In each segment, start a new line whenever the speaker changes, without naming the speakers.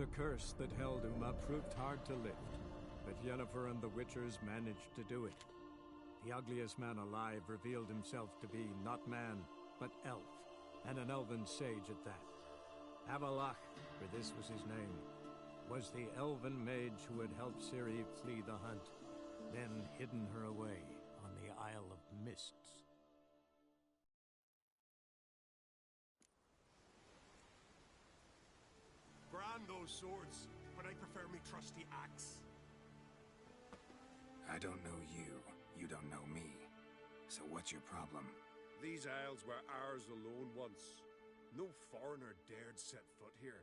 The curse that held Uma proved hard to lift, but Yennefer and the Witchers managed to do it. The ugliest man alive revealed himself to be not man, but elf, and an elven sage at that. Avallac'h, for this was his name, was the elven mage who had helped Ciri flee the hunt, then hidden her away on the Isle of Mists.
Grand those swords, but I prefer me trusty axe.
I don't know you. You don't know me. So what's your problem?
These isles were ours alone once. No foreigner dared set foot here.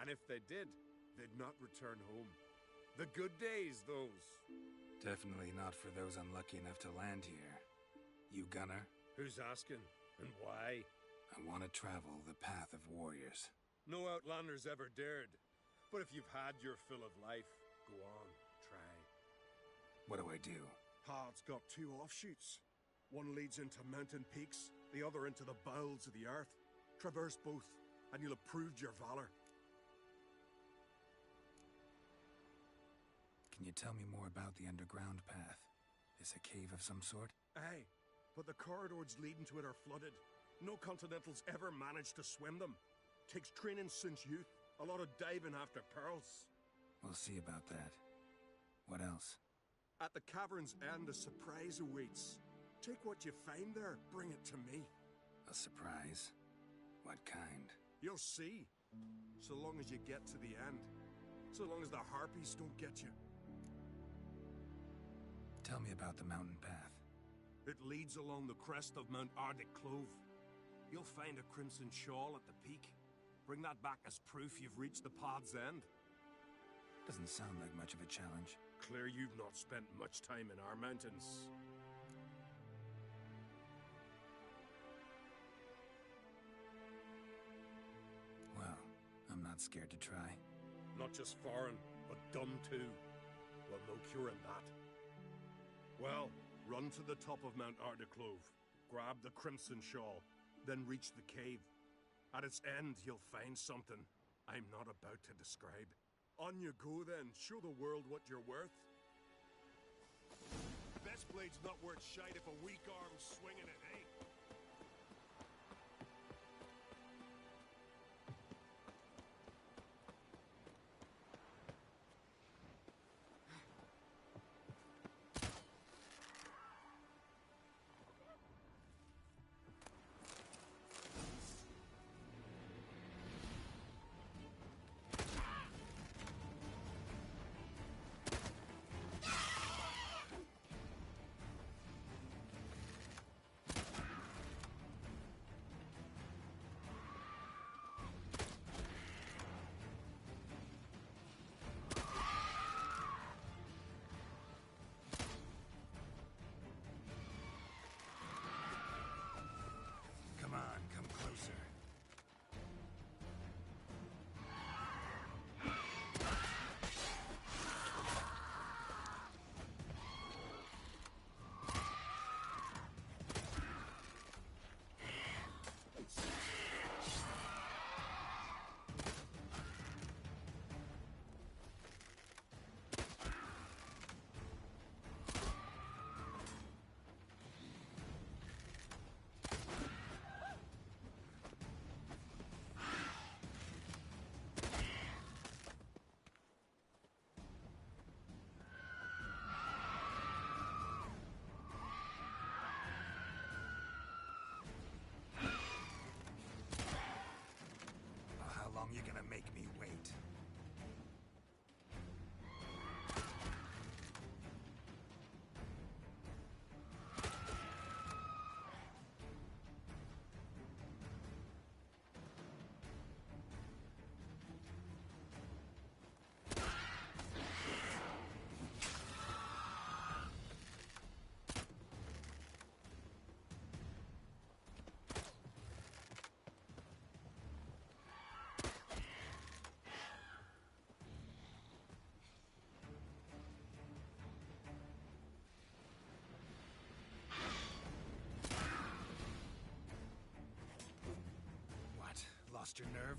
And if they did, they'd not return home. The good days, those.
Definitely not for those unlucky enough to land here. You gunner?
Who's asking? And why?
I want to travel the path of warriors.
No outlanders ever dared. But if you've had your fill of life, go on, try.
What do I do?
Path's got two offshoots. One leads into mountain peaks, the other into the bowels of the earth. Traverse both, and you'll have proved your valor.
Can you tell me more about the underground path? Is a cave of some sort?
Aye, but the corridors leading to it are flooded. No Continentals ever managed to swim them. Takes training since youth, a lot of diving after pearls.
We'll see about that. What else?
At the cavern's end, a surprise awaits. Take what you find there, bring it to me.
A surprise? What kind?
You'll see. So long as you get to the end. So long as the harpies don't get you.
Tell me about the mountain path.
It leads along the crest of Mount Ardeklov. You'll find a crimson shawl at the peak. Bring that back as proof you've reached the path's end.
Doesn't sound like much of a challenge.
Clear you've not spent much time in our mountains.
Well, I'm not scared to try.
Not just foreign, but dumb too. Well, no cure in that. Well, run to the top of Mount Ardeklov, grab the crimson shawl, then reach the cave. At its end, you'll find something I'm not about to describe. On you go then, show the world what you're worth. Best blade's not worth shite if a weak arm's swinging it, eh?
Come on, come closer. How long you gonna make me wait? What? Lost your nerve?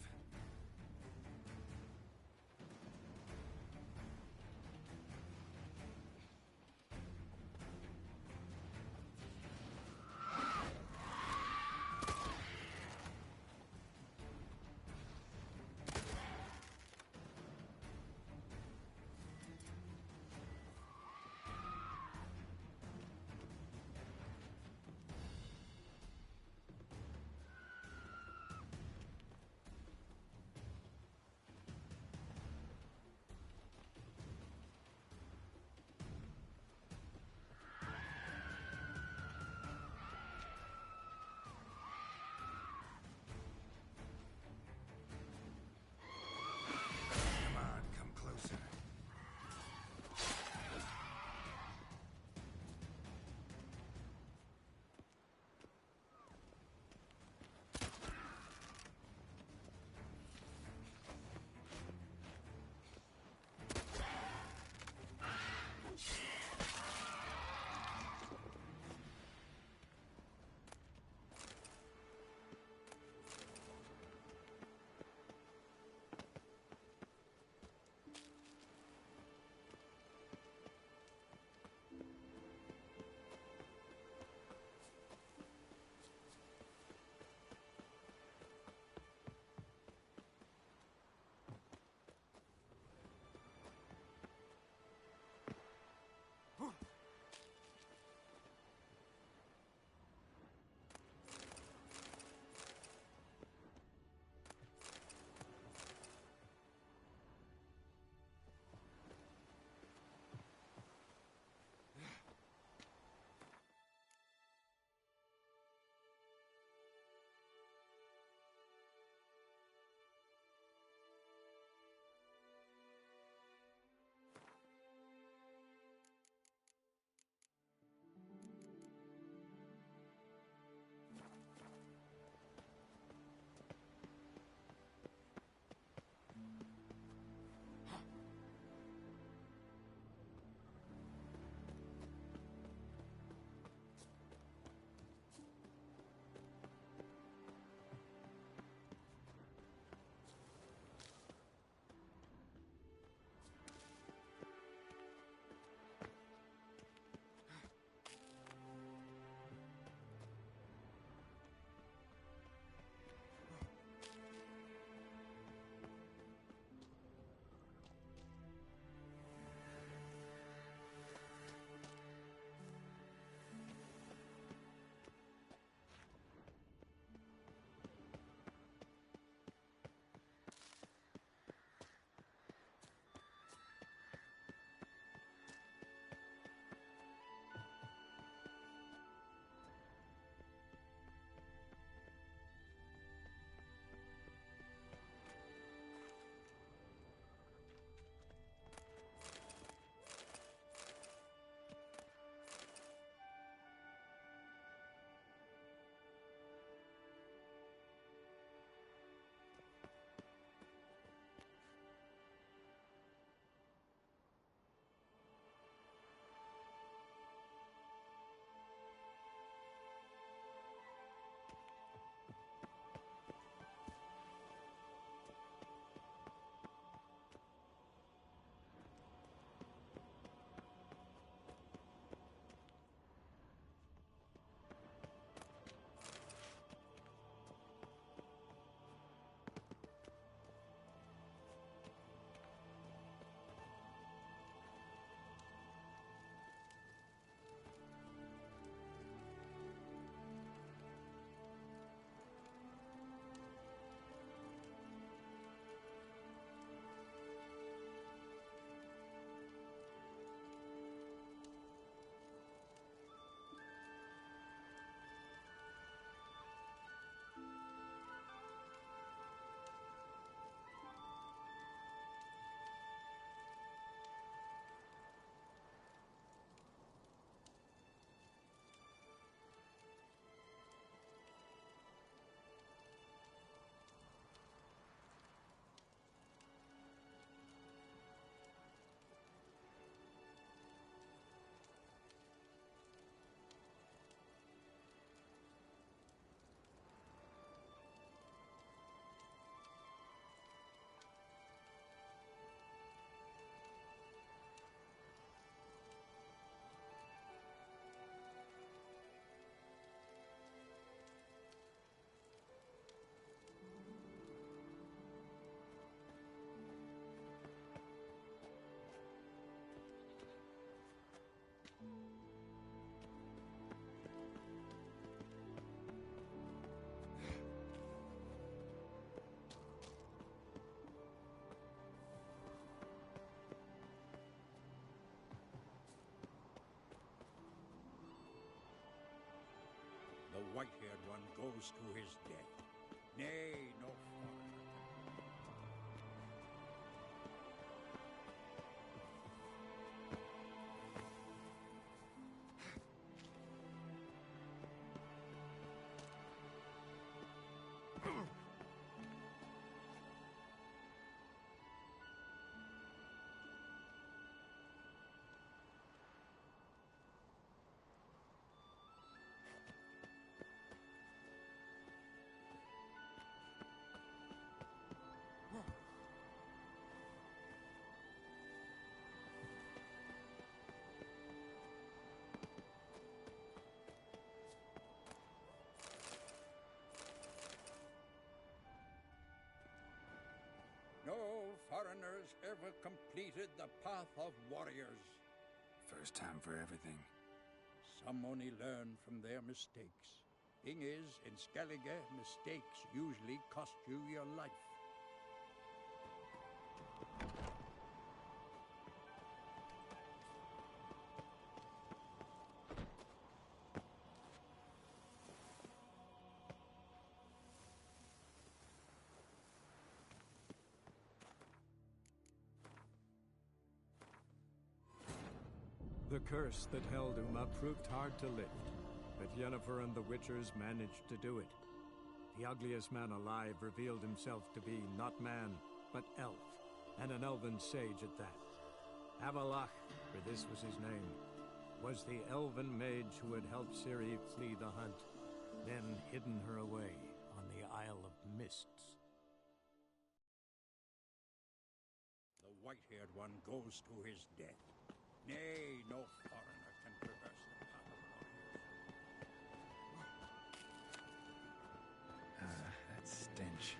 The white-haired one goes to his death. Nay, no foreigner. No foreigners ever completed the path of warriors.
First time for everything.
Some only learn from their mistakes. Thing is, in Skellige, mistakes usually cost you your life.
The curse that held Uma proved hard to lift, but Yennefer and the Witchers managed to do it. The ugliest man alive revealed himself to be not man, but elf, and an elven sage at that. Avalach, for this was his name, was the elven mage who had helped Ciri flee the hunt, then hidden her away on the Isle of Mists.
The white-haired one goes to his death. Nay, no foreigner can traverse the path of warriors.
That stench.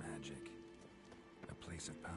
Magic. A place of power.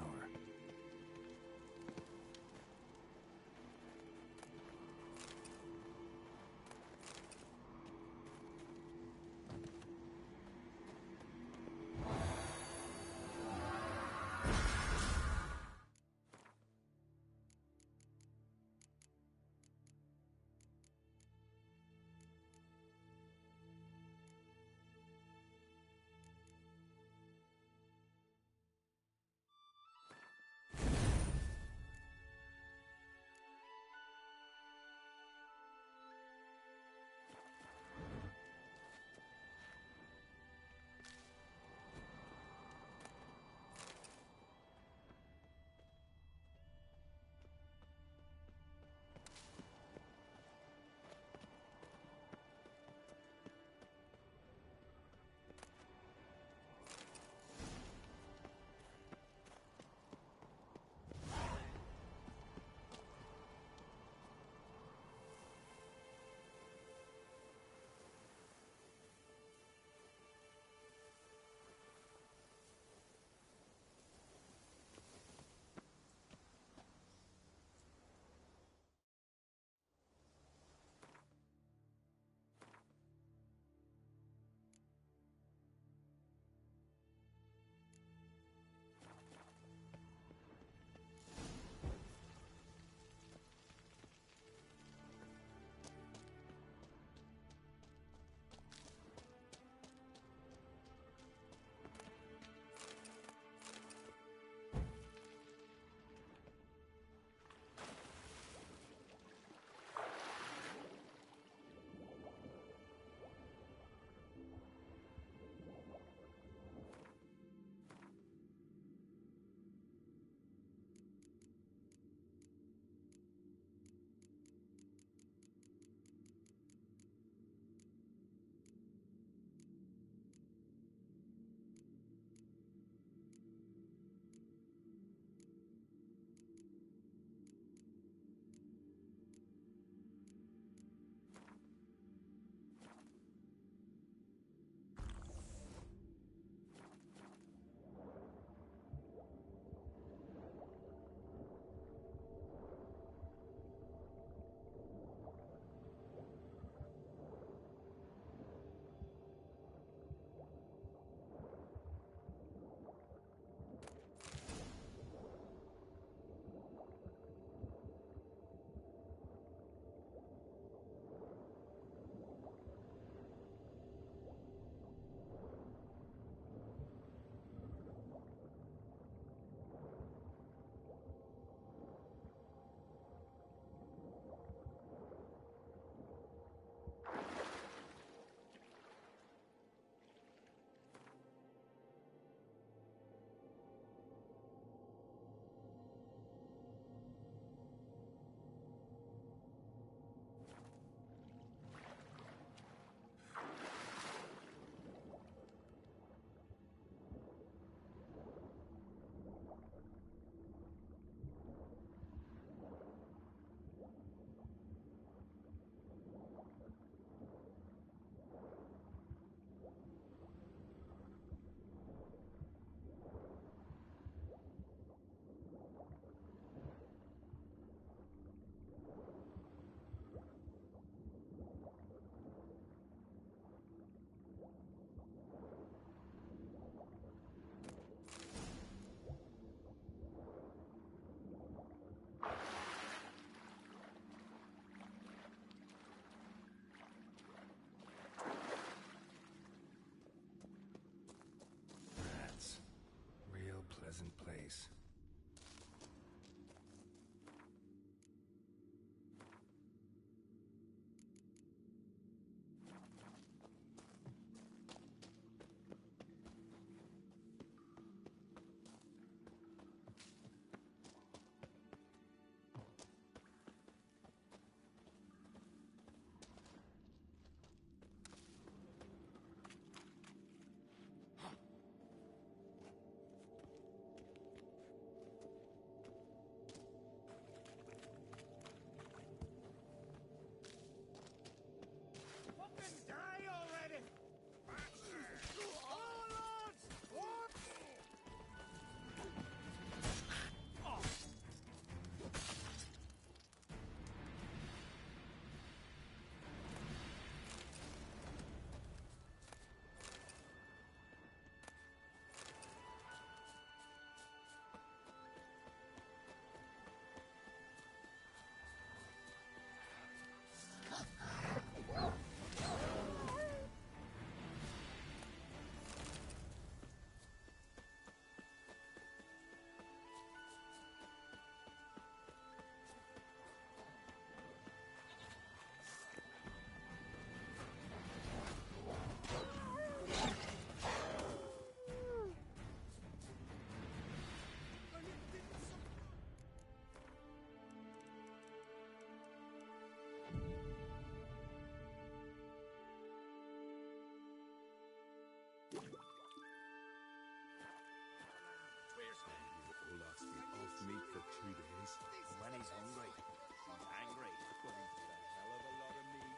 boys. And when he's hungry, he's angry.
Hell of a lot of meat.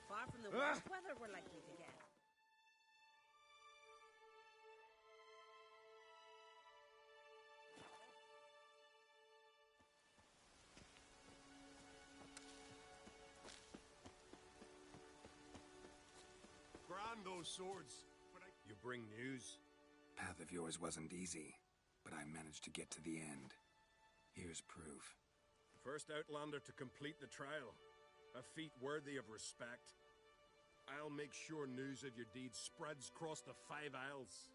Far from the worst weather we're likely to get.
Grand those swords, but you bring news?
Path of yours wasn't easy, but I managed to get to the end. Here's proof.
First Outlander to complete the trial. A feat worthy of respect. I'll make sure news of your deeds spreads across the Five Isles.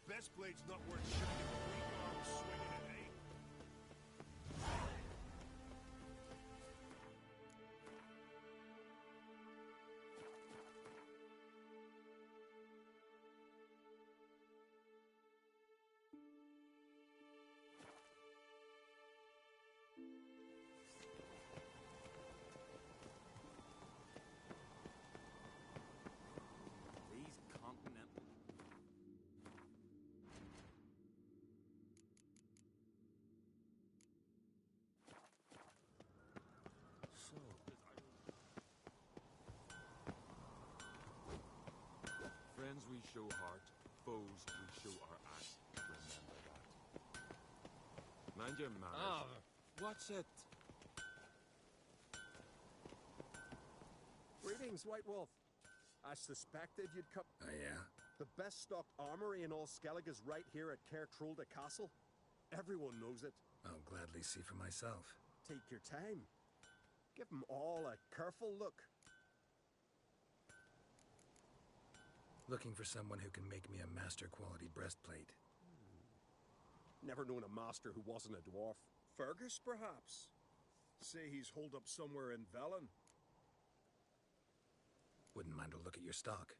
Best blade's not worth shining a weak arm swinging it, eh?
These continental... So...
Friends we show heart, foes we show our act. Remember that. Mind your manners. What's it?
Greetings, White Wolf. I suspected you'd come.
Oh, yeah?
The best stocked armory in all Skellige is right here at Caer Trolde Castle. Everyone knows it.
I'll gladly see for myself.
Take your time. Give them all a careful look.
Looking for someone who can make me a master-quality breastplate.
Never known a master who wasn't a dwarf. Fergus, perhaps? Say he's holed up somewhere in Velen.
Wouldn't mind a look at your stock.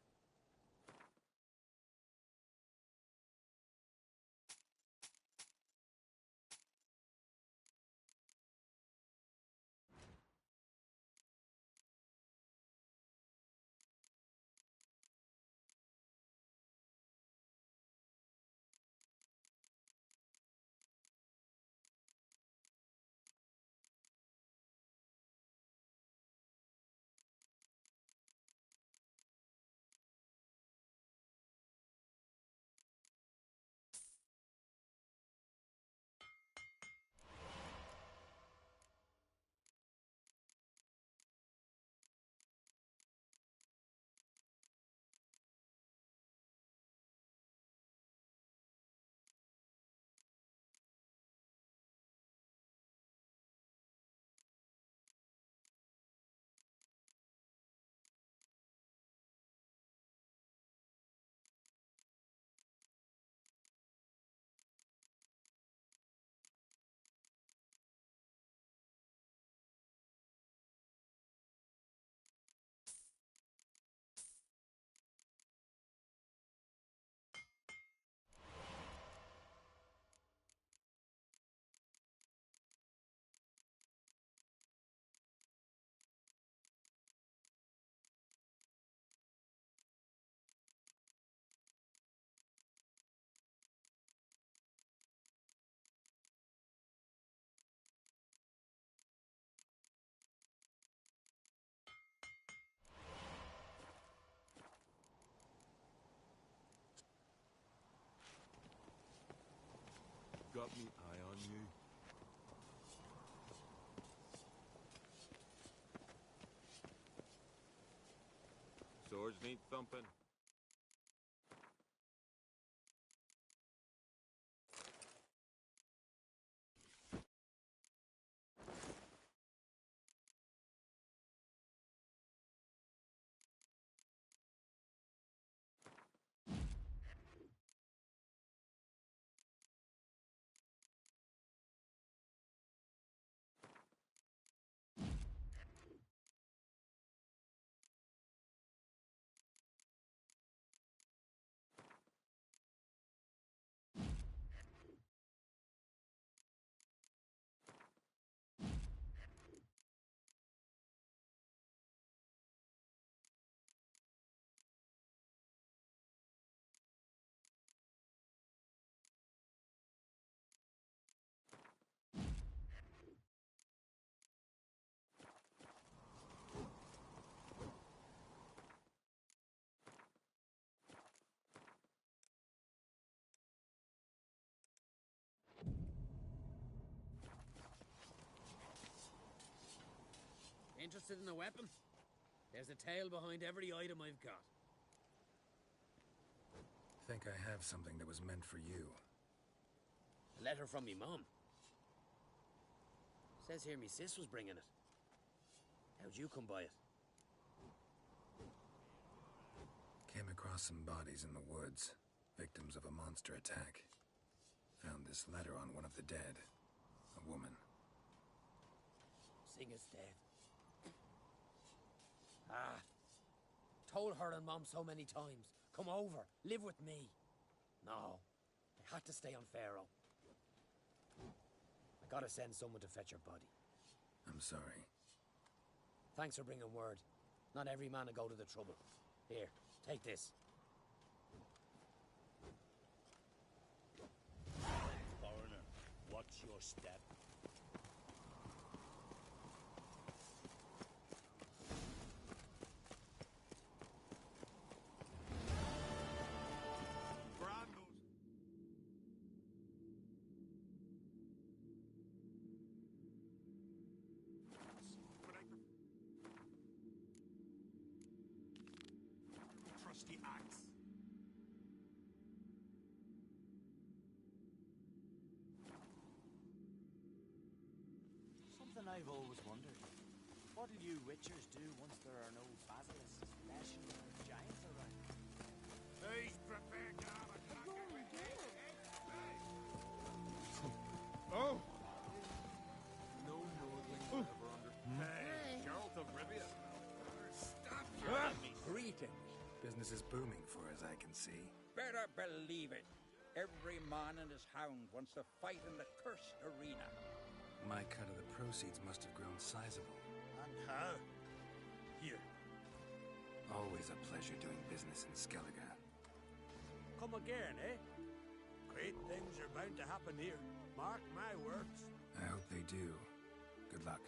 got me eye on you. Swords need thumping.
Interested in a weapon? There's a tale behind every item I've got.
Think I have something that was meant for you.
A letter from me mum. Says here me sis was bringing it. How'd you come by it?
Came across some bodies in the woods, victims of a monster attack. Found this letter on one of the dead. A woman.
Singa's dead. Ah. Told her and Mom so many times. Come over, live with me. No. I had to stay on Pharaoh. I gotta send someone to fetch her body.
I'm sorry.
Thanks for bringing word. Not every man will go to the trouble. Here, take this.
Foreigner, watch your step.
Trusty axe.
Something I've always wondered. What'll you witchers do once there are no basilisks, legion, or giants around?
He's prepared to have a crack with me. Oh!
No Nordling will ever understand.
Hey, Geralt of Rivia. Stop yelling at me.
Greetings.
Business is booming for as I can see.
Better believe it. Every man and his hound wants to fight in the cursed arena.
My cut of the proceeds must have grown sizable.
And how?
Here.
Always a pleasure doing business in Skellige.
Come again, eh? Great things are bound to happen here. Mark my words.
I hope they do. Good luck.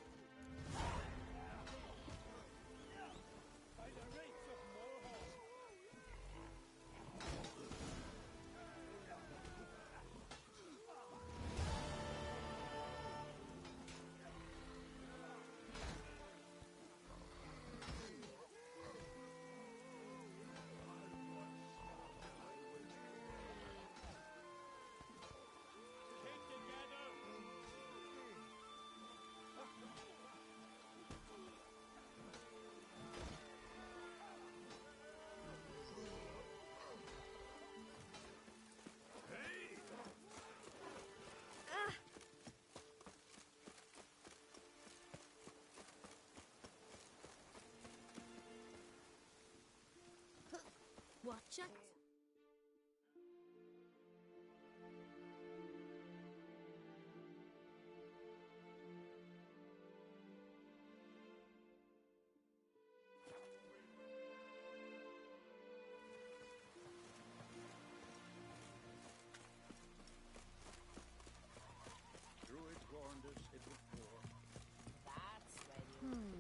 Watch it.
Druids warned us it would pour.
That's when you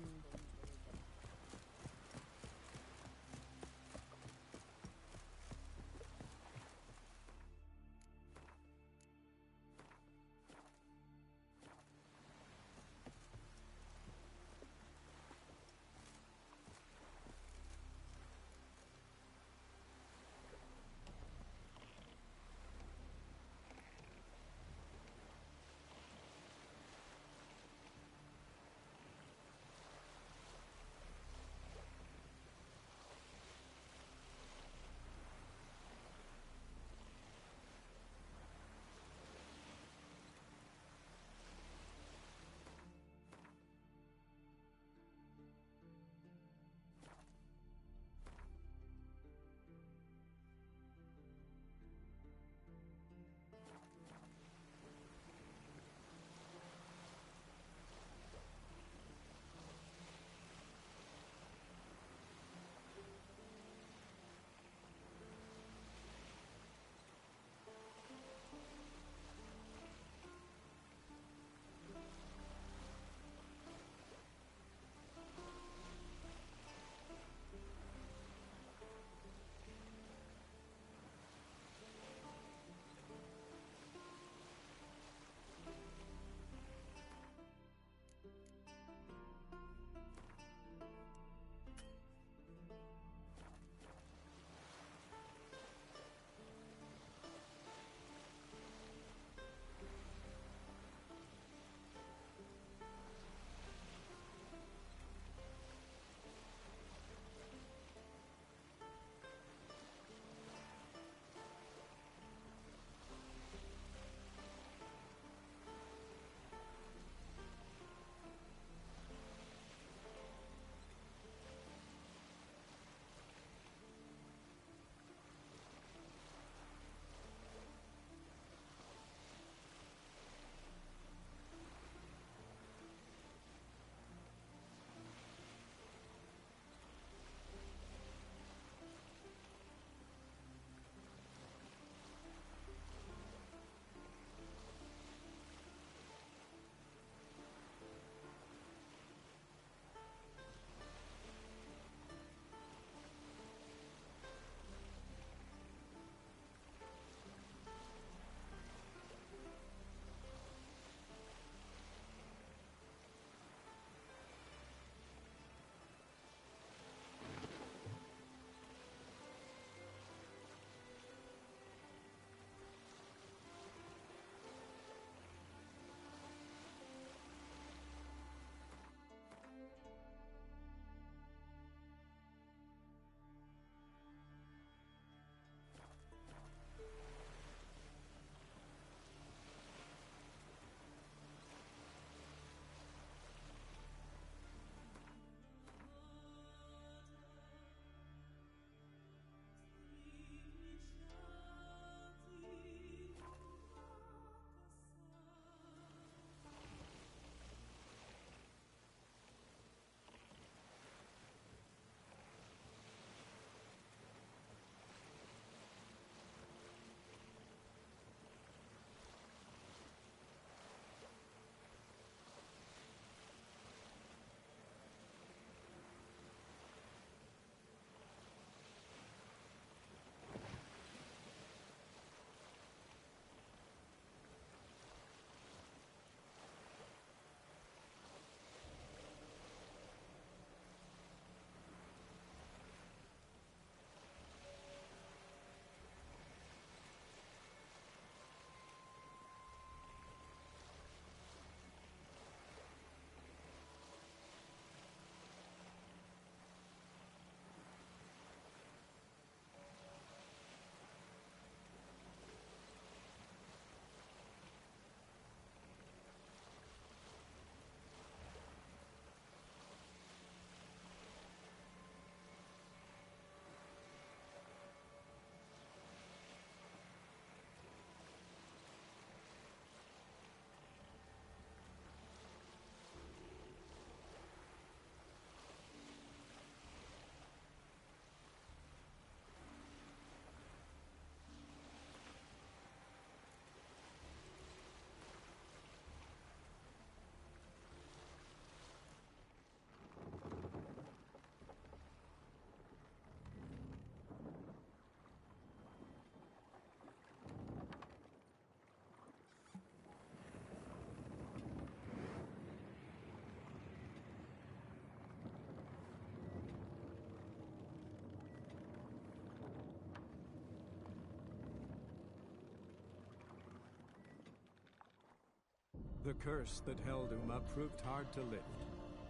The curse that held Uma proved hard to lift,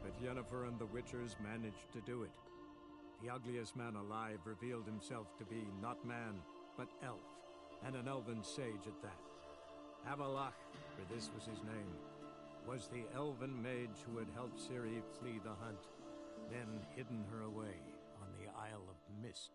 but Yennefer and the Witchers managed to do it. The ugliest man alive revealed himself to be not man, but elf, and an elven sage at that. Avalach, for this was his name, was the elven mage who had helped Ciri flee the hunt, then hidden her away on the Isle of Mists.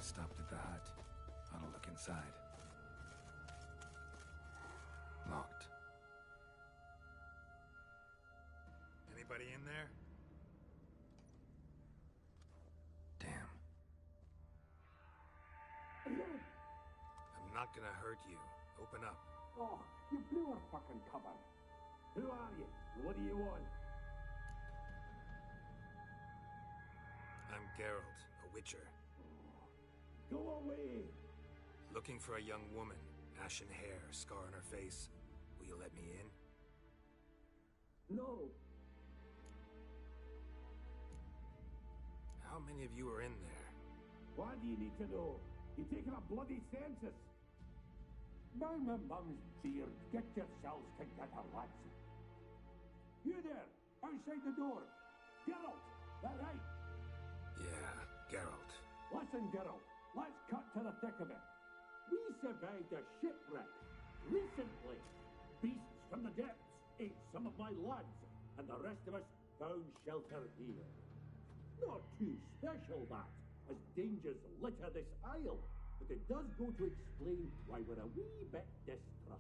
Stopped at the hut. I'll look inside. Locked. Anybody in there? Damn. I'm not gonna hurt you. Open up.
Oh, you blew our fucking cover. Who are you? What do you want?
I'm Geralt, a witcher.
Go away!
Looking for a young woman. Ashen hair, scar on her face. Will you let me in?
No.
How many of you are in there?
Why do you need to know? You're taking a bloody census. By my mum's beard, get yourselves together, lads. You there, outside the door. Geralt, that right?
Yeah, Geralt.
Listen, Geralt, let's cut to the thick of it. We survived a shipwreck recently. Beasts from the depths ate some of my lads, and the rest of us found shelter here. Not too special, that, as dangers litter this isle, but it does go to explain why we're a wee bit distrustful.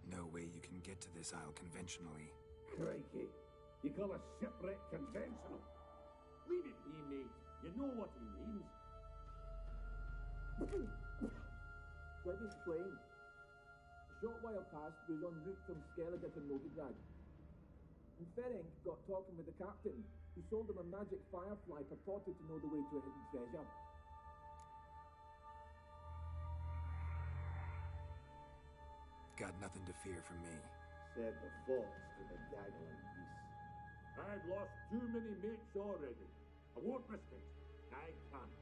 No way you can get to this isle conventionally.
Crikey, you call a shipwreck conventional? Leave it be, mate. You know what he means.
Let me explain. A short while past, we were en route from Skellige to Novigrad. And Ferenc got talking with the captain, who sold him a magic firefly purported to know the way to a hidden treasure.
Got nothing to fear from me.
Said the fox to the gaggling geese. I've lost too many mates already. I won't risk it. I can't.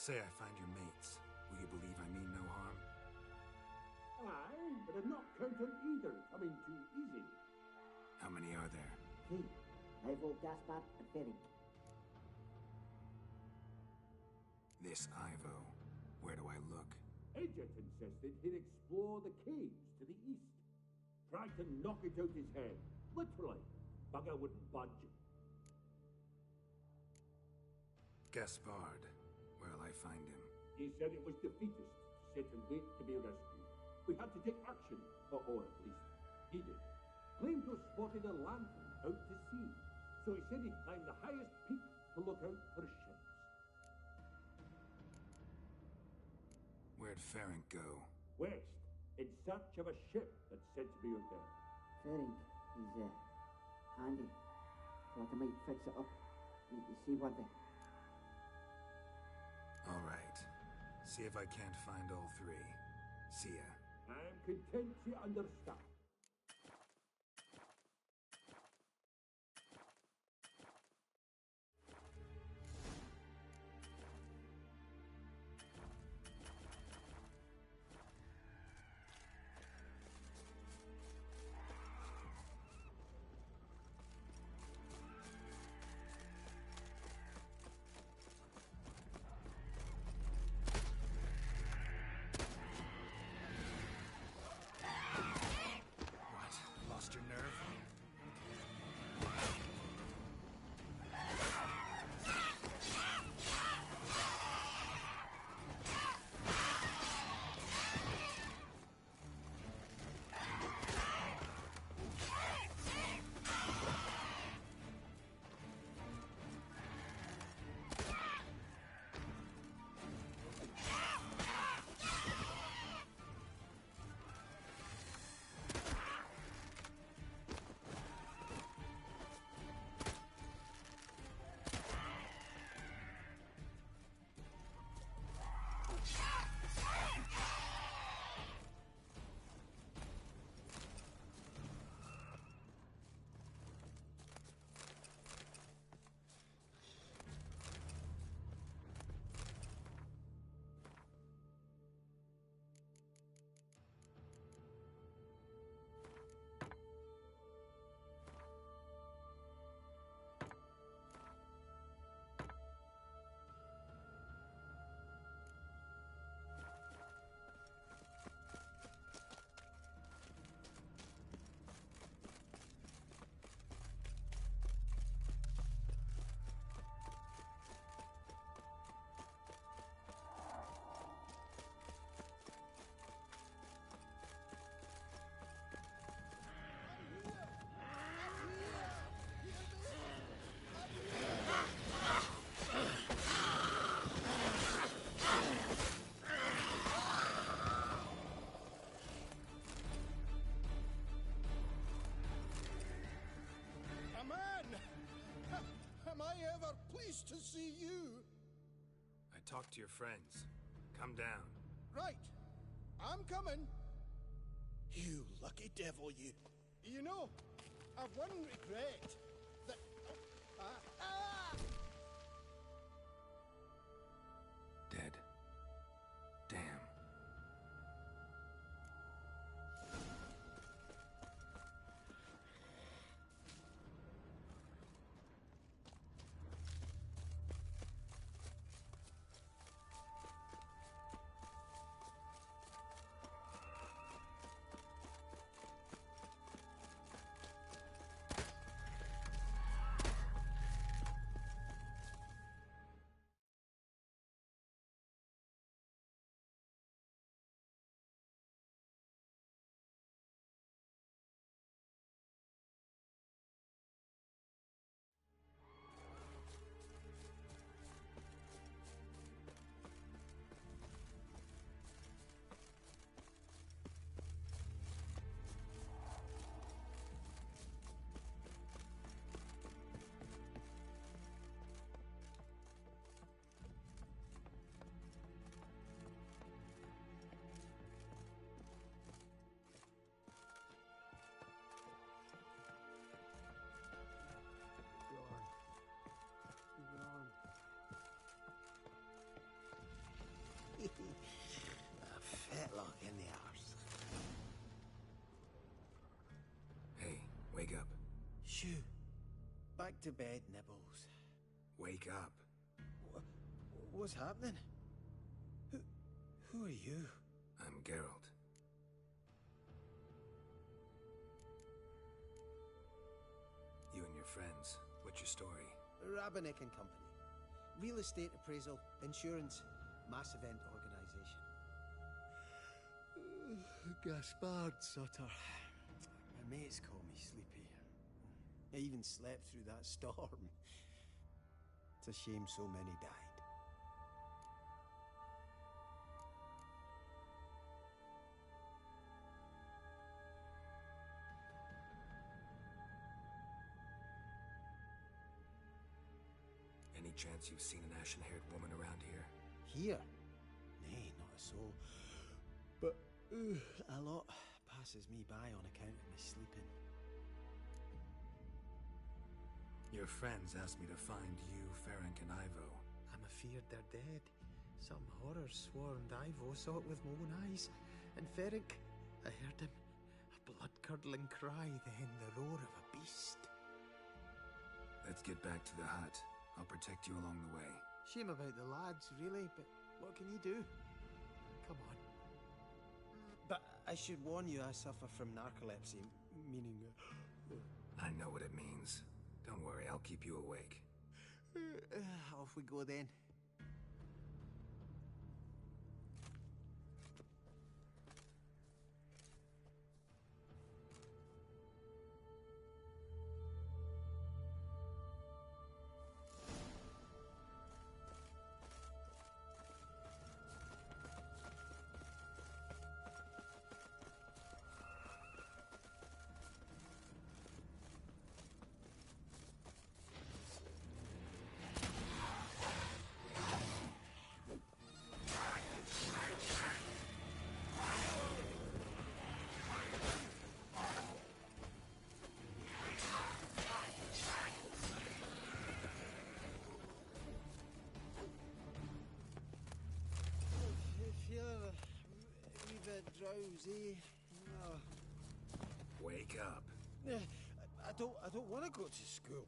Say I find your mates. Will you believe I mean no harm?
Aye, but I'm not counting either coming too easy.
How many are there?
Hey, Ivo, Gaspar, and Ferenc.
This Ivo. Where do I look?
Agent insisted he'd explore the caves to the east. Tried to knock it out his head. Literally. Bugger wouldn't budge.
Gaspard. Where'll I find him?
He said it was defeatist, set and wait to be rescued. We had to take action, or at least he did. Claimed to have spotted a lantern out to sea, so he said he'd climb the highest peak to look out for ships.
Where'd Ferenc go?
West, in search of a ship that's said to be out there.
Ferenc, he's handy. Thought I might fix it up. Make you see what they...
All right. See if I can't find all three. See ya.
I'm content you understand.
see you.
I talked to your friends. Come down.
Right. I'm coming. You lucky devil, you. You know, I've one regret. That...
Dead. Damn.
A fetlock in the arse.
Hey, wake up.
Shoo. Back to bed, Nibbles.
Wake up.
What's happening? Who are you?
I'm Geralt. You and your friends. What's your story?
Rabenik and Company. Real estate appraisal, insurance, mass event organization. Gaspard Sutter. My mates call me Sleepy. I even slept through that storm. It's a shame so many died.
Any chance you've seen an ashen-haired woman around here?
Here? Nay, not a soul. But a lot passes me by on account of my sleeping.
Your friends asked me to find you, Ferenc, and Ivo.
I'm afeard they're dead. Some horrors swarmed Ivo, saw it with my own eyes. And Ferenc, I heard him. A blood-curdling cry, then the roar of a beast.
Let's get back to the hut. I'll protect you along the way.
Shame about the lads, really, but what can you do? Come on. But I should warn you, I suffer from narcolepsy, meaning...
I know what it means. Don't worry, I'll keep you awake.
Off we go then. Drowsy. Oh.
Wake up.
I don't want to go to school.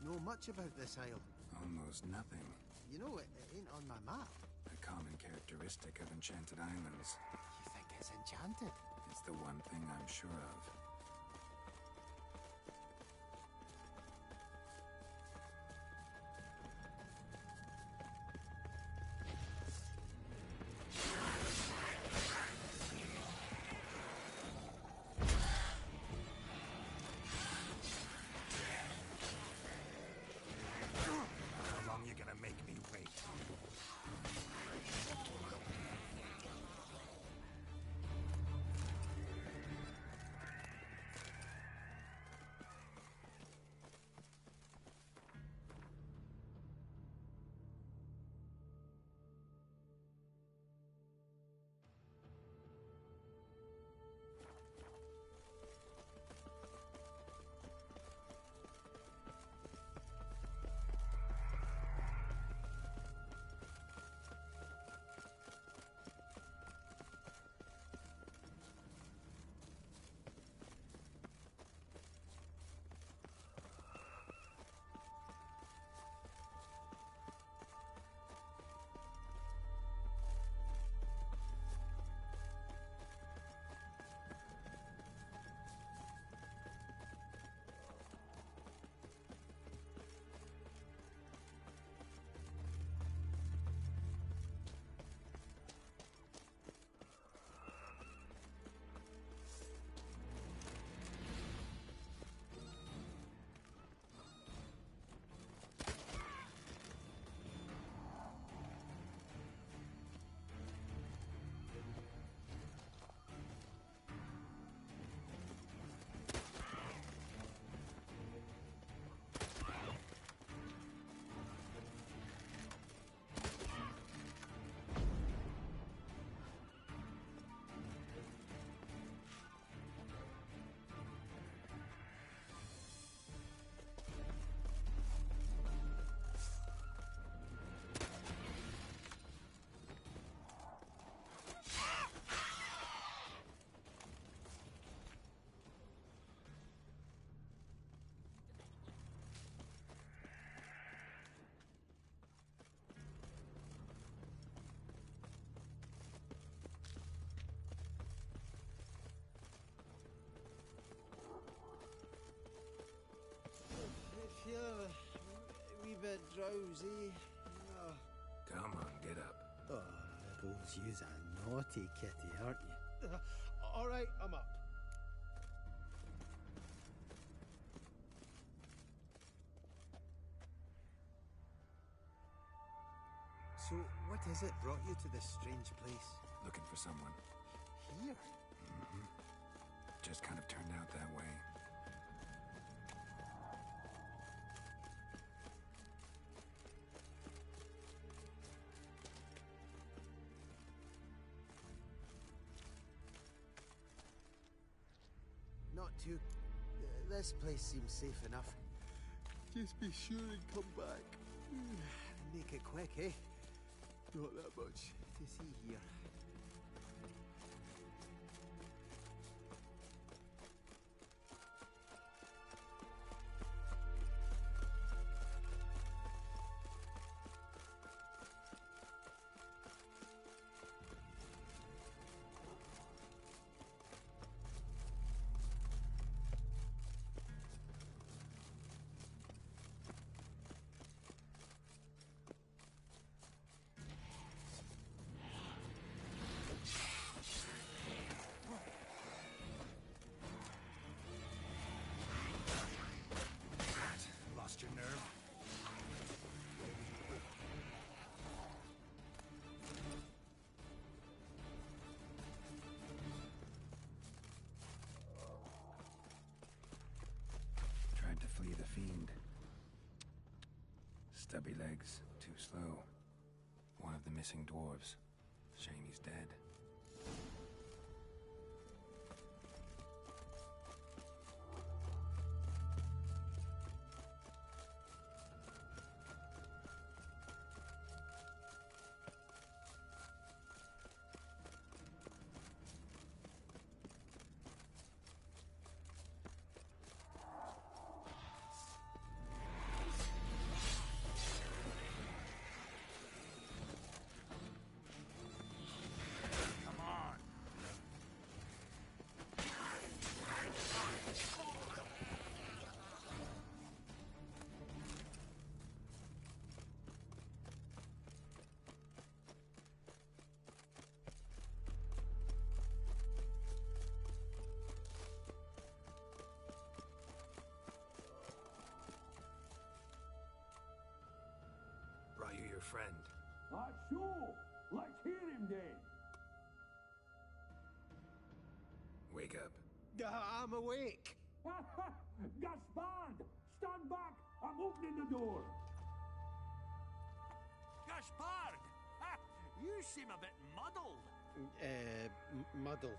Know much about this isle?
Almost nothing.
You know, it ain't on my map.
A common characteristic of Enchanted Islands.
You think it's enchanted?
It's the one thing I'm sure of.
drowsy. Oh.
Come on, get up.
Oh, Rebels, you's a naughty kitty, aren't you? All right, I'm up. So, what is it brought you to this strange place?
Looking for someone.
Here?
Just kind of turned out that way.
Not too... this place seems safe enough. Just be sure and come back. Make it quick, eh? Not that much to see here.
Lost your nerve?
Tried to flee the fiend. Stubby legs, too slow. One of the missing dwarves. Shame he's dead. Brought you your friend.
Sure. Let's hear him then.
Wake up.
I'm awake.
Gaspard! Stand back! I'm opening the door.
Gaspard! You seem a bit muddled.
Muddled.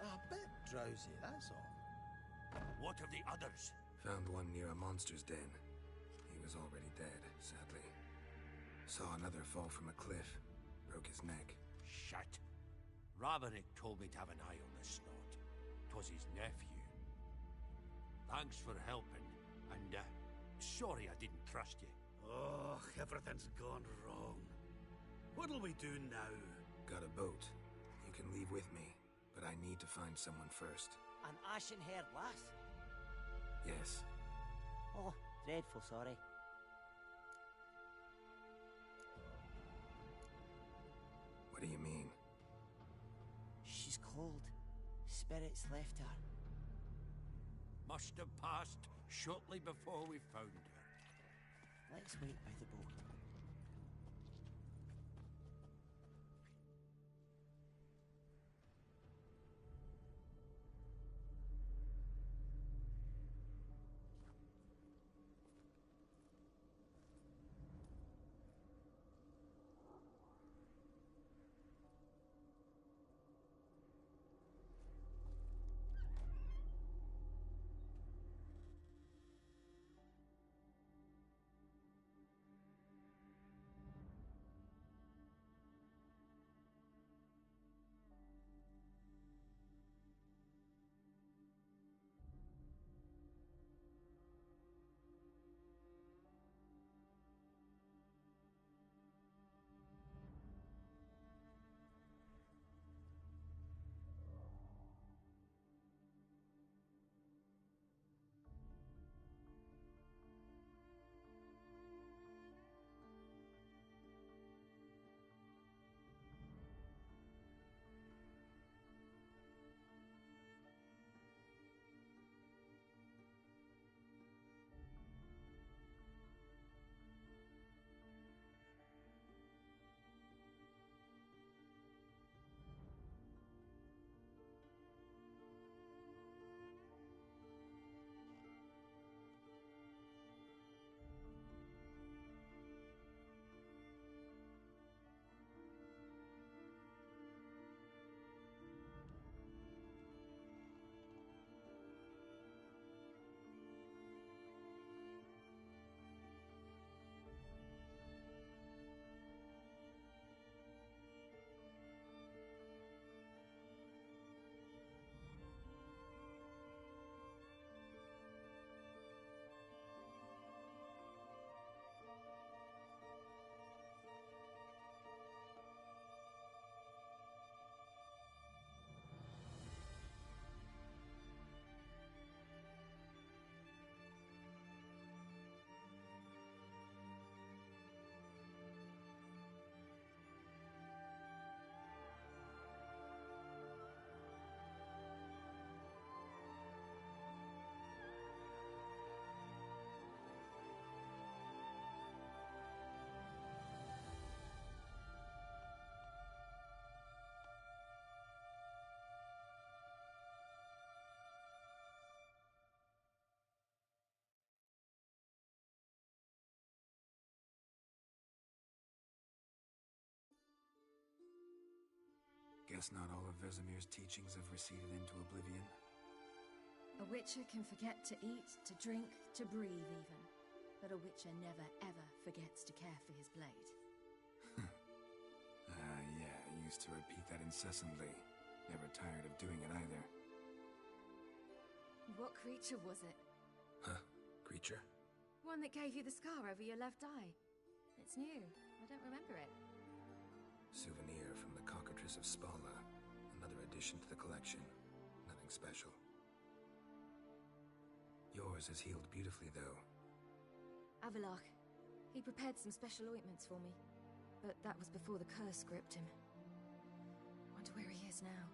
A bit drowsy, that's all.
What of the others?
Found one near a monster's den. He was already dead, sadly. Saw another fall from a cliff. Broke his neck.
Shit. Ravenick told me to have an eye on the snot. 'Twas his nephew. Thanks for helping, and sorry I didn't trust you.
Oh, everything's gone wrong. What'll we do now?
Got a boat. You can leave with me, but I need to find someone first.
An ashen-haired lass?
Yes.
Oh, dreadful sorry.
What do you mean?
She's cold. Spirits left her.
Must have passed shortly before we found her.
Let's wait by the boat.
Guess not all of Vesemir's teachings have receded into oblivion.
A witcher can forget to eat, to drink, to breathe even. But a witcher never ever forgets to care for his blade.
Yeah, I used to repeat that incessantly. Never tired of doing it either.
What creature was it?
Huh? Creature?
One that gave you the scar over your left eye. It's new. I don't remember it.
Souvenir from the Cockatrice of Spala. Another addition to the collection. Nothing special. Yours has healed beautifully, though.
Avallac'h. He prepared some special ointments for me. But that was before the curse gripped him. Wonder where he is now.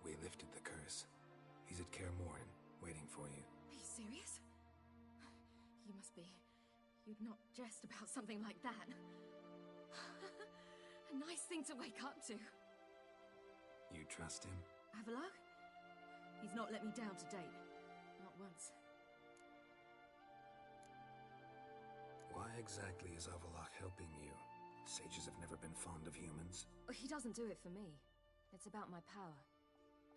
We lifted the curse. He's at Kaer Morhen, waiting for you.
Are you serious? You must be. You'd not jest about something like that. A nice thing to wake up to.
You trust him?
Avallac'h? He's not let me down to date. Not once.
Why exactly is Avallac'h helping you? Sages have never been fond of humans.
He doesn't do it for me. It's about my power.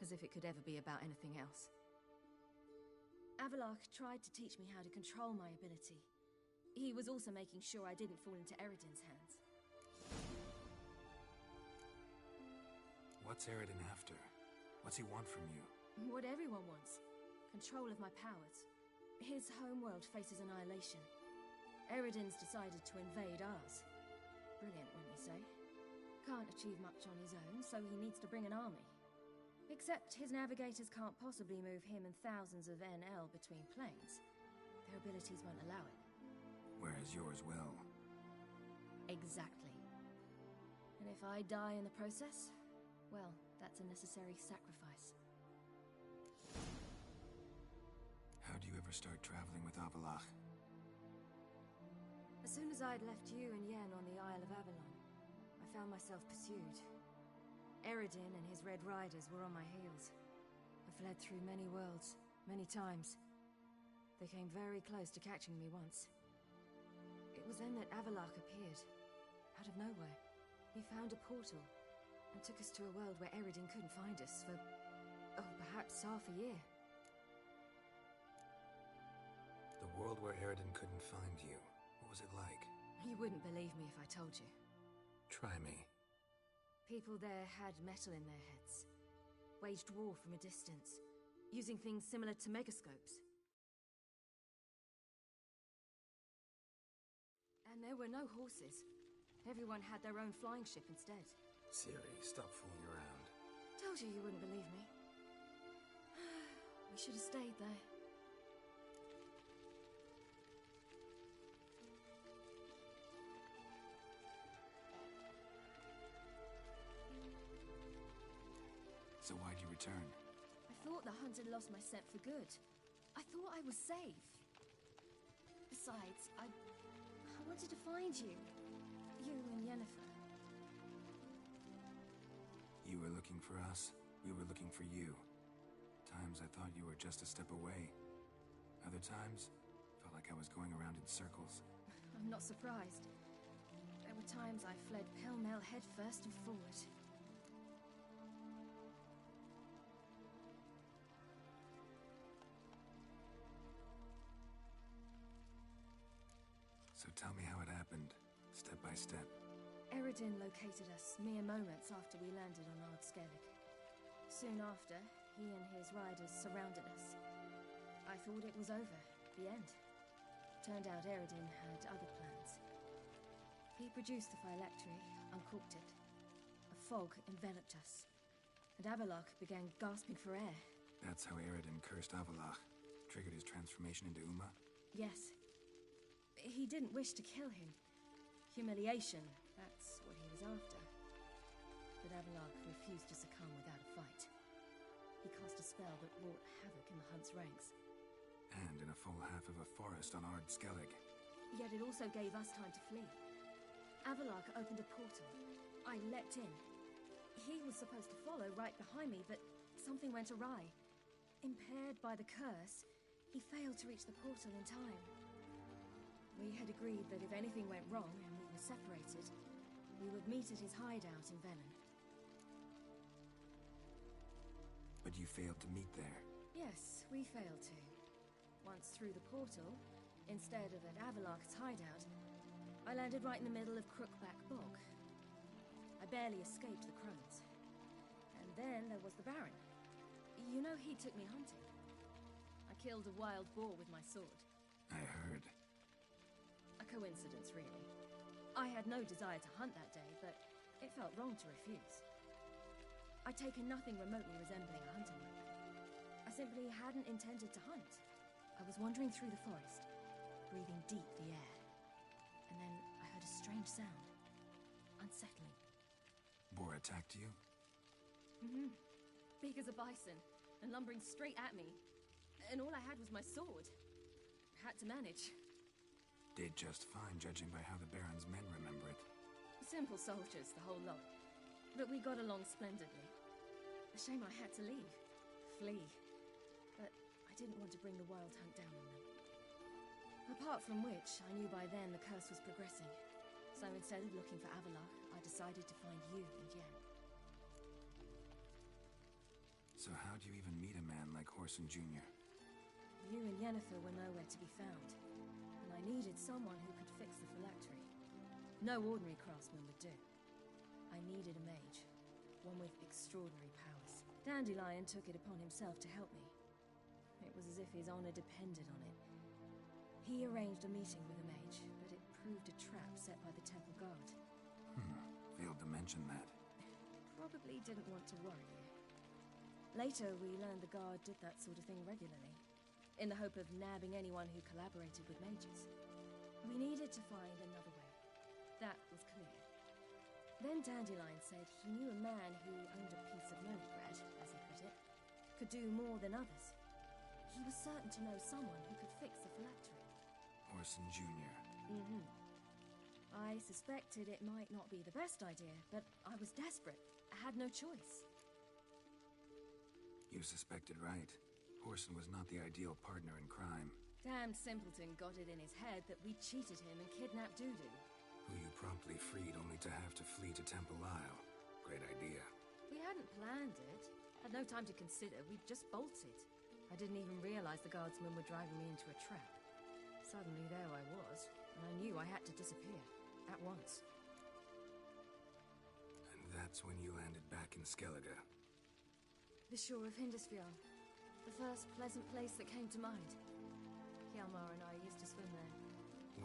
As if it could ever be about anything else. Avallac'h tried to teach me how to control my ability. He was also making sure I didn't fall into Eredin's hands.
What's Eredin after? What's he want from you?
What everyone wants. Control of my powers. His homeworld faces annihilation. Eredin's decided to invade ours. Brilliant, wouldn't you say? Can't achieve much on his own, so he needs to bring an army. Except his navigators can't possibly move him and thousands of NL between planes. Their abilities won't allow it.
Whereas yours will.
Exactly. And if I die in the process, well, that's a necessary sacrifice.
How do you ever start traveling with Avallac'h?
As soon as I'd left you and Yen on the Isle of Avalon, I found myself pursued. Eredin and his Red Riders were on my heels. I fled through many worlds, many times. They came very close to catching me once. It was then that Avallac'h appeared, out of nowhere. He found a portal, and took us to a world where Eredin couldn't find us for, perhaps half a year.
The world where Eredin couldn't find you, what was it like?
You wouldn't believe me if I told you.
Try me.
People there had metal in their heads. Waged war from a distance, using things similar to megascopes. And there were no horses. Everyone had their own flying ship instead.
Ciri, stop fooling around.
Told you you wouldn't believe me. We should have stayed there.
So why'd you return?
I thought the hunt had lost my scent for good. I thought I was safe. Besides, I wanted to find you. You and Yennefer.
You were looking for us. We were looking for you. Times I thought you were just a step away. Other times, felt like I was going around in circles.
I'm not surprised. There were times I fled pell-mell headfirst and forward.
So tell me how it happened, step by step.
Eredin located us mere moments after we landed on Ard Skellig. Soon after, he and his riders surrounded us. I thought it was over, the end. Turned out Eredin had other plans. He produced the phylactery, uncorked it. A fog enveloped us, and Avallac'h began gasping for air.
That's how Eredin cursed Avallac'h, triggered his transformation into Uma?
Yes. He didn't wish to kill him. Humiliation, that's what he was after. But Avallac'h refused to succumb without a fight. He cast a spell that wrought havoc in the hunt's ranks.
And in a full half of a forest on Ard Skellig.
Yet it also gave us time to flee. Avallac'h opened a portal. I leapt in. He was supposed to follow right behind me, but something went awry. Impaired by the curse, he failed to reach the portal in time. We had agreed that if anything went wrong and we were separated, We would meet at his hideout in Venom.
But you failed to meet there.
Yes, we failed to. Once through the portal, instead of at Avalok's hideout, I landed right in the middle of Crookback Bog. I barely escaped the crones. And then there was the Baron. You know, he took me hunting. I killed a wild boar with my sword.
I heard.
A coincidence, really. I had no desire to hunt that day, but it felt wrong to refuse. I'd taken nothing remotely resembling a hunting weapon. I simply hadn't intended to hunt. I was wandering through the forest, breathing deep the air. And then I heard a strange sound. Unsettling.
Boar attacked you?
Mm-hmm. Big as a bison, and lumbering straight at me. And all I had was my sword. Had to manage.
Did just fine, judging by how the Baron's men remember it.
Simple soldiers, the whole lot. But we got along splendidly. A shame I had to leave. Flee. But I didn't want to bring the Wild Hunt down on them. Apart from which, I knew by then the curse was progressing. So instead of looking for Avalok, I decided to find you and Yen.
So how'd you even meet a man like Whoreson Jr.?
You and Yennefer were nowhere to be found. And I needed someone who could fix the phylactery. No ordinary craftsman would do. I needed a mage. One with extraordinary powers. Dandelion took it upon himself to help me. It was as if his honor depended on it. He arranged a meeting with a mage, but it proved a trap set by the Temple Guard.
Failed to mention that.
Probably didn't want to worry you. Later, we learned the Guard did that sort of thing regularly, in the hope of nabbing anyone who collaborated with mages. We needed to find another way. That was clear. Then Dandelion said he knew a man who owned a piece of milk bread, as he put it, could do more than others. He was certain to know someone who could fix the phylactery.
Whoreson Jr.
Mm-hmm. I suspected it might not be the best idea, but I was desperate. I had no choice.
You suspected right. Whoreson was not the ideal partner in crime.
Damned simpleton got it in his head that we cheated him and kidnapped Dudu.
Who you promptly freed only to have to flee to Temple Isle. Great idea.
We hadn't planned it. Had no time to consider. We just bolted. I didn't even realize the guardsmen were driving me into a trap. Suddenly there I was, and I knew I had to disappear. At once.
And that's when you landed back in Skellige.
The shore of Hindisfjord. The first pleasant place that came to mind. Hjalmar and I used to swim there.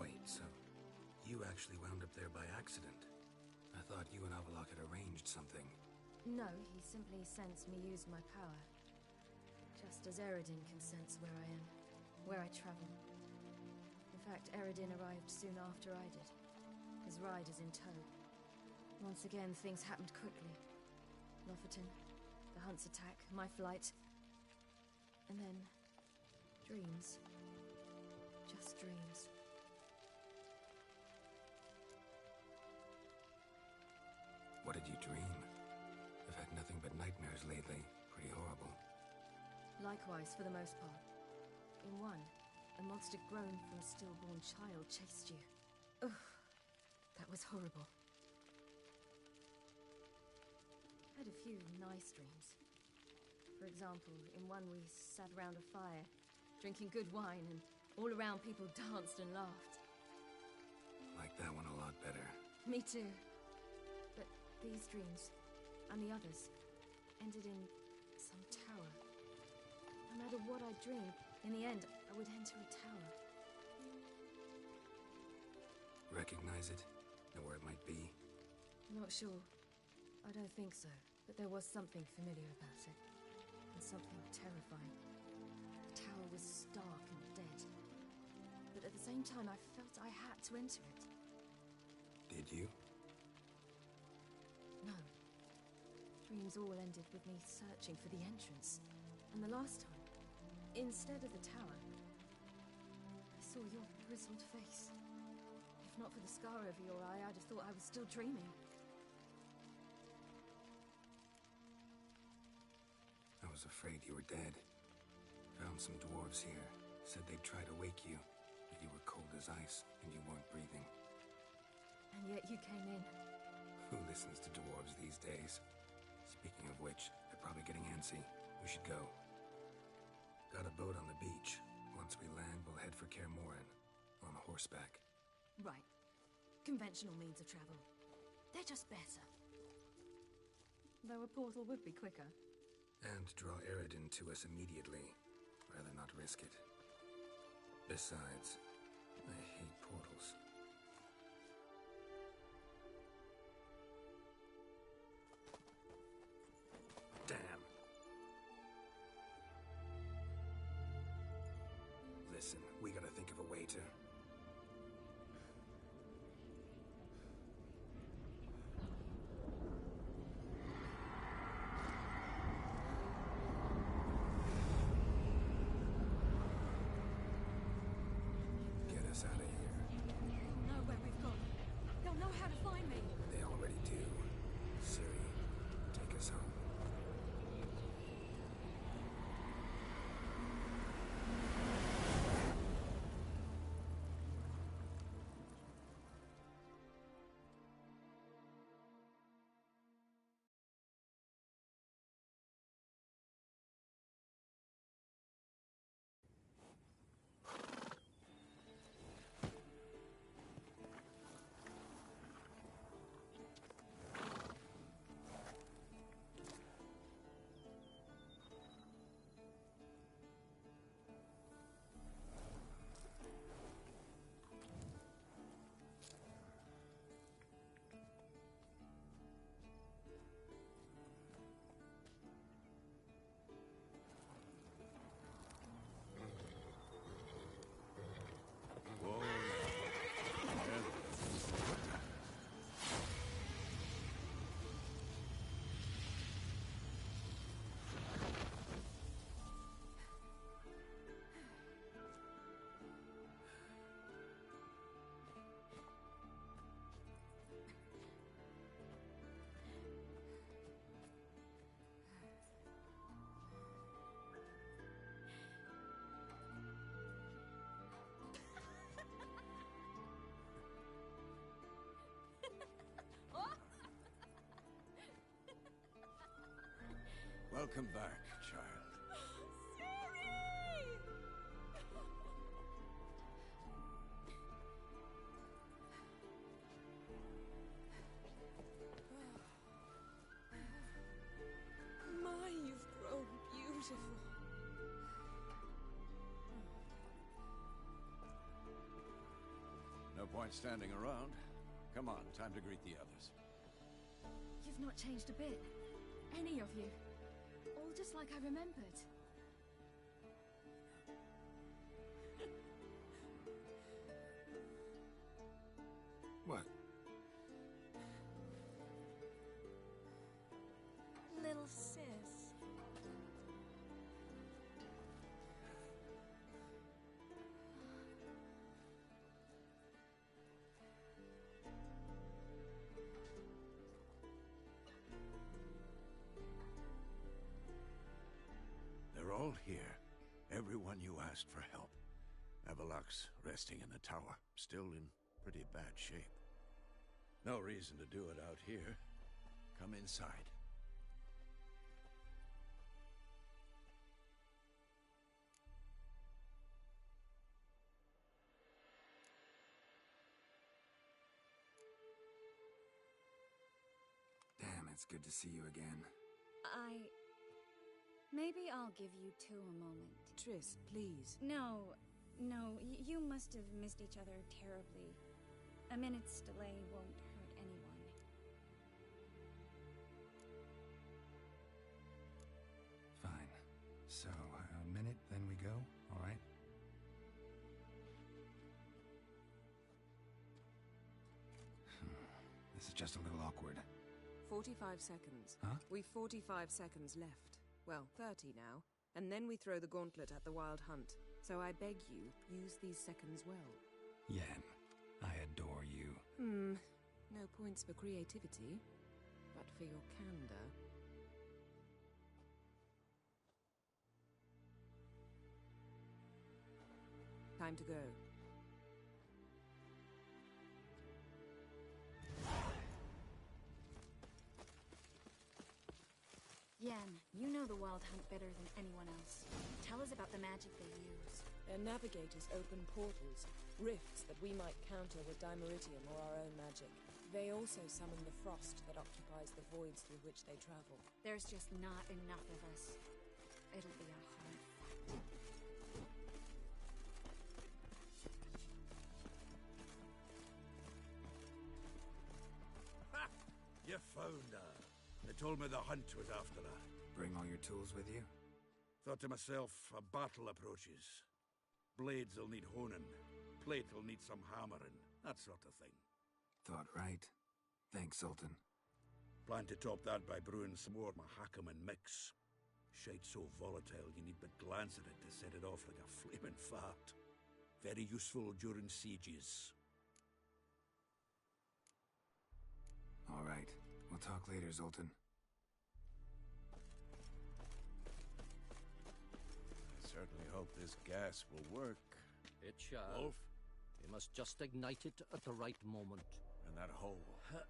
Wait, so you actually wound up there by accident? I thought you and Avalok had arranged something.
No, he simply sensed me use my power. Just as Eredin can sense where I am, where I travel. In fact, Eredin arrived soon after I did. His riders in tow. Once again, things happened quickly. Lofoten, the Hunt's attack, my flight. And then, dreams. Just dreams.
What did you dream? I've had nothing but nightmares lately. Pretty horrible.
Likewise, for the most part. In one, a monster grown from a stillborn child chased you. Ugh, that was horrible. I had a few nice dreams. For example, in one we sat around a fire, drinking good wine, and all around people danced and laughed.
Like that one a lot better.
Me too. But these dreams, and the others, ended in some tower. No matter what I dreamed, in the end, I would enter a tower.
Recognize it? Know where it might be?
Not sure. I don't think so. But there was something familiar about it. And something terrifying. The tower was stark and dead. But at the same time, I felt I had to enter it.
Did you?
No. Dreams all ended with me searching for the entrance. And the last time, instead of the tower, I saw your grizzled face. If not for the scar over your eye, I'd have thought I was still dreaming.
I was afraid you were dead. Found some dwarves here. Said they'd try to wake you, but you were cold as ice and you weren't breathing.
And yet you came in.
Who listens to dwarves these days? Speaking of which, they're probably getting antsy. We should go. Got a boat on the beach. Once we land, we'll head for Kaer Morhen. On horseback.
Right. Conventional means of travel. They're just better. Though a portal would be quicker.
And draw Eredin to us immediately. Rather not risk it. Besides, I hate portals. Damn. Listen, we gotta think of a way to... get us out of here.
They'll know where we've gone. They'll know how to find me.
They already do. Ciri, take us home.
Welcome back, child.
My, you've grown beautiful.
No point standing around. Come on, time to greet the others.
You've not changed a bit. Any of you. All just like I remembered.
What?
Little sis.
They're all here. Everyone you asked for help. Avallac'h's resting in the tower, still in pretty bad shape. No reason to do it out here. Come inside.
Damn, it's good to see you again.
Maybe I'll give you two a moment.
Triss, please.
No, you must have missed each other terribly. A minute's delay won't hurt anyone.
Fine. So, a minute, then we go, all right? This is just a little awkward.
45 seconds.
Huh?
We've 45 seconds left. Well, 30 now. And then we throw the gauntlet at the Wild Hunt. So I beg you, use these seconds well.
Yen, I adore you.
No points for creativity, but for your candor. Time to go.
Yen, you know the Wild Hunt better than anyone else. Tell us about the magic they use.
Their navigators open portals, rifts that we might counter with Dimeritium or our own magic. They also summon the frost that occupies the voids through which they travel.
There's just not enough of us. It'll be a hard fight.
Ha! You found her. They told me the hunt was after her.
Bring all your tools with you?
Thought to myself, a battle approaches. Blades will need honing. Plate will need some hammering. That sort of thing.
Thought right. Thanks, Sultan.
Plan to top that by brewing some more Mahakam and mix. Shite so volatile you need but glance at it to set it off like a flaming fart. Very useful during sieges.
All right. We'll talk later, Zoltan.
I certainly hope this gas will work.
It shall.
Wolf?
We must just ignite it at the right moment.
And that hole,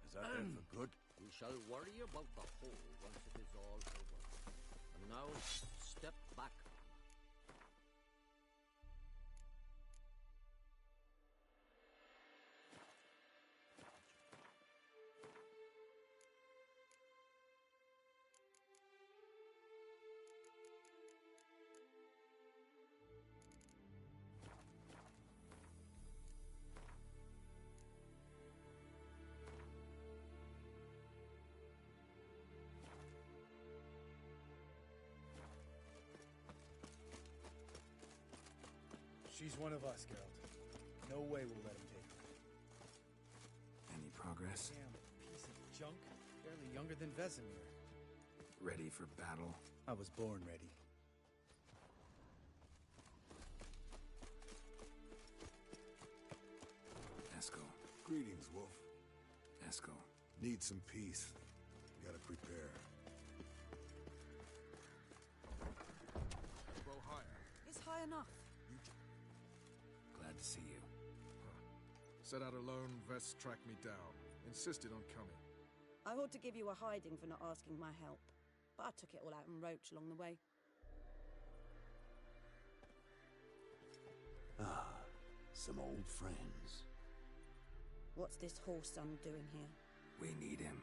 is that there for good?
We shall worry about the hole once it is all over. And now, step back.
She's one of us, Geralt. No way we'll let him take her.
Any progress?
Damn piece of junk. Barely younger than Vesemir.
Ready for battle?
I was born ready.
Eskel.
Greetings, Wolf.
Eskel.
Need some peace. Gotta prepare.
Bow higher.
It's high enough.
Glad to see you.
Set out alone, Vess tracked me down. Insisted on coming.
I ought to give you a hiding for not asking my help, but I took it all out in Roach along the way.
Ah, some old friends.
What's this horse son doing here?
We need him.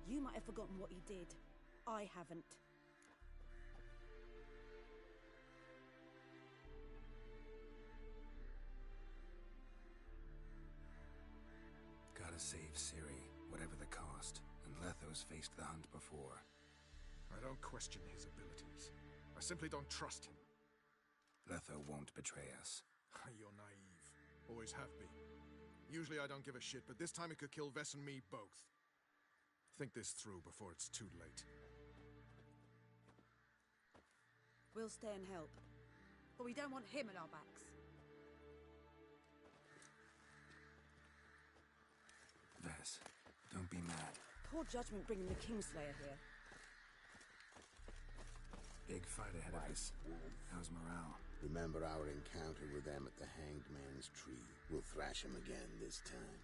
You might have forgotten what he did. I haven't.
Gotta save Ciri, whatever the cost. And Lethos faced the hunt before.
I don't question his abilities. I simply don't trust him.
Letho won't betray us.
You're naive. Always have been. Usually I don't give a shit, but this time it could kill Vess and me both. Think this through before it's too late.
We'll stay and help. But we don't want him at our backs.
Vess, don't be mad.
Poor judgment bringing the Kingslayer here.
Big fight ahead of us. How's morale?
Remember our encounter with them at the Hanged Man's Tree. We'll thrash him again this time.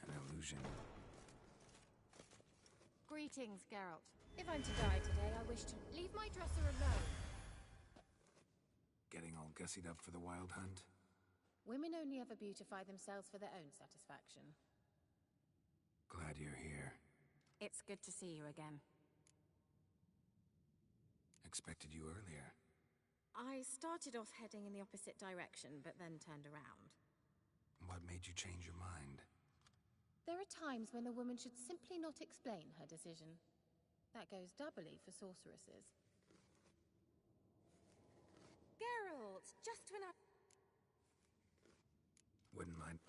An illusion.
Greetings, Geralt. If I'm to die today, I wish to leave my dresser alone.
Getting all gussied up for the wild hunt?
Women only ever beautify themselves for their own satisfaction.
Glad you're here.
It's good to see you again.
Expected you earlier.
I started off heading in the opposite direction, but then turned around.
What made you change your mind?
There are times when a woman should simply not explain her decision. That goes doubly for sorceresses. Geralt, just when I...
Wouldn't mind.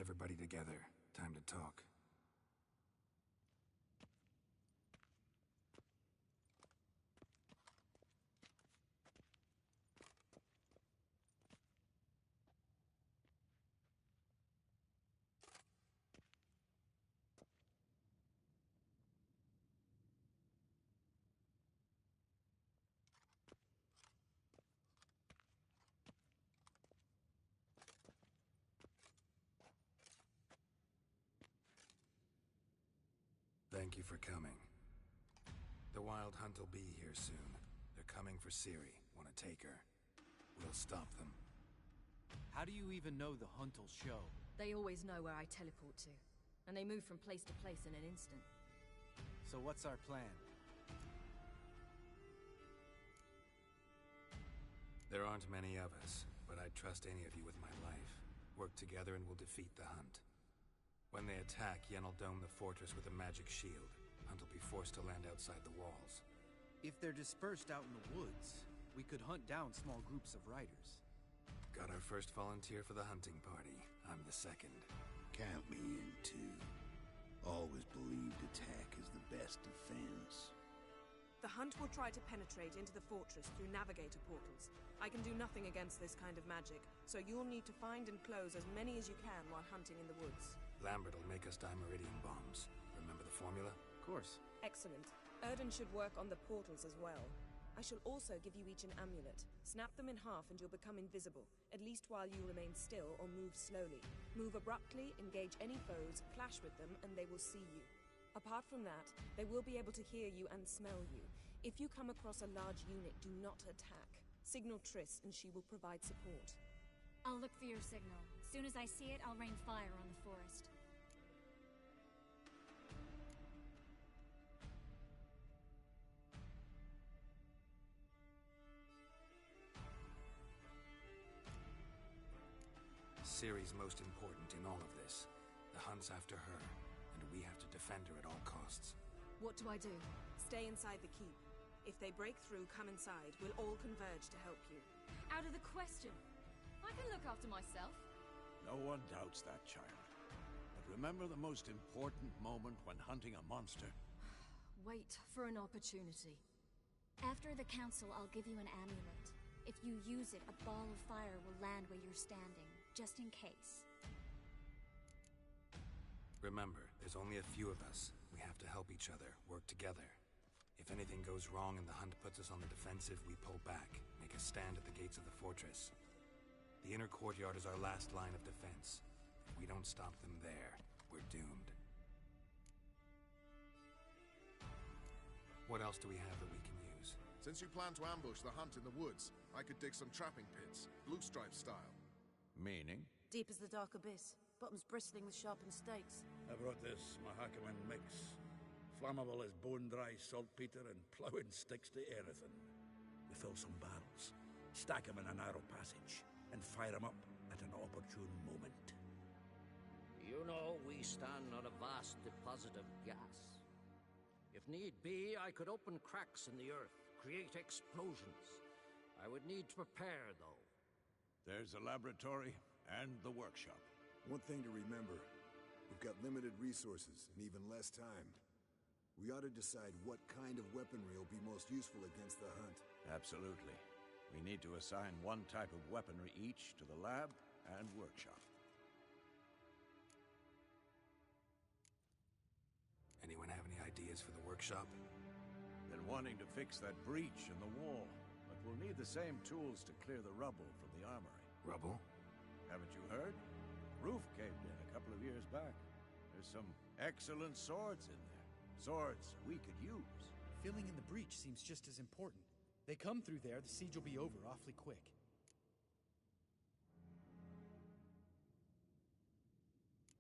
everybody together. Time to talk. Thank you for coming. The Wild Hunt will be here soon. They're coming for Ciri. Want to take her? We'll stop them.
How do you even know the Hunt will show?
They always know where I teleport to, and they move from place to place in an instant.
So what's our plan?
There aren't many of us, but I'd trust any of you with my life. Work together and we'll defeat the Hunt. When they attack, Yen will dome the fortress with a magic shield. Hunt will be forced to land outside the walls.
If they're dispersed out in the woods, we could hunt down small groups of riders.
Got our first volunteer for the hunting party. I'm the second.
Count me in, too. Always believed attack is the best defense.
The Hunt will try to penetrate into the fortress through navigator portals. I can do nothing against this kind of magic, so you'll need to find and close as many as you can while hunting in the woods.
Lambert will make us dimeridium bombs. Remember the formula?
Of course.
Excellent. Erden should work on the portals as well. I shall also give you each an amulet. Snap them in half and you'll become invisible, at least while you remain still or move slowly. Move abruptly, engage any foes, clash with them, and they will see you. Apart from that, they will be able to hear you and smell you. If you come across a large unit, do not attack. Signal Triss and she will provide support.
I'll look for your signal. As soon as I see it, I'll rain fire on the forest.
Ciri's most important in all of this. The Hunt's after her, and we have to defend her at all costs.
What do I do?
Stay inside the keep. If they break through, come inside. We'll all converge to help you.
Out of the question. I can look after myself.
No one doubts that, child. But remember the most important moment when hunting a monster.
Wait for an opportunity.
After the council, I'll give you an amulet. If you use it, a ball of fire will land where you're standing, just in case.
Remember, there's only a few of us. We have to help each other, work together. If anything goes wrong and the Hunt puts us on the defensive, we pull back, make a stand at the gates of the fortress. The inner courtyard is our last line of defense. If we don't stop them there, we're doomed. What else do we have that we can use?
Since you plan to ambush the Hunt in the woods, I could dig some trapping pits, Blue Stripe style.
Meaning?
Deep as the dark abyss, bottoms bristling with sharpened stakes.
I brought this Mahakaman mix. Flammable as bone-dry saltpeter and ploughing sticks to anything. We fill some barrels, stack them in a narrow passage, and fire them up at an opportune moment.
You know, we stand on a vast deposit of gas. If need be, I could open cracks in the earth, create explosions. I would need to prepare, though.
There's the laboratory and the workshop.
One thing to remember, we've got limited resources and even less time. We ought to decide what kind of weaponry will be most useful against the Hunt.
Absolutely. We need to assign one type of weaponry each to the lab and workshop.
Anyone have any ideas for the workshop?
Been wanting to fix that breach in the wall, but we'll need the same tools to clear the rubble from the armory.
Rubble?
Haven't you heard? Roof caved in a couple of years back. There's some excellent swords in there. Swords we could use.
Filling in the breach seems just as important. They come through there, the siege will be over awfully quick.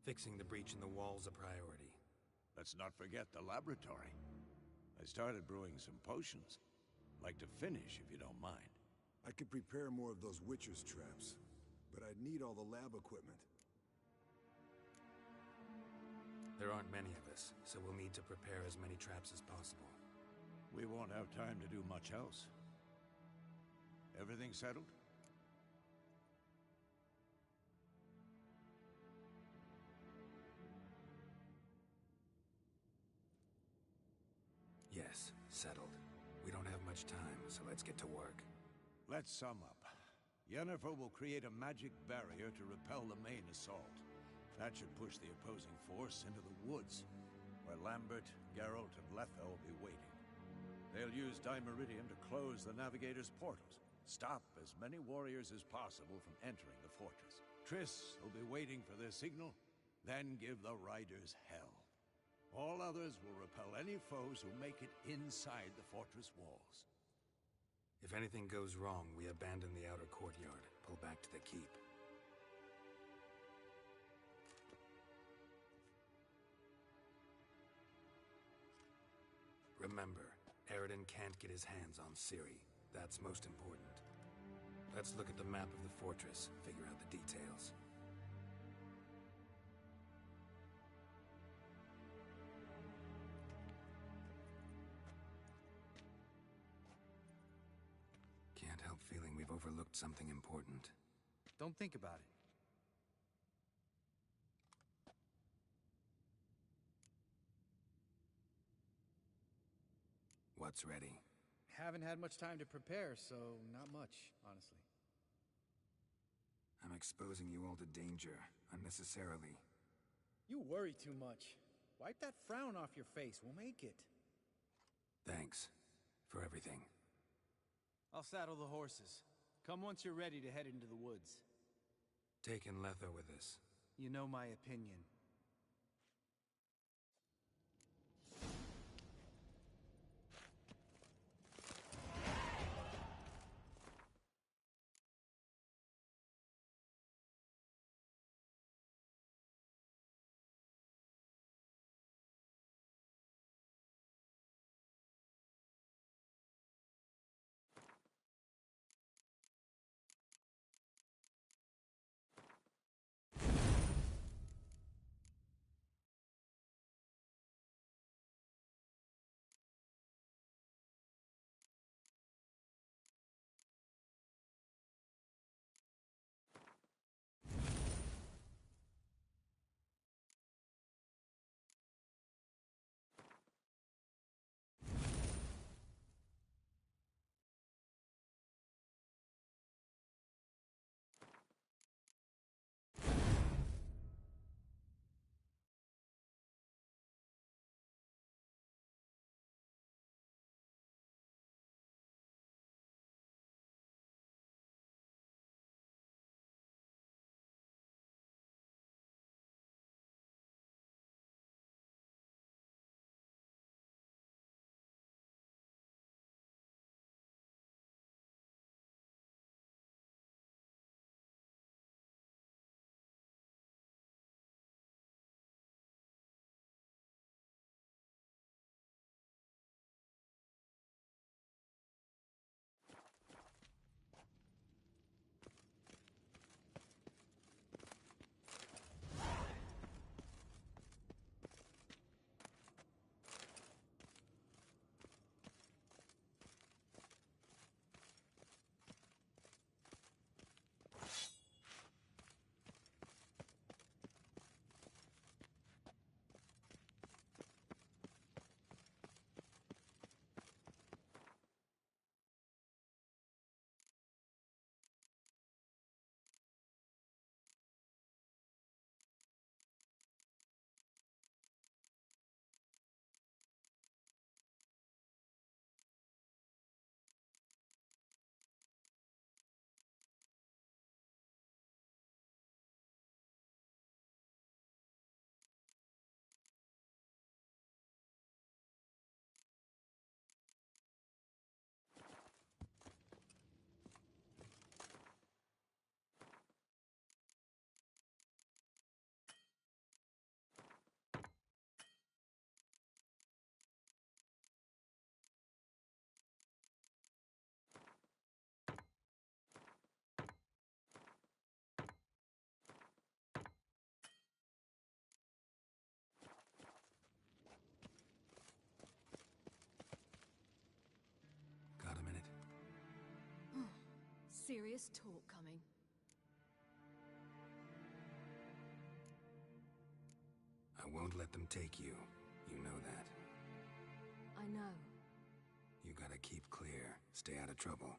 Fixing the breach in the wall's a priority.
Let's not forget the laboratory. I started brewing some potions. Like to finish, if you don't mind.
I could prepare more of those Witcher's traps, but I'd need all the lab equipment.
There aren't many of us, so we'll need to prepare as many traps as possible.
We won't have time to do much else. Everything settled?
settled. We don't have much time, so let's get to work.
Let's sum up. Yennefer will create a magic barrier to repel the main assault. That should push the opposing force into the woods, where Lambert, Geralt, and Letha will be waiting. They'll use Dimeridium to close the Navigator's portals, stop as many warriors as possible from entering the fortress. Triss will be waiting for their signal, then give the riders hell. All others will repel any foes who make it inside the fortress walls.
If anything goes wrong, we abandon the outer courtyard, pull back to the keep. Remember, Eredin can't get his hands on Ciri. That's most important. Let's look at the map of the fortress, figure out the details. Can't help feeling we've overlooked something important.
Don't think about it.
What's ready?
Haven't had much time to prepare, so not much, honestly.
I'm exposing you all to danger, unnecessarily.
You worry too much. Wipe that frown off your face, we'll make it.
Thanks for everything.
I'll saddle the horses. Come once you're ready to head into the woods.
Taking Letha with us.
You know my opinion.
Serious talk coming.
I won't let them take you. You know that.
I know.
You gotta keep clear. Stay out of trouble.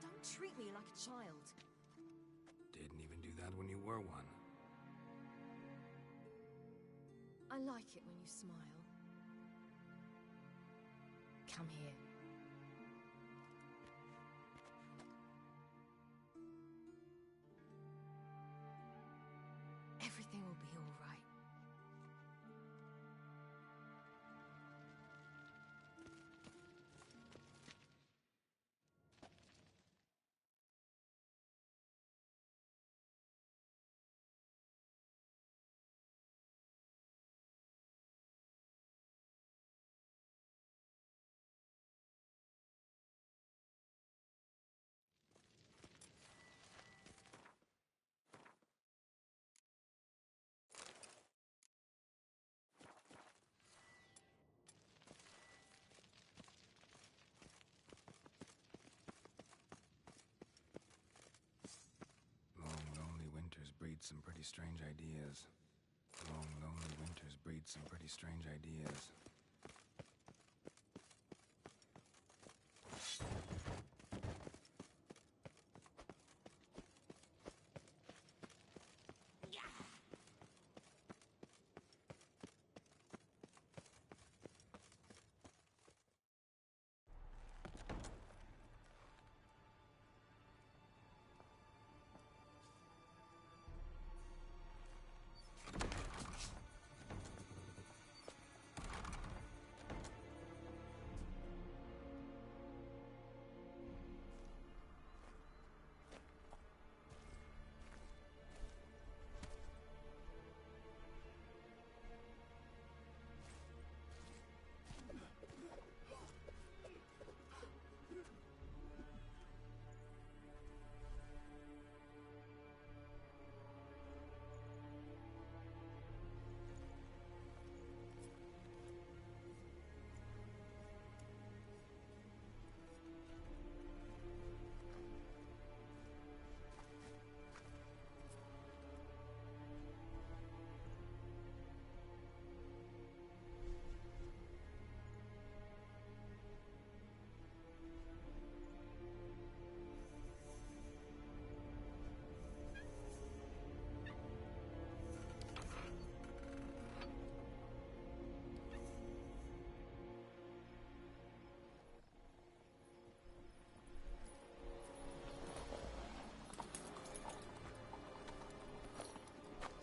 Don't treat me like a child.
Didn't even do that when you were one.
I like it when you smile. Come here. Everything will be all right.
Breed some pretty strange ideas. Long, lonely winters breed some pretty strange ideas.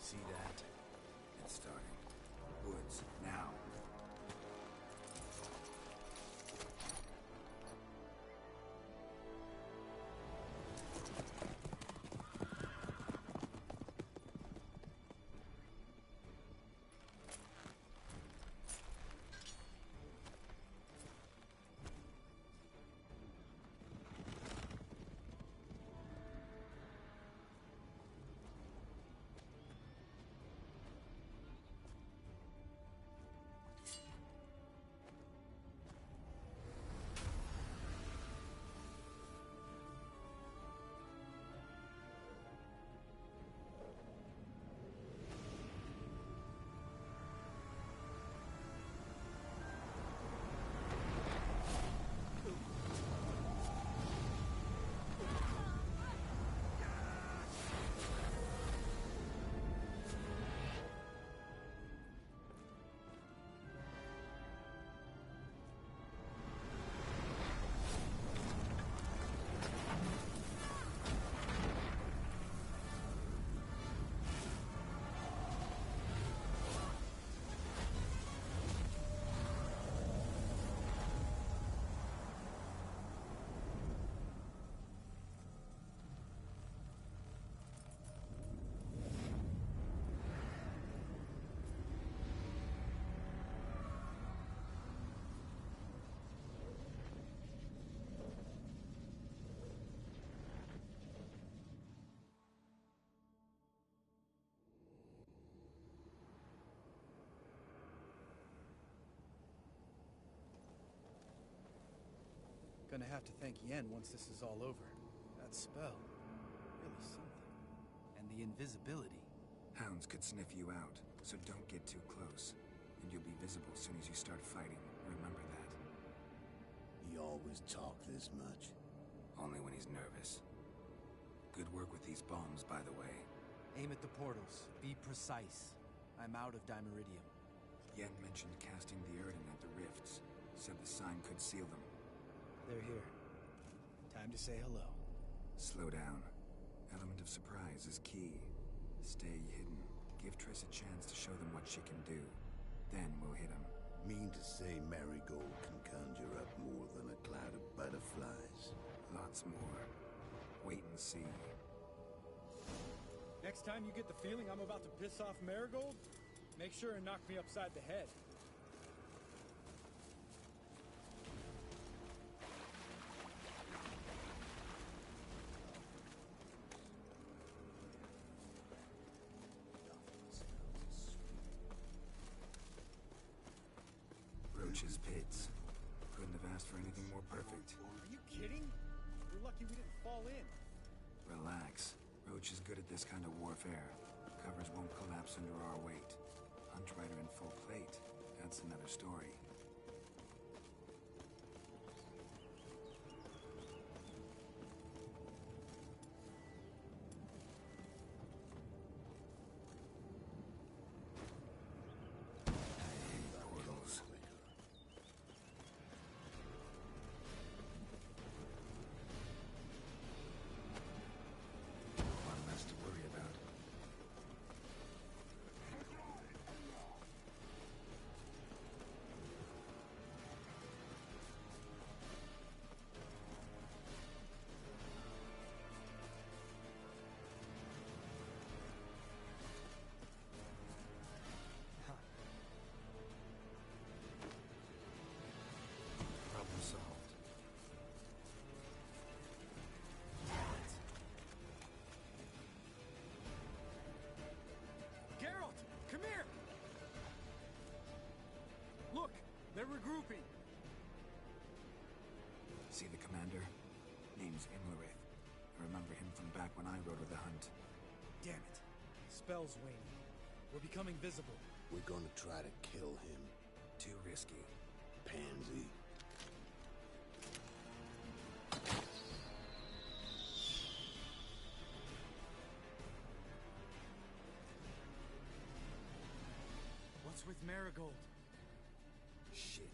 See that? It's starting. Woods, now.
Gonna have to thank Yen once this is all over. That spell, really something. And the invisibility.
Hounds could sniff you out, so don't get too close. And you'll be visible as soon as you start fighting. Remember that.
he always talk this much?
Only when he's nervous. Good work with these bombs, by the way.
Aim at the portals. Be precise. I'm out of Dimeridium.
Yen mentioned casting the Erdin at the rifts. Said the sign could seal them.
They're here. Time to say hello.
Slow down. Element of surprise is key. Stay hidden. Give Triss a chance to show them what she can do. Then we'll hit him.
Mean to say Marigold can conjure up more than a cloud of butterflies?
Lots more. Wait and see.
Next time you get the feeling I'm about to piss off Marigold, make sure and knock me upside the head.
Roach's pits. Couldn't have asked for anything more perfect.
Are you kidding? We're lucky we didn't fall in.
Relax. Roach is good at this kind of warfare. Covers won't collapse under our weight. Hunt Rider in full plate. That's another story.
They're regrouping.
See the commander? Name's Imlerith. I remember him from back when I rode with the Hunt.
Damn it. Spell's waning. We're becoming visible.
We're gonna try to kill him.
Too risky.
Pansy.
What's with Marigold?
Shit.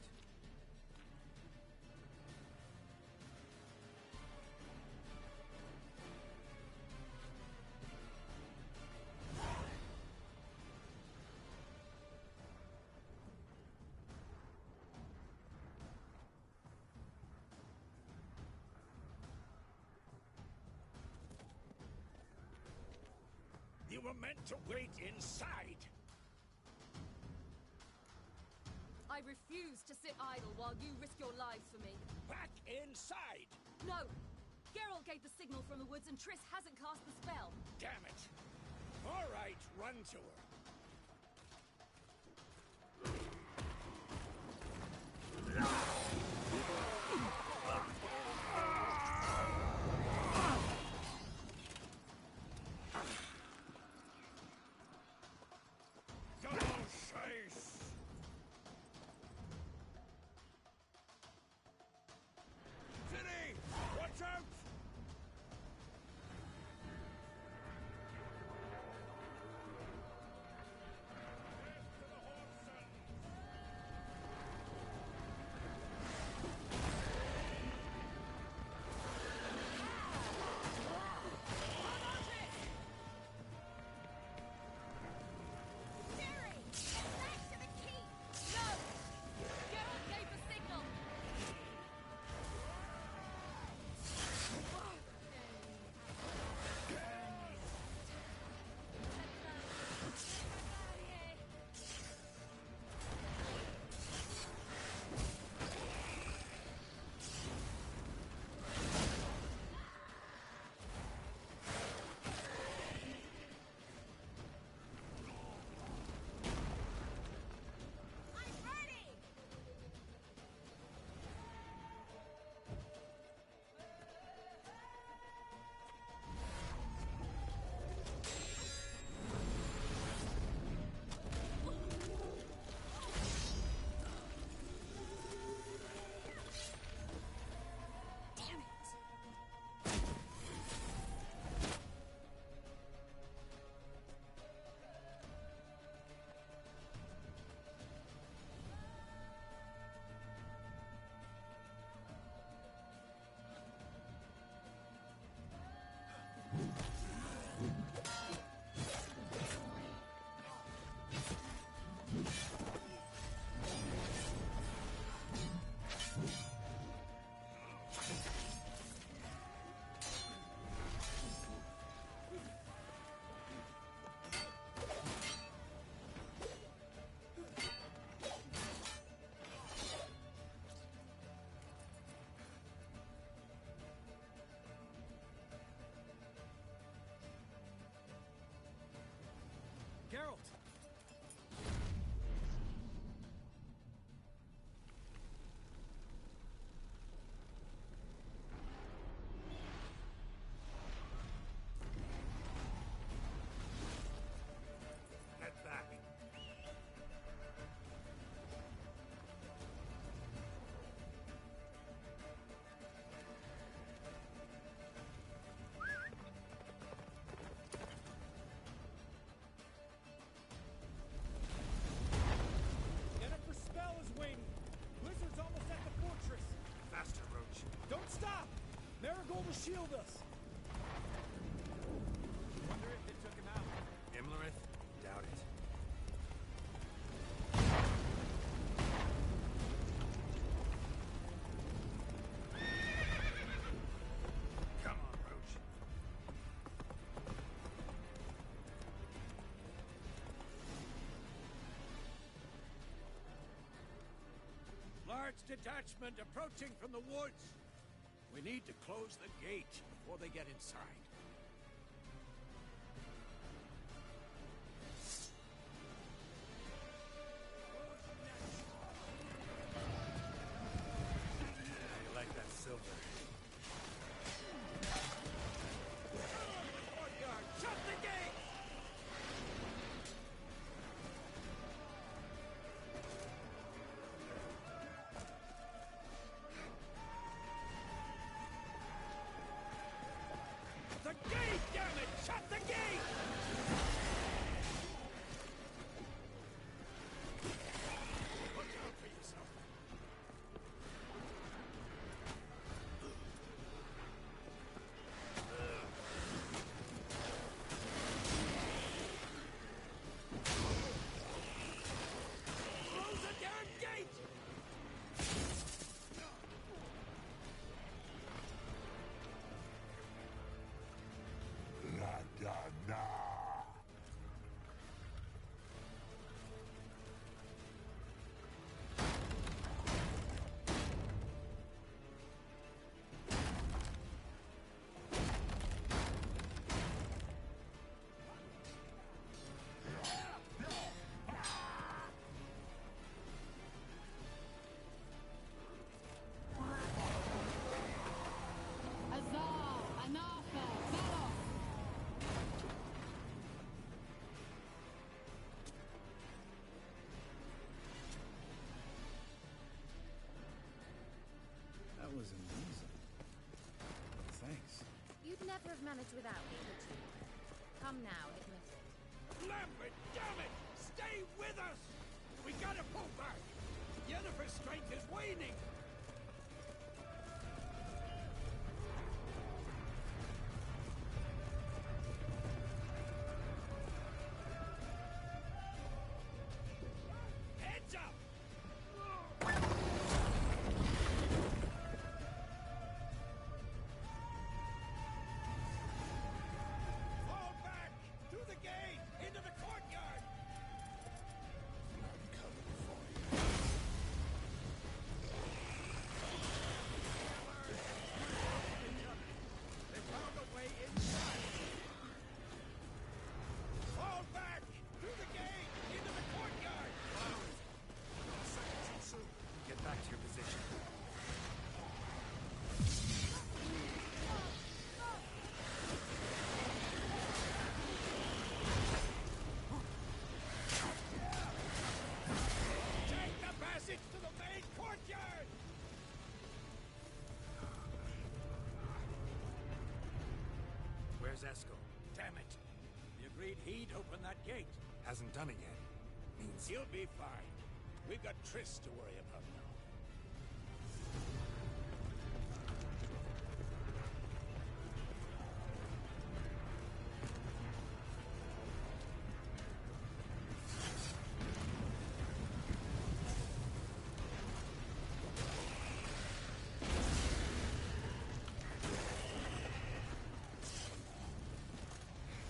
You were meant to wait inside!
I refuse to sit idle while you risk your lives for me.
Back inside!
No! Geralt gave the signal from the woods and Triss hasn't cast the spell.
Damn it! All right, run to her.
shield us!
Wonder if they took him out.
Imlerith? Doubt it. Come on, Roach.
Large detachment approaching from the woods. We need to close the gate before they get inside.
I like that silver.
Courtyard, shut the gate! The gate, damn it! Shut the gate! Look out for yourself. Close the damn gate!
Azar, Anafa, Zalos!
That was amazing. Thanks.
You'd never have managed without me, would you? Come now, admit it.
Lambert, damn it! Stay with us! We gotta pull back! Yennefer's strength is waning! Heads up! Fall back! Through the gate! Into the courtyard! They found a way inside! Fall back! Through the gate! Into the courtyard!
Too soon. Get back to your position.
Take the passage to the main courtyard!
Where's Esco?
Damn it! We agreed he'd open that gate.
Hasn't done it yet. Means
He'll be fine. We've got Triss to worry about now.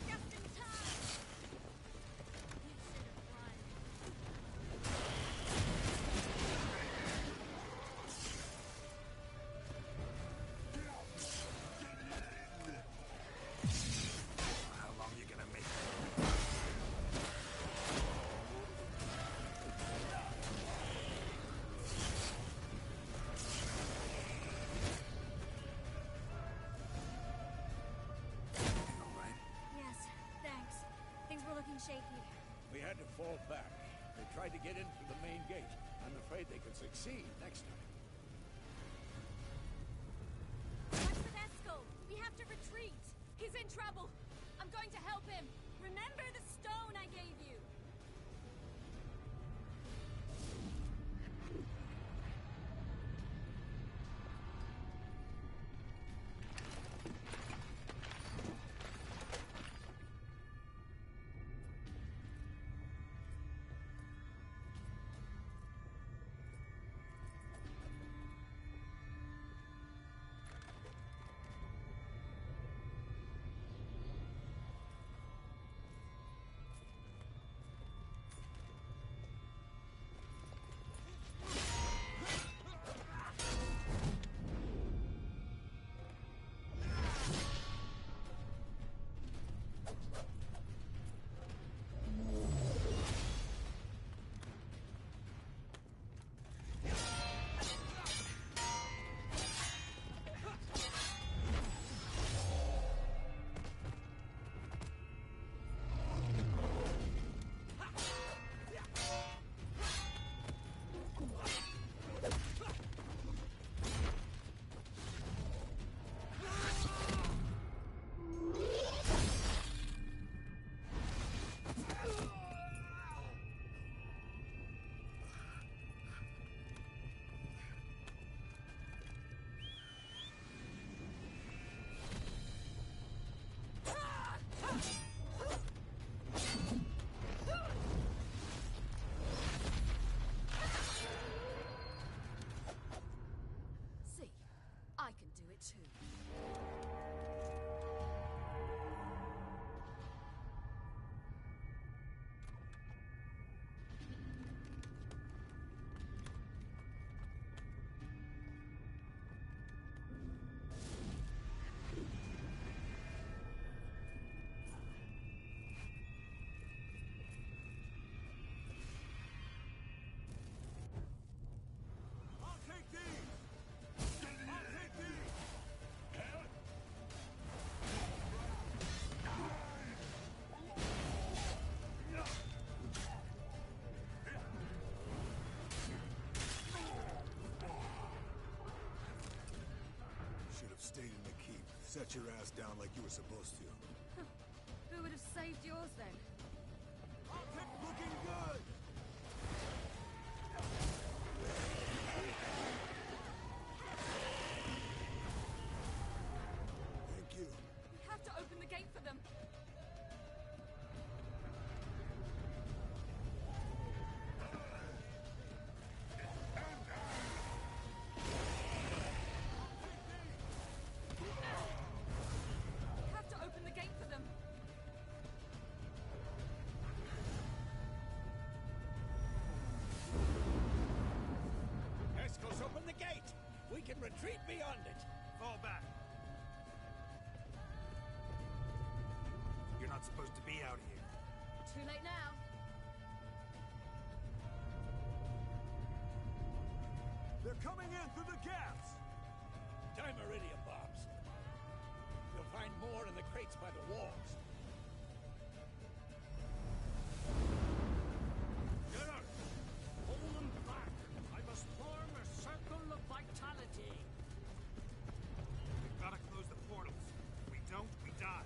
Just in time! You should have run.
how long you gonna make it? All right.
Yes, thanks. Things were looking shaky.
We had to fall back. They tried to get in through the main gate. I'm afraid they could succeed next time.
What's with Esco? We have to retreat. He's in trouble. I'm going to help him. Remember the stone I gave you.
Let your ass down like you were supposed to.
Who would have saved yours then?
Looking good! Thank you.
We have to open the gate for them. We have to open the gate for them.
Escos, open the gate! We can retreat beyond it!
Fall back. You're not supposed to be out here.
Too late now.
They're coming in through the gaps!
Time iridium bombs. You'll find more in the crates by the walls.
Geralt, hold them back. I must form a circle of vitality.
We've got to close the portals. If we don't, we die.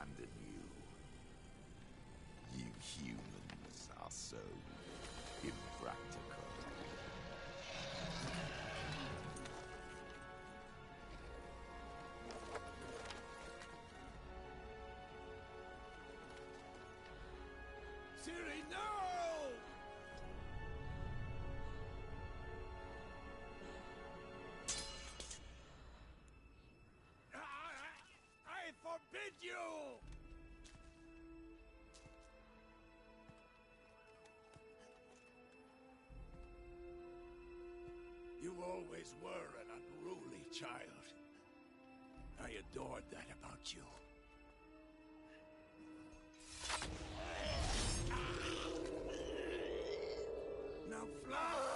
abandon you. You humans are so impractical.
Ciri, no! I forbid you! You always were an unruly child. I adored that about you. Now fly!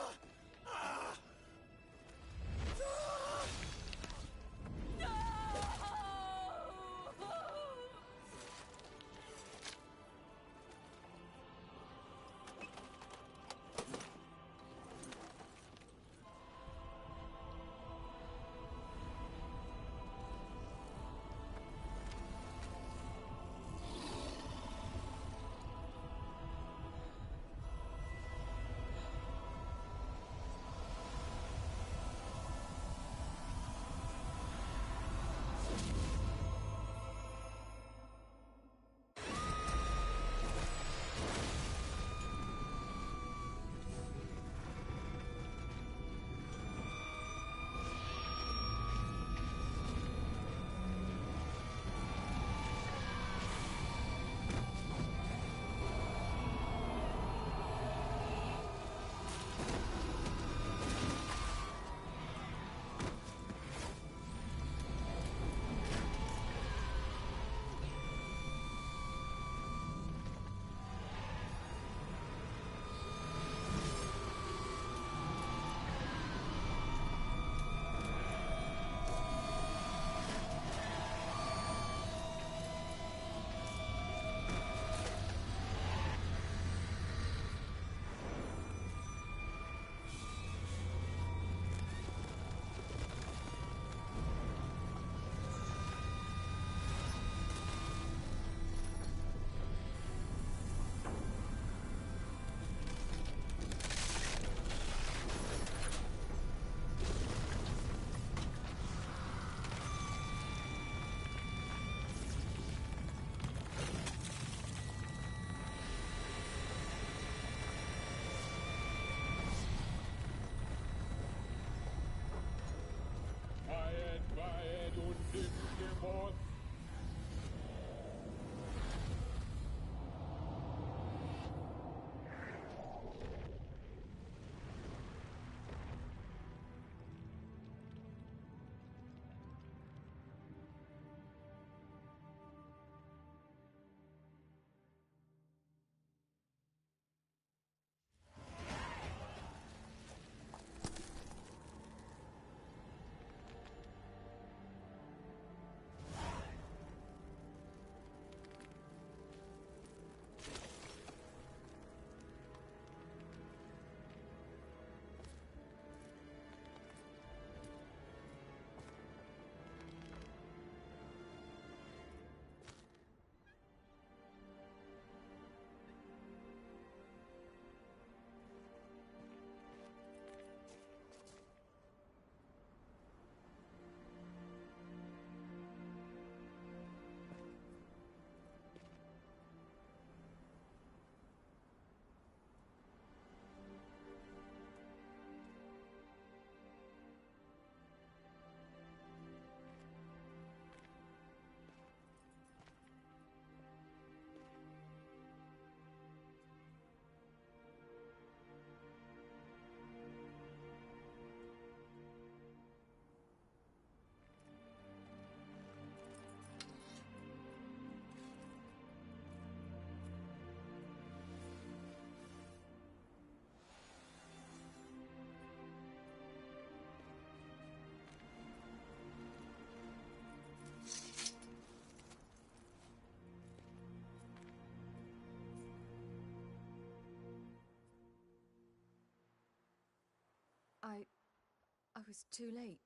I was too late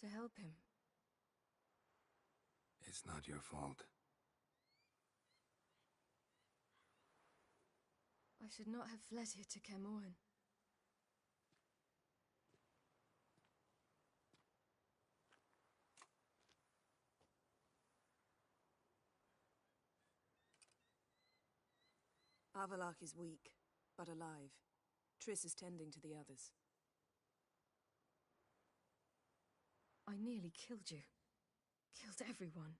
to help him.
It's not your fault.
I should not have fled here to Kaer Morhen.
Avallac'h is weak, but alive. Triss is tending to the others.
I nearly killed you. Killed everyone.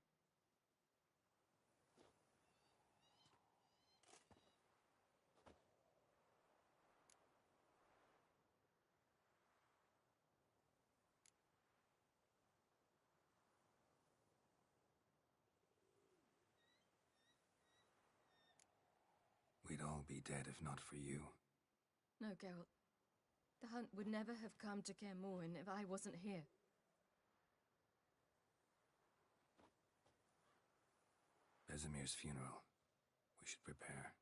We'd all be dead if not for you.
No, Geralt. The hunt would never have come to Kaer Morhen if I wasn't here.
Vesemir's funeral. We should prepare.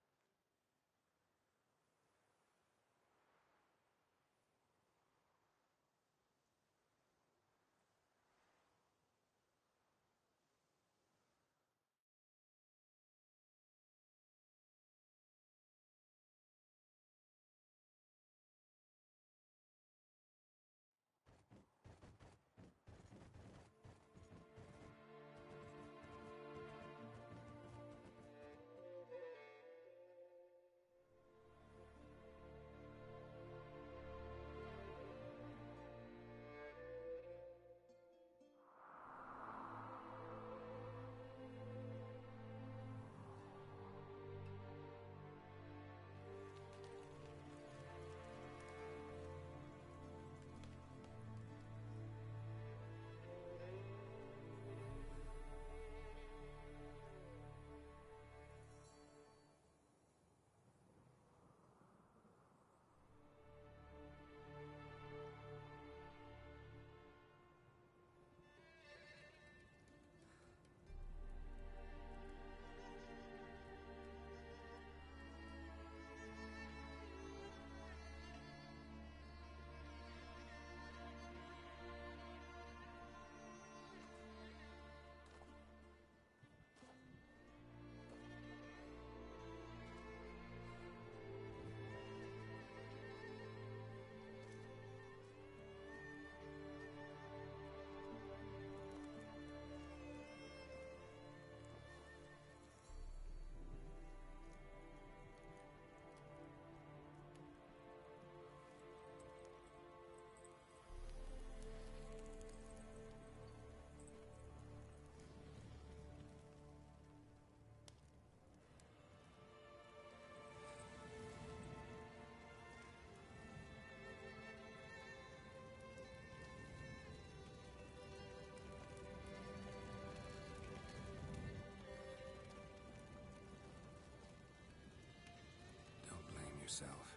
Yourself.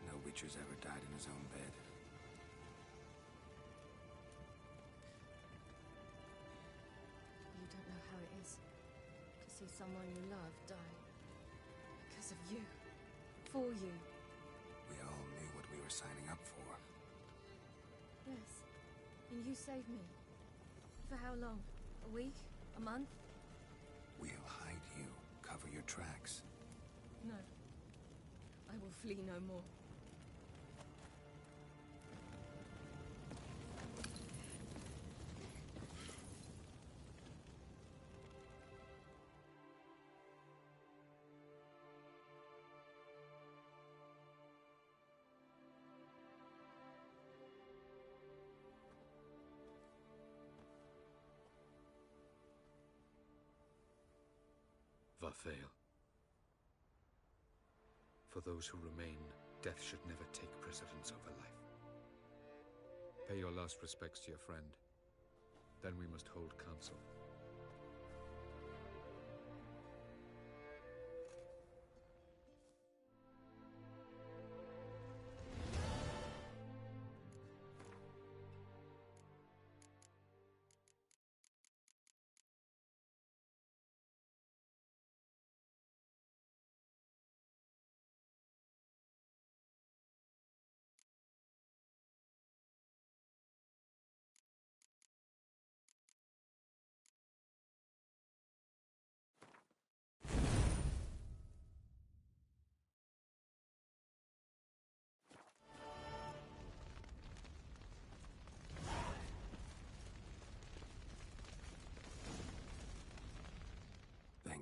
No Witcher's ever died in his own bed.
You don't know how it is to see someone you love die. Because of you. For you.
We all knew what we were signing up for.
Yes. And you saved me. For how long? A week? A month?
We'll hide you. Cover your tracks.
No. I will flee no more.
Varthael. For those who remain, death should never take precedence over life. Pay your last respects to your friend. Then we must hold council.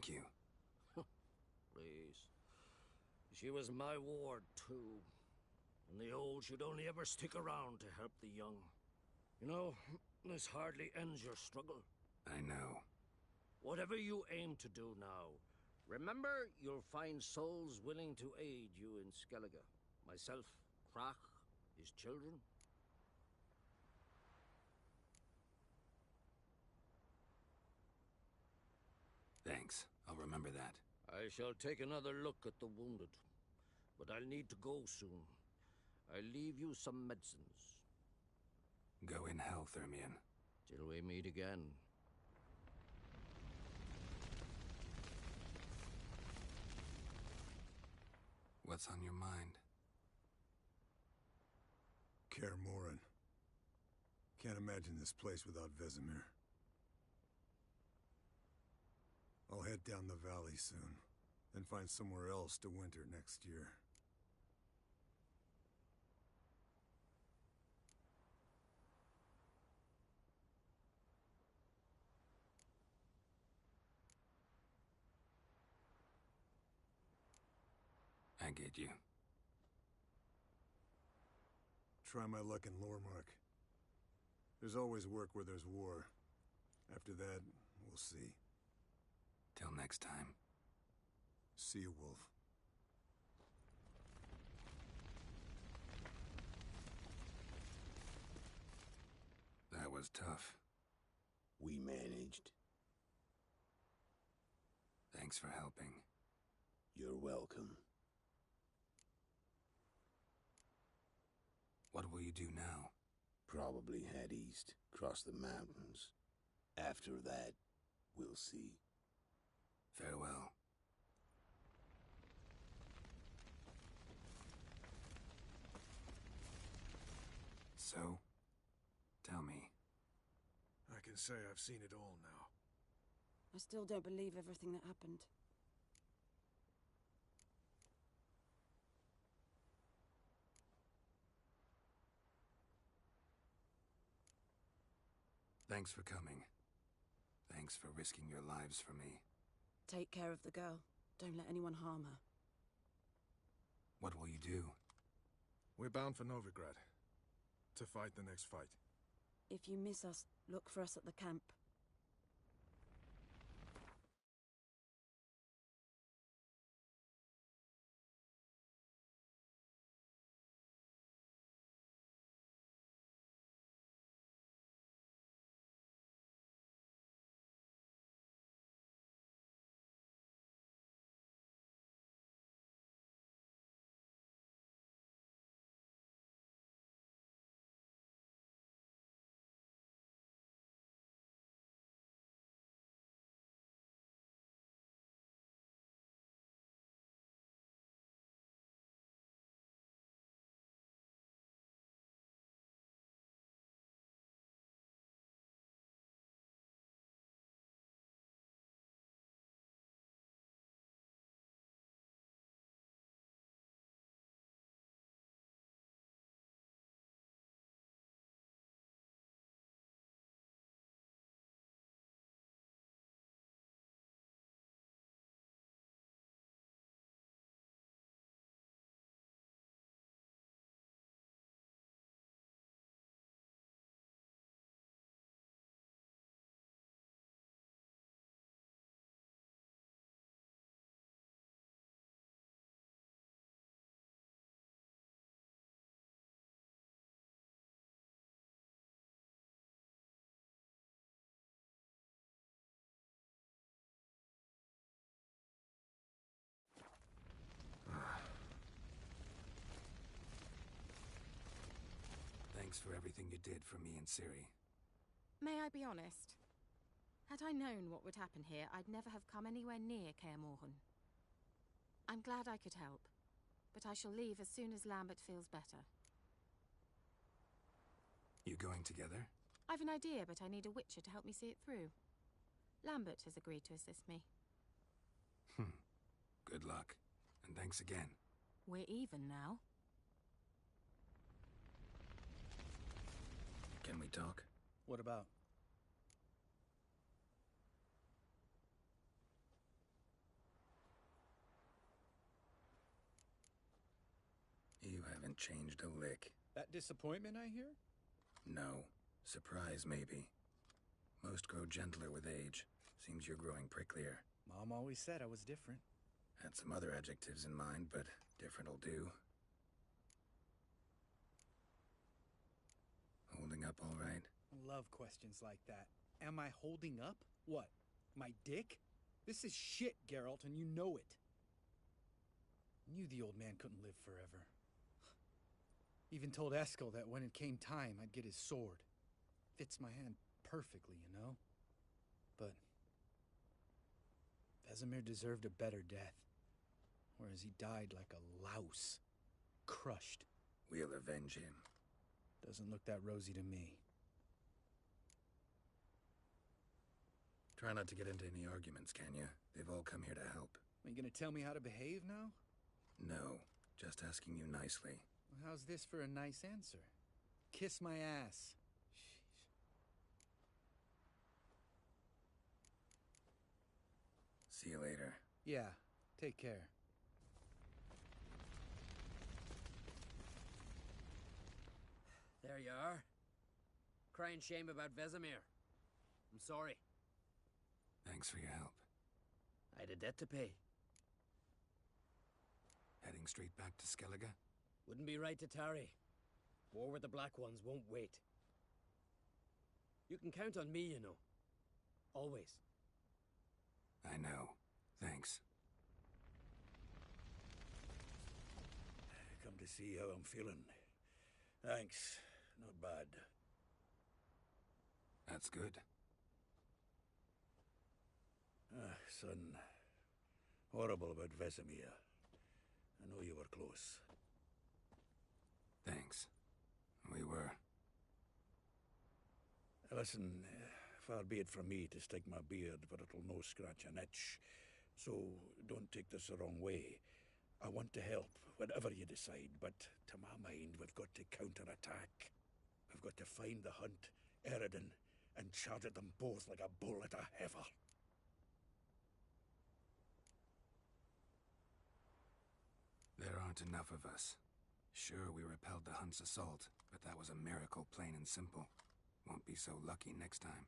Thank you.
Please. She was my ward, too. And the old should only ever stick around to help the young. You know, this hardly ends your struggle.
I know.
Whatever you aim to do now, remember you'll find souls willing to aid you in Skellige. Myself, Crach, his children.
Thanks. I'll remember that.
I shall take another look at the wounded. But I'll need to go soon. I'll leave you some medicines.
Go in health, Ermion.
Till we meet again.
What's on your mind?
Kaer Morhen. Can't imagine this place without Vesemir. I'll head down the valley soon, then find somewhere else to winter next year.
I get you.
Try my luck in Lormark. There's always work where there's war. After that, we'll see.
Till next time.
See you, Wolf.
That was tough.
We managed.
Thanks for helping.
You're welcome.
What will you do now?
Probably head east, cross the mountains. After that, we'll see.
Farewell. So, tell me.
I can say I've seen it all now.
I still don't believe everything that happened.
Thanks for coming. Thanks for risking your lives for me.
Take care of the girl. Don't let anyone harm her.
What will you do?
We're bound for Novigrad. To fight the next fight.
If you miss us, look for us at the camp.
Thanks for everything you did for me and Ciri.
May I be honest? Had I known what would happen here, I'd never have come anywhere near Kaer Morhen. I'm glad I could help, but I shall leave as soon as Lambert feels better.
You going together?
I've an idea, but I need a witcher to help me see it through. Lambert has agreed to assist me.
Good luck, and thanks again.
We're even now.
Can we talk?
What about?
hasn't changed a lick.
That disappointment, I hear?
No. Surprise, maybe. Most grow gentler with age. Seems you're growing pricklier.
Mom always said I was different.
Had some other adjectives in mind, but different'll do. Holding up all right?
Love questions like that. Am I holding up? What? My dick? This is shit, Geralt, and you know it. Knew the old man couldn't live forever. Even told Eskel that when it came time, I'd get his sword. Fits my hand perfectly, you know? But Vesemir deserved a better death. Whereas he died like a louse. Crushed.
We'll avenge him.
Doesn't look that rosy to me.
Try not to get into any arguments, can you? They've all come here to help.
Are you gonna tell me how to behave now?
No, just asking you nicely.
Well, how's this for a nice answer? Kiss my ass.
See you later.
Yeah, take care.
There you are. Crying shame about Vesemir. I'm sorry.
Thanks for your help.
I had a debt to pay.
Heading straight back to Skellige?
Wouldn't be right to tarry. War with the Black Ones won't wait. You can count on me, you know. Always.
I know. Thanks.
Come to see how I'm feeling. Thanks. Not bad.
That's good.
Son. Horrible about Vesemir. I know you were close.
Thanks. We were.
Listen, far be it from me to stick my beard, but it'll no scratch an itch. So don't take this the wrong way. I want to help, whatever you decide, but to my mind, we've got to counterattack. We've got to find the Hunt, Eredin, and charge at them both like a bull at a heifer.
There aren't enough of us. Sure, we repelled the Hunt's assault, but that was a miracle, plain and simple. Won't be so lucky next time.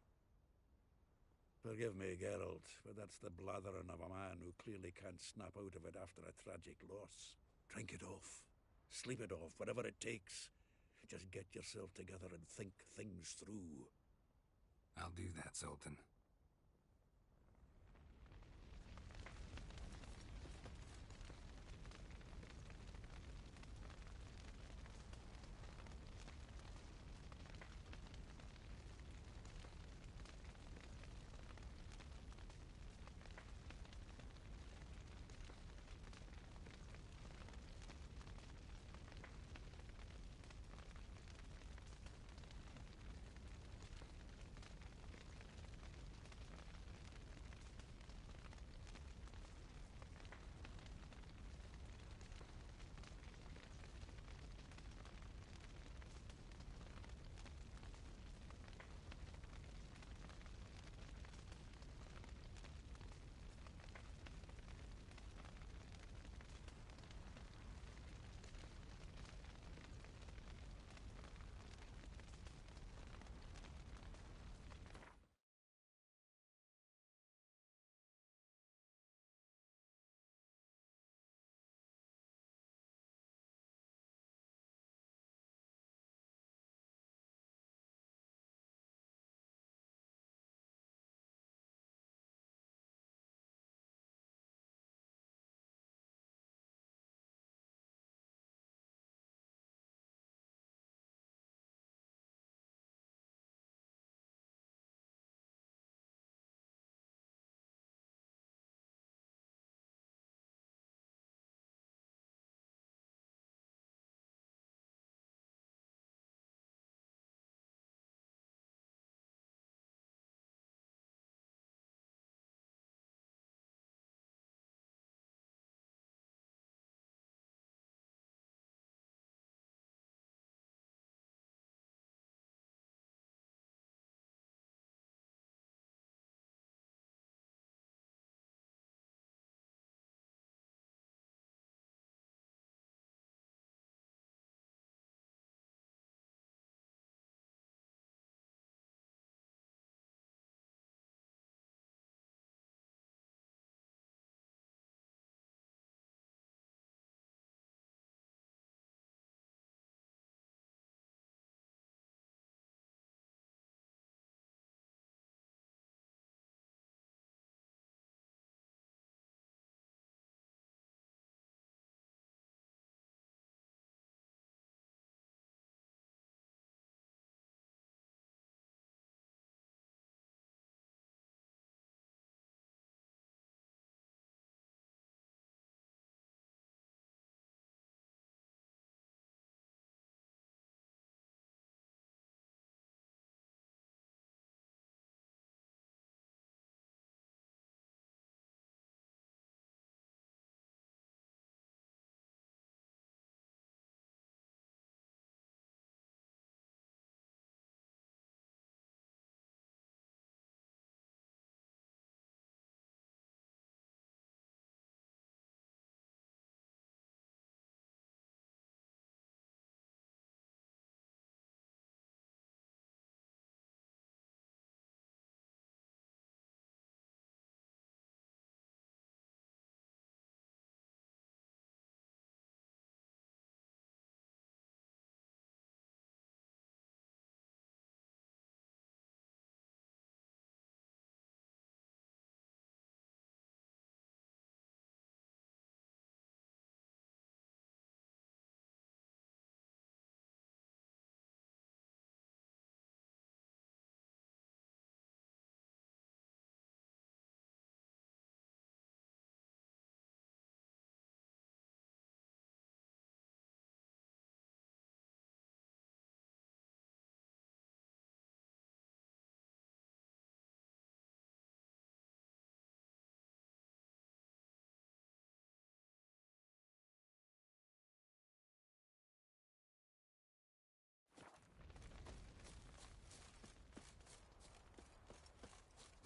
Forgive me, Geralt, but that's the blathering of a man who clearly can't snap out of it after a tragic loss. Drink it off. Sleep it off, whatever it takes. Just get yourself together and think things through.
I'll do that, Sultan.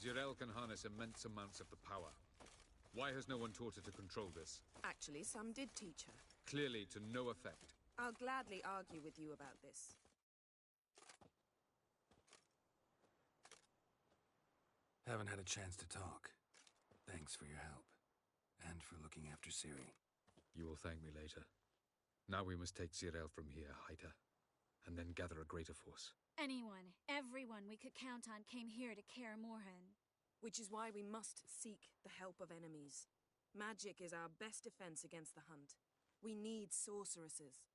Zirel can harness immense amounts of the power. Why has no one taught her to control this?
Actually, some did teach her.
Clearly to no effect.
I'll gladly argue with you about this.
Haven't had a chance to talk. Thanks for your help. And for looking after Ciri.
You will thank me later. Now we must take Zirel from here, Haida. And then gather a greater force.
Anyone, everyone we could count on came here to Kaer Morhen.
Which is why we must seek the help of enemies. Magic is our best defense against the Hunt. We need sorceresses.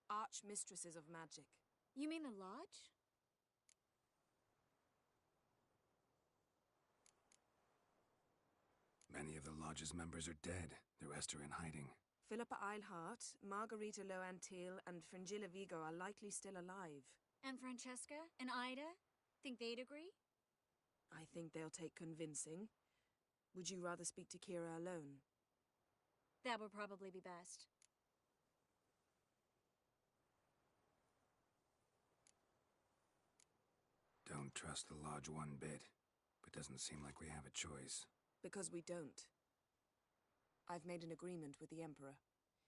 Archmistresses of magic.
You mean the Lodge?
Many of the Lodge's members are dead. The rest are in hiding.
Philippa Eilhart, Margarita Loantil, and Fringilla Vigo are likely still alive.
And Francesca? And Ida? Think they'd agree?
I think they'll take convincing. Would you rather speak to Kira alone?
That would probably be best.
Don't trust the Lodge one bit, but doesn't seem like we have a choice.
Because we don't. I've made an agreement with the Emperor.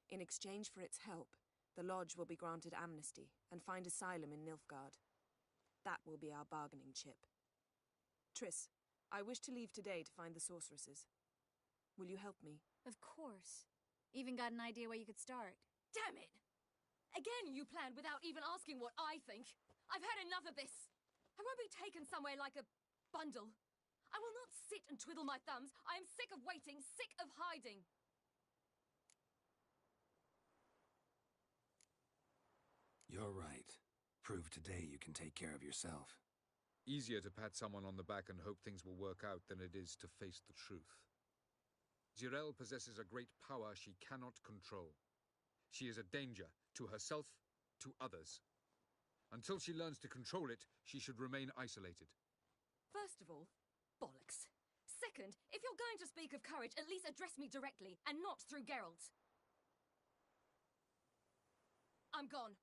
In exchange for its help, the Lodge will be granted amnesty and find asylum in Nilfgaard. That will be our bargaining chip. Triss, I wish to leave today to find the sorceresses. Will you help me?
Of course. Even got an idea where you could start.
Damn it! Again you planned without even asking what I think. I've had enough of this. I won't be taken somewhere like a bundle. I will not sit and twiddle my thumbs. I am sick of waiting, sick of hiding.
You're right. Prove today you can take care of yourself.
Easier to pat someone on the back and hope things will work out than it is to face the truth. Zirel possesses a great power she cannot control. She is a danger to herself, to others. Until she learns to control it, she should remain isolated.
First of all, bollocks. Second, if you're going to speak of courage, at least address me directly, and not through Geralt. I'm gone.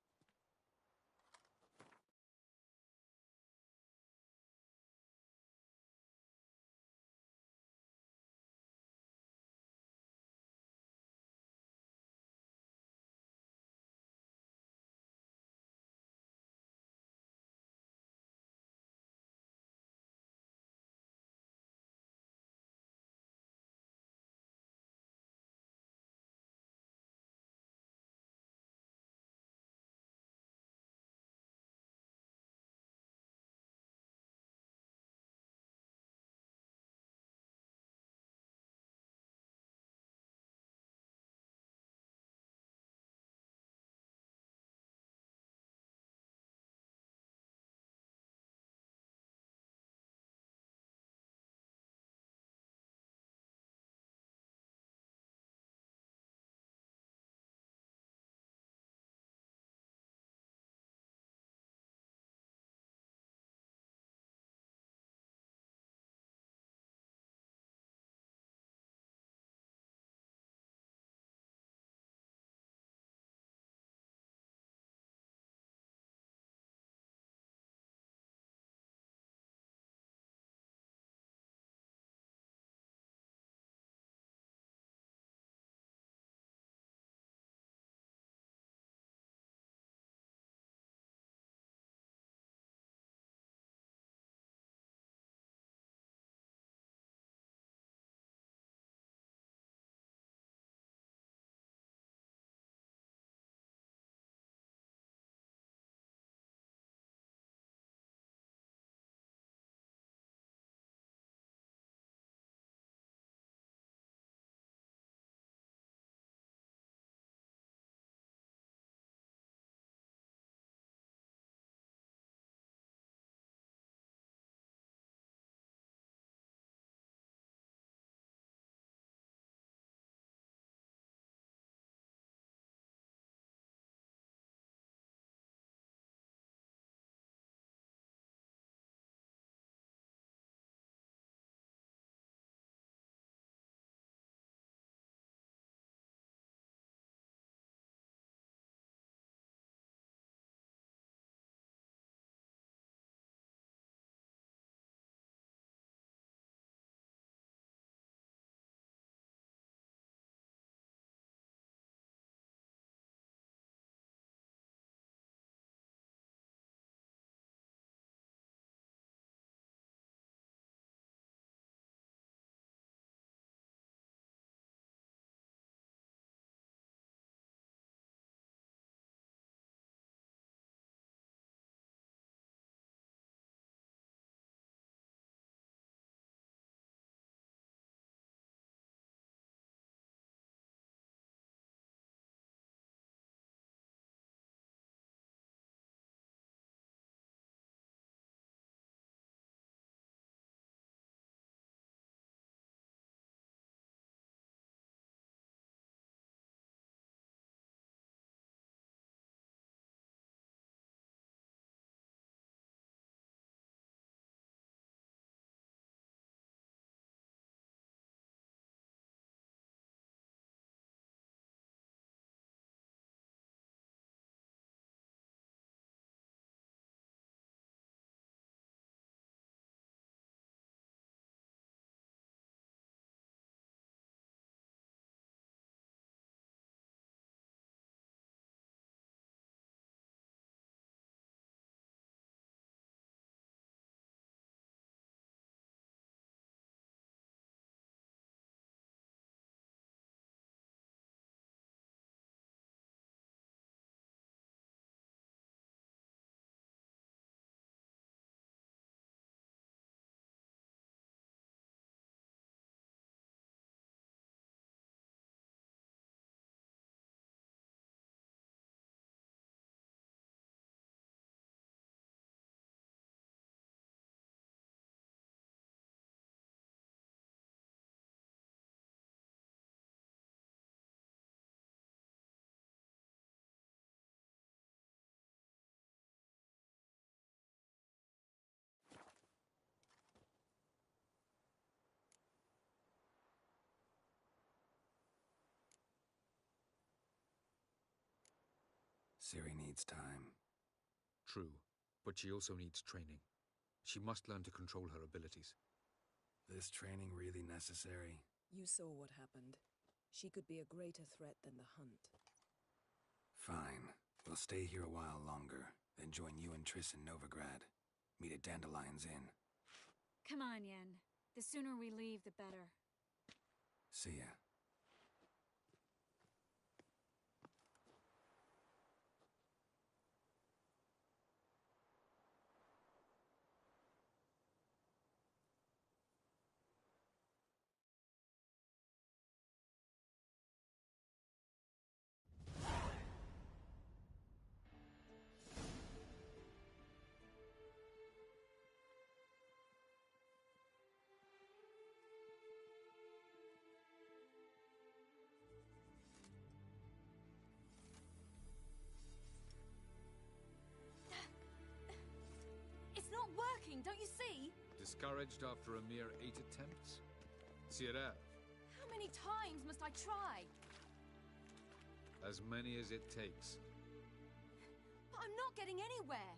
Ciri needs time.
True, but she also needs training. She must learn to control her abilities.
This training really necessary?
You saw what happened. She could be a greater threat than the Hunt.
Fine. We'll stay here a while longer, then join you and Triss in Novigrad. Meet at Dandelion's Inn.
Come on, Yen. The sooner we leave, the better.
See ya.
Don't you see?
Discouraged after a mere 8 attempts? Cyril.
How many times must I try?
As many as it takes.
But I'm not getting anywhere.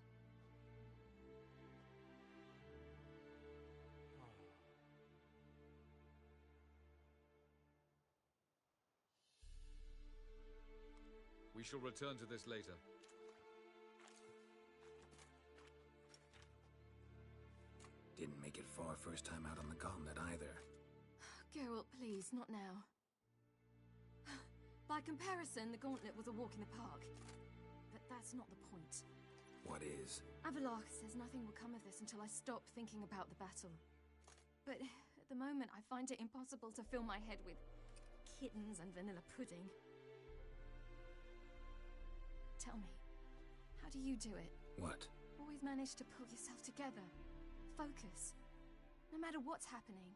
We shall return to this later.
Didn't make it far first time out on the gauntlet either.
Geralt, please, not now. By comparison, the gauntlet was a walk in the park. But that's not the point.
What is?
Avallac'h says nothing will come of this until I stop thinking about the battle. But at the moment, I find it impossible to fill my head with kittens and vanilla pudding. Tell me, how do you do it?
What?
Always manage to pull yourself together. Focus. No matter what's happening.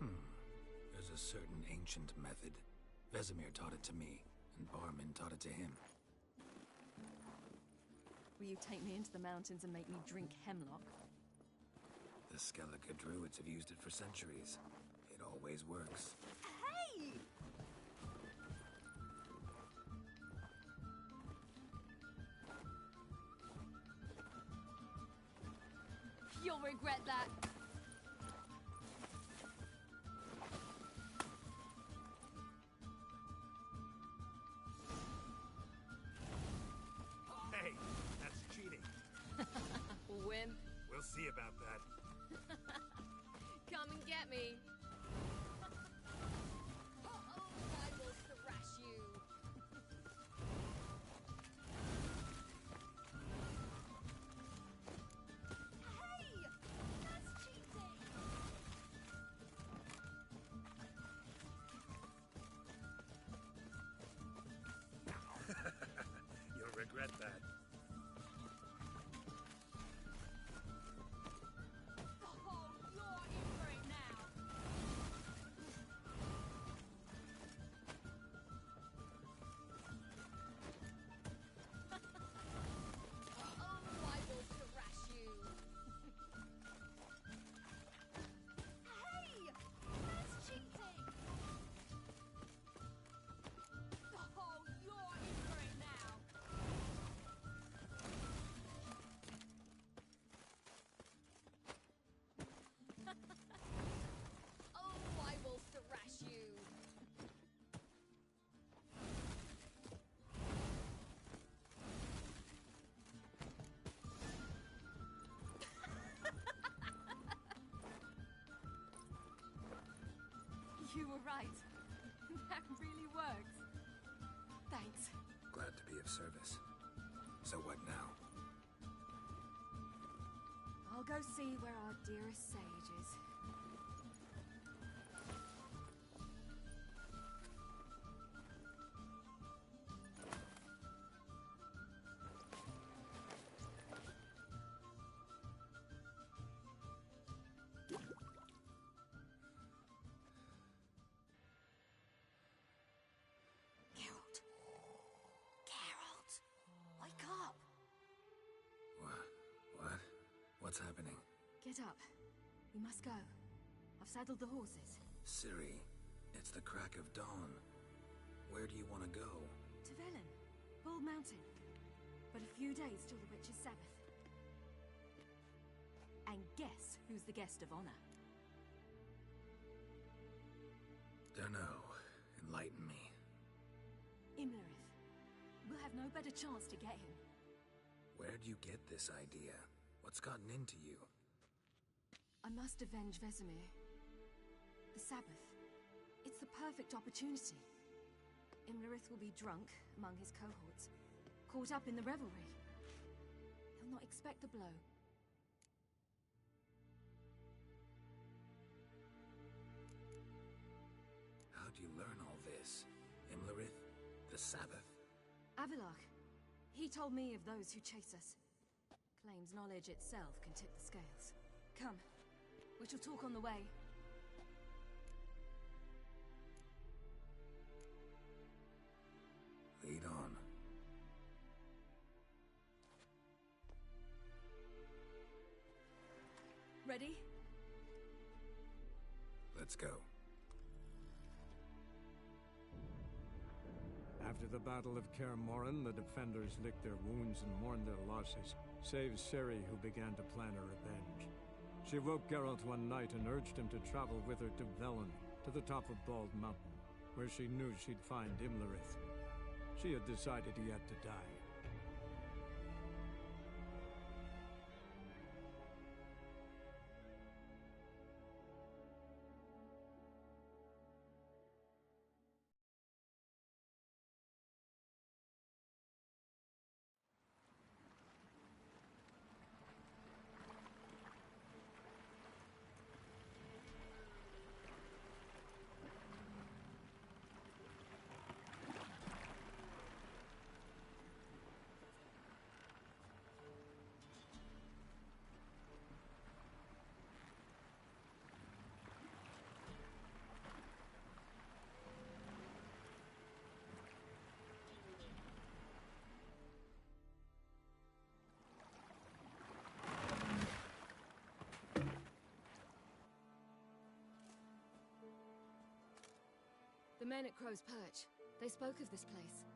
There's a certain ancient method. Vesemir taught it to me, and Barman taught it to him.
Will you take me into the mountains and make me drink hemlock?
The Skellige druids have used it for centuries. It always works.
Hey! You'll regret that.
Hey, that's cheating.
Wimp.
We'll see about that.
Come and get me. I will thrash you. Hey! That's cheating!
You'll regret that.
You were right. That really worked. Thanks.
Glad to be of service. So what now?
I'll go see where our dearest sage is.
What's happening?
Get up. We must go. I've saddled the horses.
Ciri, it's the crack of dawn. Where do you want to go?
To Velen, Bald Mountain. But a few days till the Witch's Sabbath. And guess who's the guest of honor?
Dunno. Enlighten me.
Imlerith. We'll have no better chance to get him.
Where'd you get this idea? What's gotten into you?
I must avenge Vesemir. The Sabbath. It's the perfect opportunity. Imlerith will be drunk among his cohorts, caught up in the revelry. He'll not expect the blow.
How'd you learn all this? Imlerith? The Sabbath?
Avilark. He told me of those who chase us. Claims knowledge itself can tip the scales. Come. We shall talk on the way.
Lead on.
Ready?
Let's go.
After the Battle of Kaer Morhen, the defenders licked their wounds and mourned their losses, save Ciri, who began to plan a revenge. She woke Geralt one night and urged him to travel with her to Velen, to the top of Bald Mountain, where she knew she'd find Imlerith. She had decided he had to die.
The men at Crow's Perch. They spoke of this place.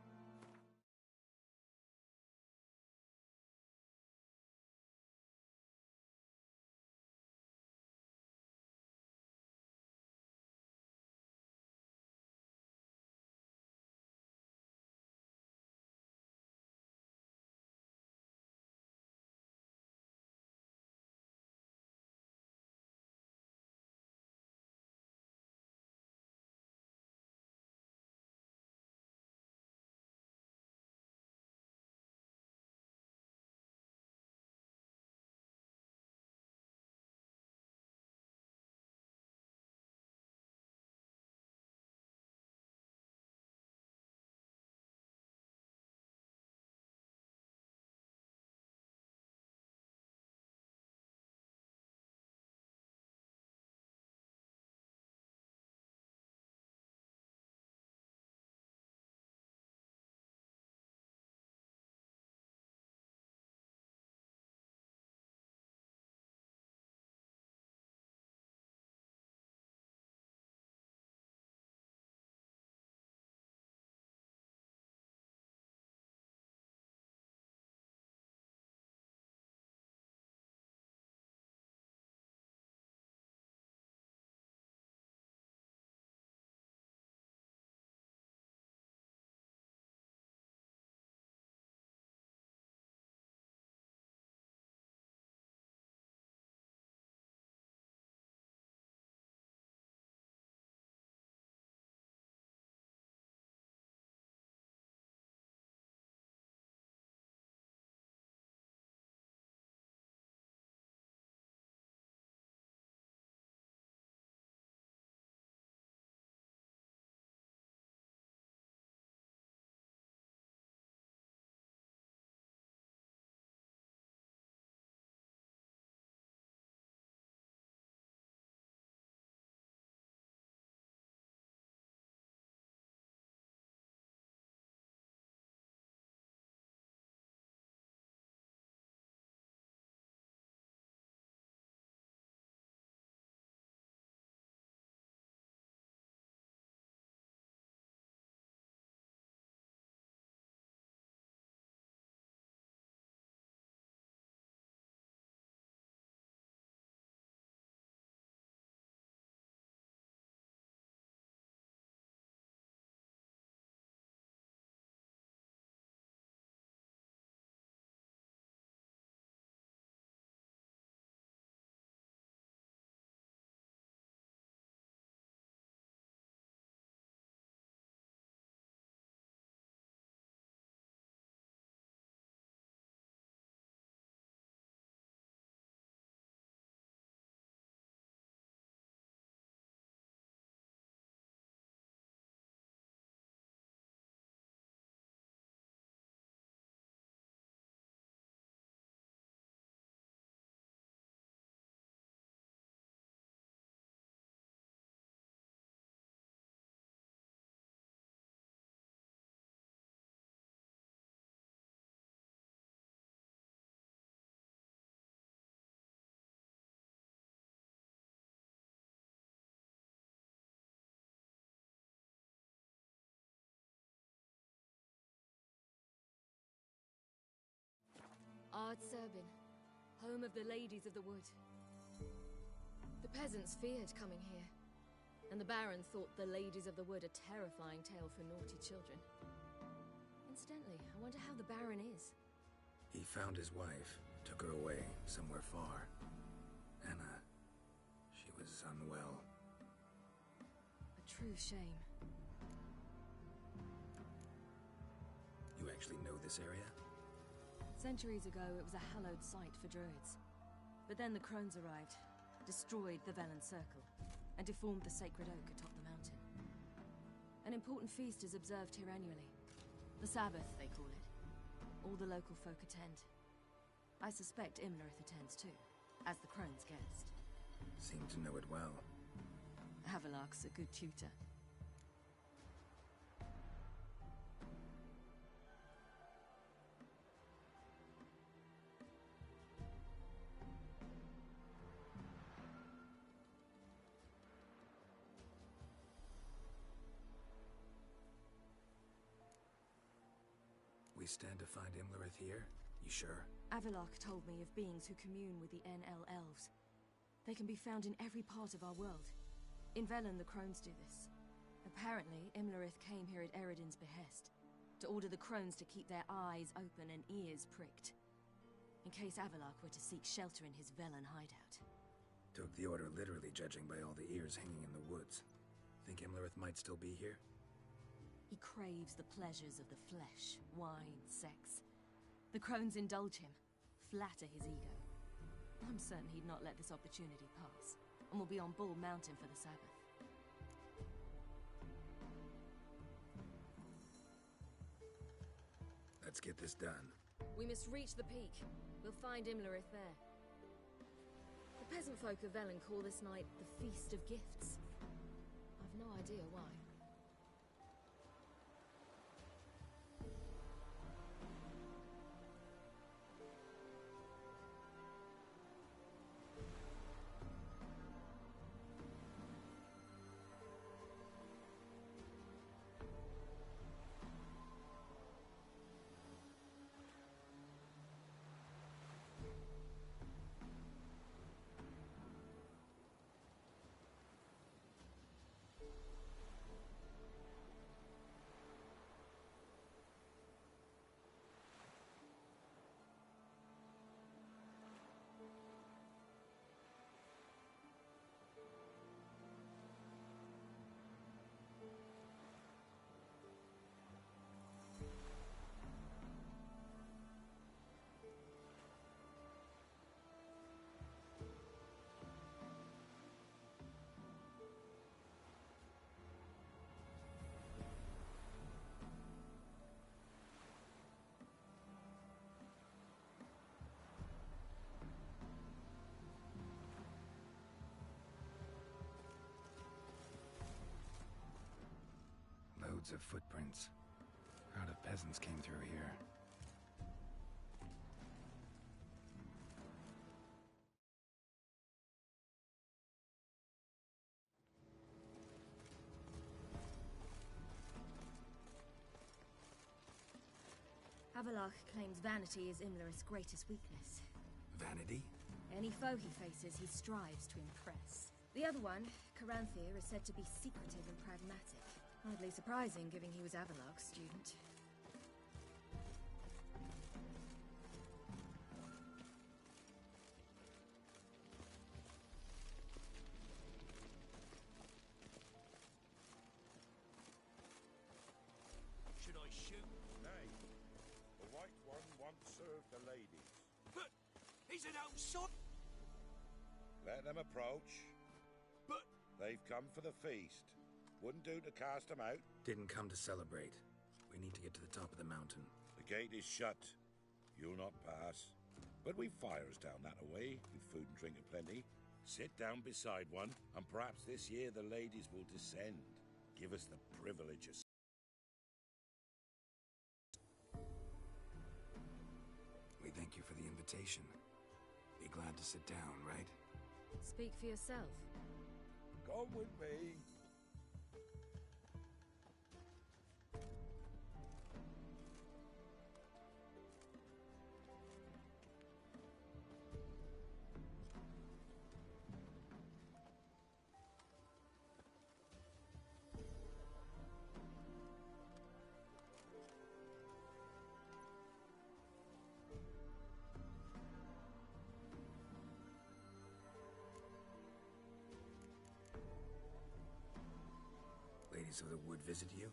Ard Serbin, home of the Ladies of the Wood. The peasants feared coming here, and the Baron thought the Ladies of the Wood a terrifying tale for naughty children. Incidentally, I wonder how the Baron is.
He found his wife, took her away somewhere far. Anna, she was unwell.
A true shame.
You actually know this area?
Centuries ago, it was a hallowed site for druids. But then the crones arrived, destroyed the Velen Circle, and deformed the sacred oak atop the mountain. An important feast is observed here annually. The Sabbath, they call it. All the local folk attend. I suspect Imlerith attends too, as the crone's guest.
Seem to know it well.
Havelark's a good tutor.
We stand to find Imlerith here? You sure?
Avalok told me of beings who commune with the NL Elves. They can be found in every part of our world. In Velen, the crones do this. Apparently, Imlerith came here at Eredin's behest, to order the crones to keep their eyes open and ears pricked, in case Avalok were to seek shelter in his Velen hideout.
Took the order literally, judging by all the ears hanging in the woods. Think Imlerith might still be here?
He craves the pleasures of the flesh, wine, sex. The crones indulge him, flatter his ego. I'm certain he'd not let this opportunity pass, and will be on Bull Mountain for the Sabbath.
Let's get this done.
We must reach the peak. We'll find Imlerith there. The peasant folk of Velen call this night the Feast of Gifts. I've no idea why.
Loads of footprints. Crowd of peasants came through here.
Havelark claims vanity is Imlerith's greatest weakness.
Vanity?
Any foe he faces, he strives to impress. The other one, Caranthir, is said to be secretive and pragmatic. Hardly surprising, given he was Avalok's student.
Should I shoot? Nay. The White One once served the ladies.
But he's an outside.
Let them approach.
But
they've come for the feast. Wouldn't do to cast them out.
Didn't come to celebrate. We need to get to the top of the mountain.
The gate is shut. You'll not pass. But we've fires down that away, with food and drink aplenty. Sit down beside one, and perhaps this year the ladies will descend. Give us the privilege of...
We thank you for the invitation. Be glad to sit down, right?
Speak for yourself.
Come with me.
ladies of the wood visit you?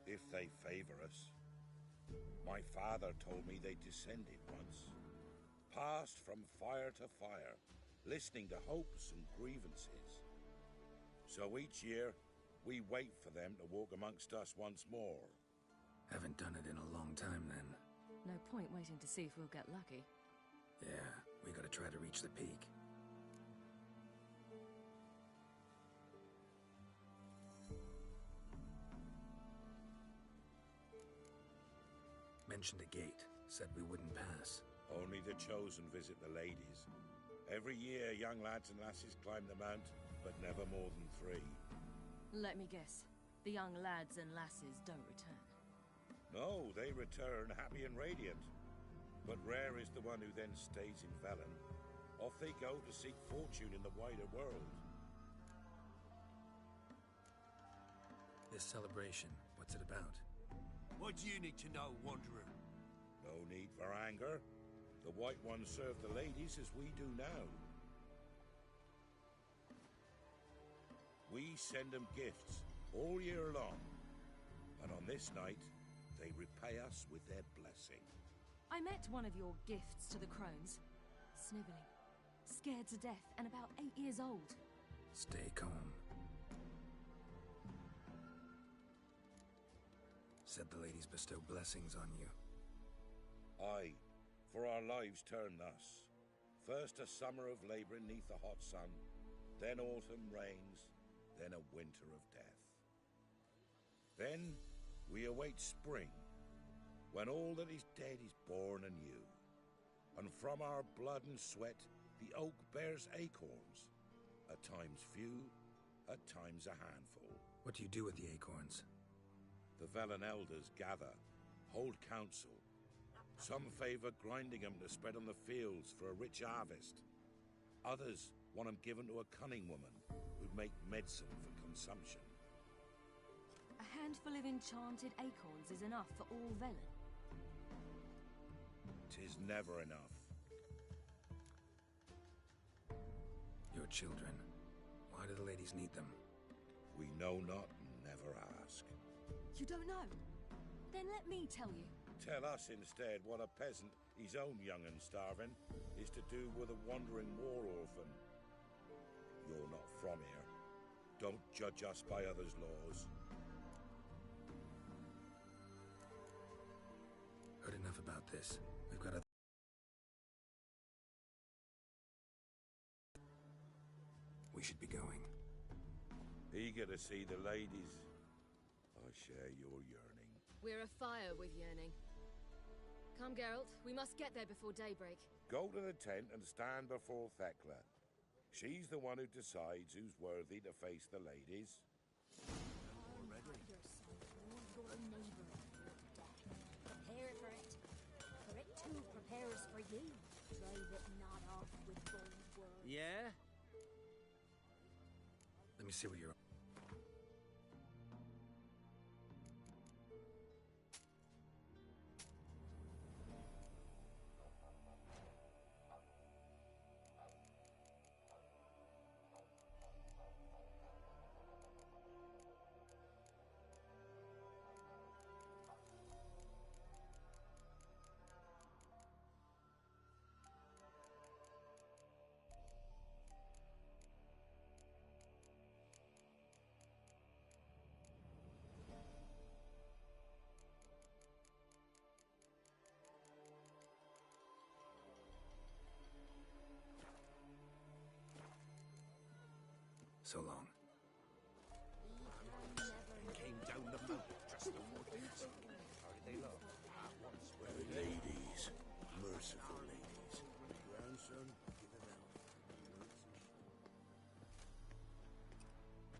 If they favor us. My father told me they descended once. Passed from fire to fire, listening to hopes and grievances. So each year, we wait for them to walk amongst us once more.
Haven't done it in a long time, then.
No point waiting to see if we'll get lucky.
Yeah, we gotta try to reach the peak. Mentioned a gate. Said we wouldn't pass.
Only the chosen visit the ladies. Every year, young lads and lasses climb the mount, but never more than 3.
Let me guess. The young lads and lasses don't return.
No, they return happy and radiant. But rare is the one who then stays in Velen. Off they go to seek fortune in the wider world.
This celebration, what's it about?
What do you need to know, Wanderer?
No need for anger. The White Ones serve the ladies as we do now. We send them gifts all year long. And on this night, they repay us with their blessing.
I met one of your gifts to the crones. Sniveling. Scared to death and about 8 years old.
Stay calm. Said the ladies bestow blessings on you.
Aye, for our lives turn thus. First a summer of labouring neath the hot sun, then autumn rains, then a winter of death. Then we await spring, when all that is dead is born anew. And from our blood and sweat the oak bears acorns, at times few, at times a handful.
What do you do with the acorns?
The Velen elders gather, hold council. Some favor grinding them to spread on the fields for a rich harvest. Others want them given to a cunning woman who'd make medicine for consumption.
A handful of enchanted acorns is enough for all Velen.
'Tis never enough.
Your children. Why do the ladies need them?
We know not and never ask.
You don't know? Then let me tell you.
Tell us instead what a peasant, his own young and starving, is to do with a wandering war orphan. You're not from here. Don't judge us by others' laws.
Heard enough about this. We've got a... We should be going.
Eager to see the ladies. I share your yearning.
We're afire with yearning. Come, Geralt. We must get there before daybreak.
Go to the tent and stand before Thekla. She's the one who decides who's worthy to face the ladies.
Prepare for it. For it too prepares for you. Drive it not off with bold words.
Yeah?
Let me see what you're... So long.
Came down the mountain just to warn us. How did they look? Once were
Ladies. Merciful ladies. Grandson, give it out.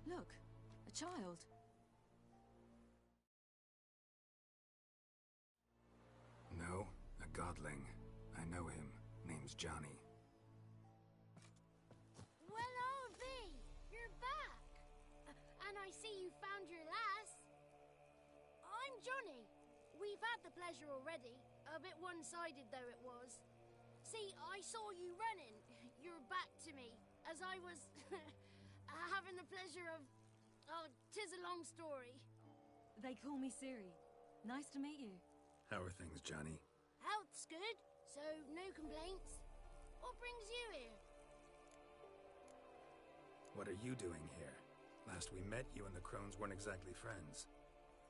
Look, a child.
No, a godling. I know him. Name's Johnny.
Johnny, we've had the pleasure already, a bit one-sided though it was. See, I saw you running, your back to me, as I was having the pleasure of... Oh, 'tis a long story.
They call me Ciri. Nice to meet you.
How are things, Johnny?
Health's good, so no complaints. What brings you here?
What are you doing here? Last we met, you and the Crones weren't exactly friends.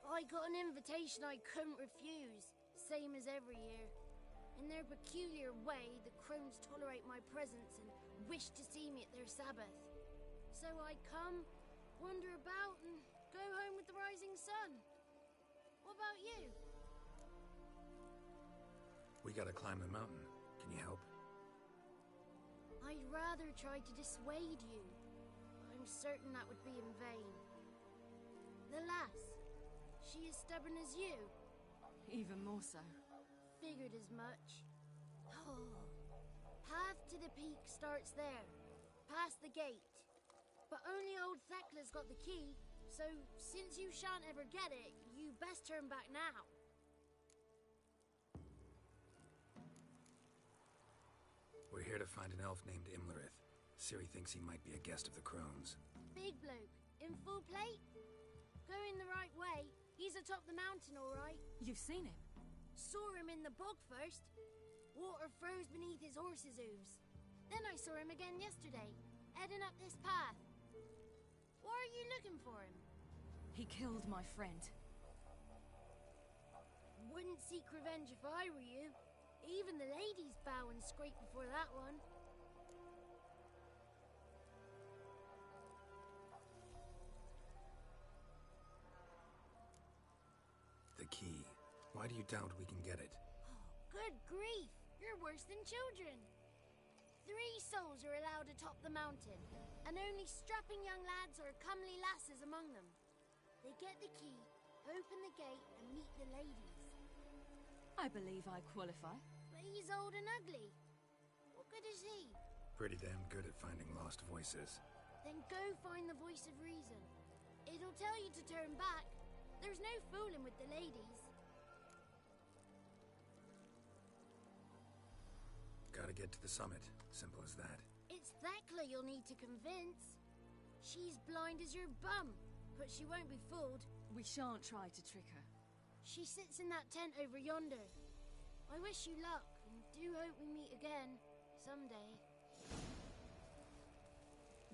I got an invitation I couldn't refuse, same as every year. In their peculiar way, the Crones tolerate my presence and wish to see me at their Sabbath. So I come, wander about, and go home with the rising sun. What about you?
We gotta climb the mountain. Can you help?
I'd rather try to dissuade you. I'm certain that would be in vain. The lass, she as stubborn as you?
Even more so.
Figured as much. Oh. Path to the peak starts there, past the gate. But only old Thekla's got the key, so since you shan't ever get it, you best turn back now.
We're here to find an elf named Imlerith. Ciri thinks he might be a guest of the Crones.
Big bloke, in full plate? Going the right way. He's atop the mountain, all right.
You've seen him?
Saw him in the bog first. Water froze beneath his horse's hooves. Then I saw him again yesterday, heading up this path. Why are you looking for him?
He killed my friend.
Wouldn't seek revenge if I were you. Even the ladies bow and scrape before that one.
The key. Why do you doubt we can get it?
Good grief! You're worse than children. 3 souls are allowed atop the mountain, and only strapping young lads or comely lasses among them. They get the key, open the gate, and meet the ladies.
I believe I qualify.
But he's old and ugly. What good is he?
Pretty damn good at finding lost voices.
Then go find the voice of reason. It'll tell you to turn back. There's no fooling with the ladies.
Gotta get to the summit. Simple as that.
It's Thekla you'll need to convince. She's blind as your bum, but she won't be fooled.
We shan't try to trick her.
She sits in that tent over yonder. I wish you luck, and do hope we meet again, someday.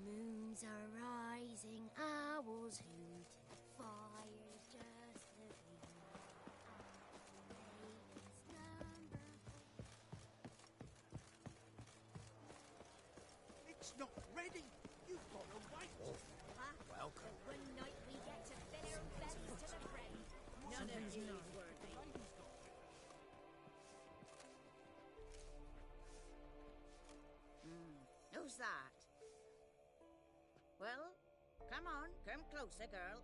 Moons are rising, owls hoot, fire's just beginning.
It's not ready. You've got to wait. Welcome.
One night we get to fit our bellies to the fray. None of you is worthy.
Who's that? Well, come on, come closer, girl.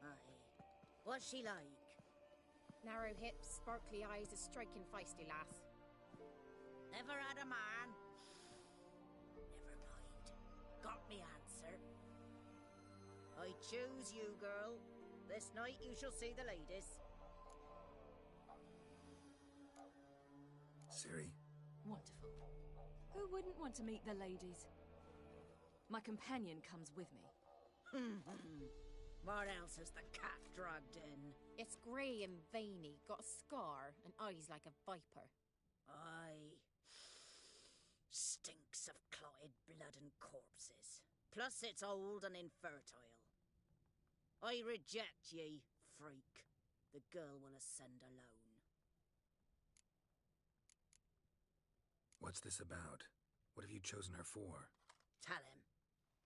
Aye. What's she like?
Narrow hips, sparkly eyes, a striking feisty lass.
Never had a man. Never mind. Got me answer. I choose you, girl. This night you shall see the ladies.
Ciri?
Wonderful. Who wouldn't want to meet the ladies? My companion comes with me.
What else has the cat dragged in?
It's grey and veiny, got a scar, and eyes like a viper.
Aye. Stinks of clotted blood and corpses. Plus it's old and infertile. I reject ye, freak. The girl will ascend alone.
What's this about? What have you chosen her for?
Tell him.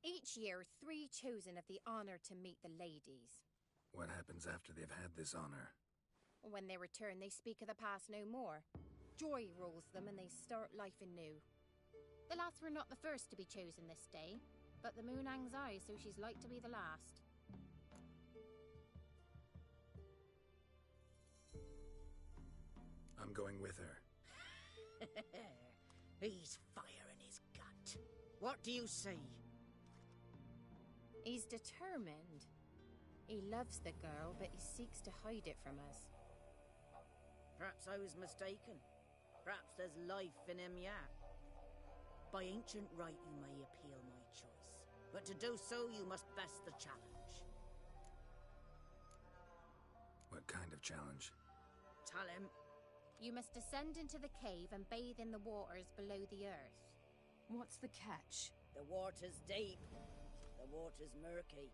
Each year, 3 chosen have the honour to meet the ladies.
What happens after they've had this honor?
When they return, they speak of the past no more. Joy rules them and they start life anew. The lass were not the first to be chosen this day, but the moon hangs high, so she's like to be the last.
I'm going with her.
He's fire in his gut. What do you see?
He's determined. He loves the girl, but he seeks to hide it from us.
Perhaps I was mistaken. Perhaps there's life in him yet. By ancient right, you may appeal my choice. But to do so, you must best the challenge.
What kind of challenge?
Tell him.
You must descend into the cave and bathe in the waters below the earth.
What's the catch?
The water's deep. The water's murky.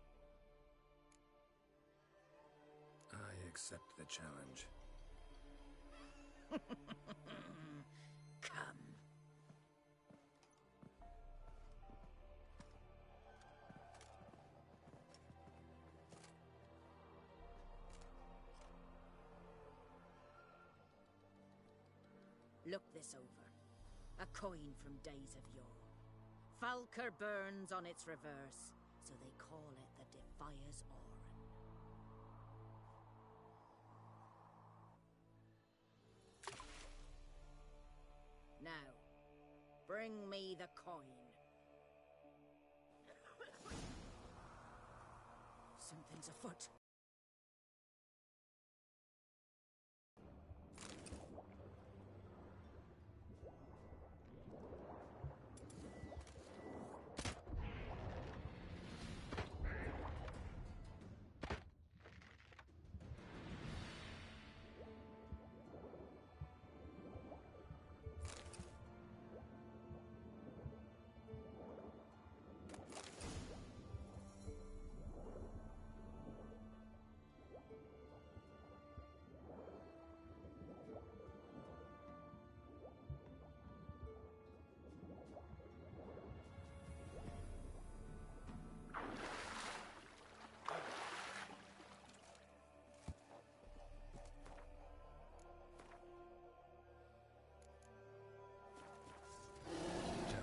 I accept the challenge.
Come. Look this over. A coin from days of yore. Falker burns on its reverse, so they call it the Defier's Oran. Now, bring me the coin. Something's afoot.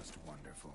Just wonderful.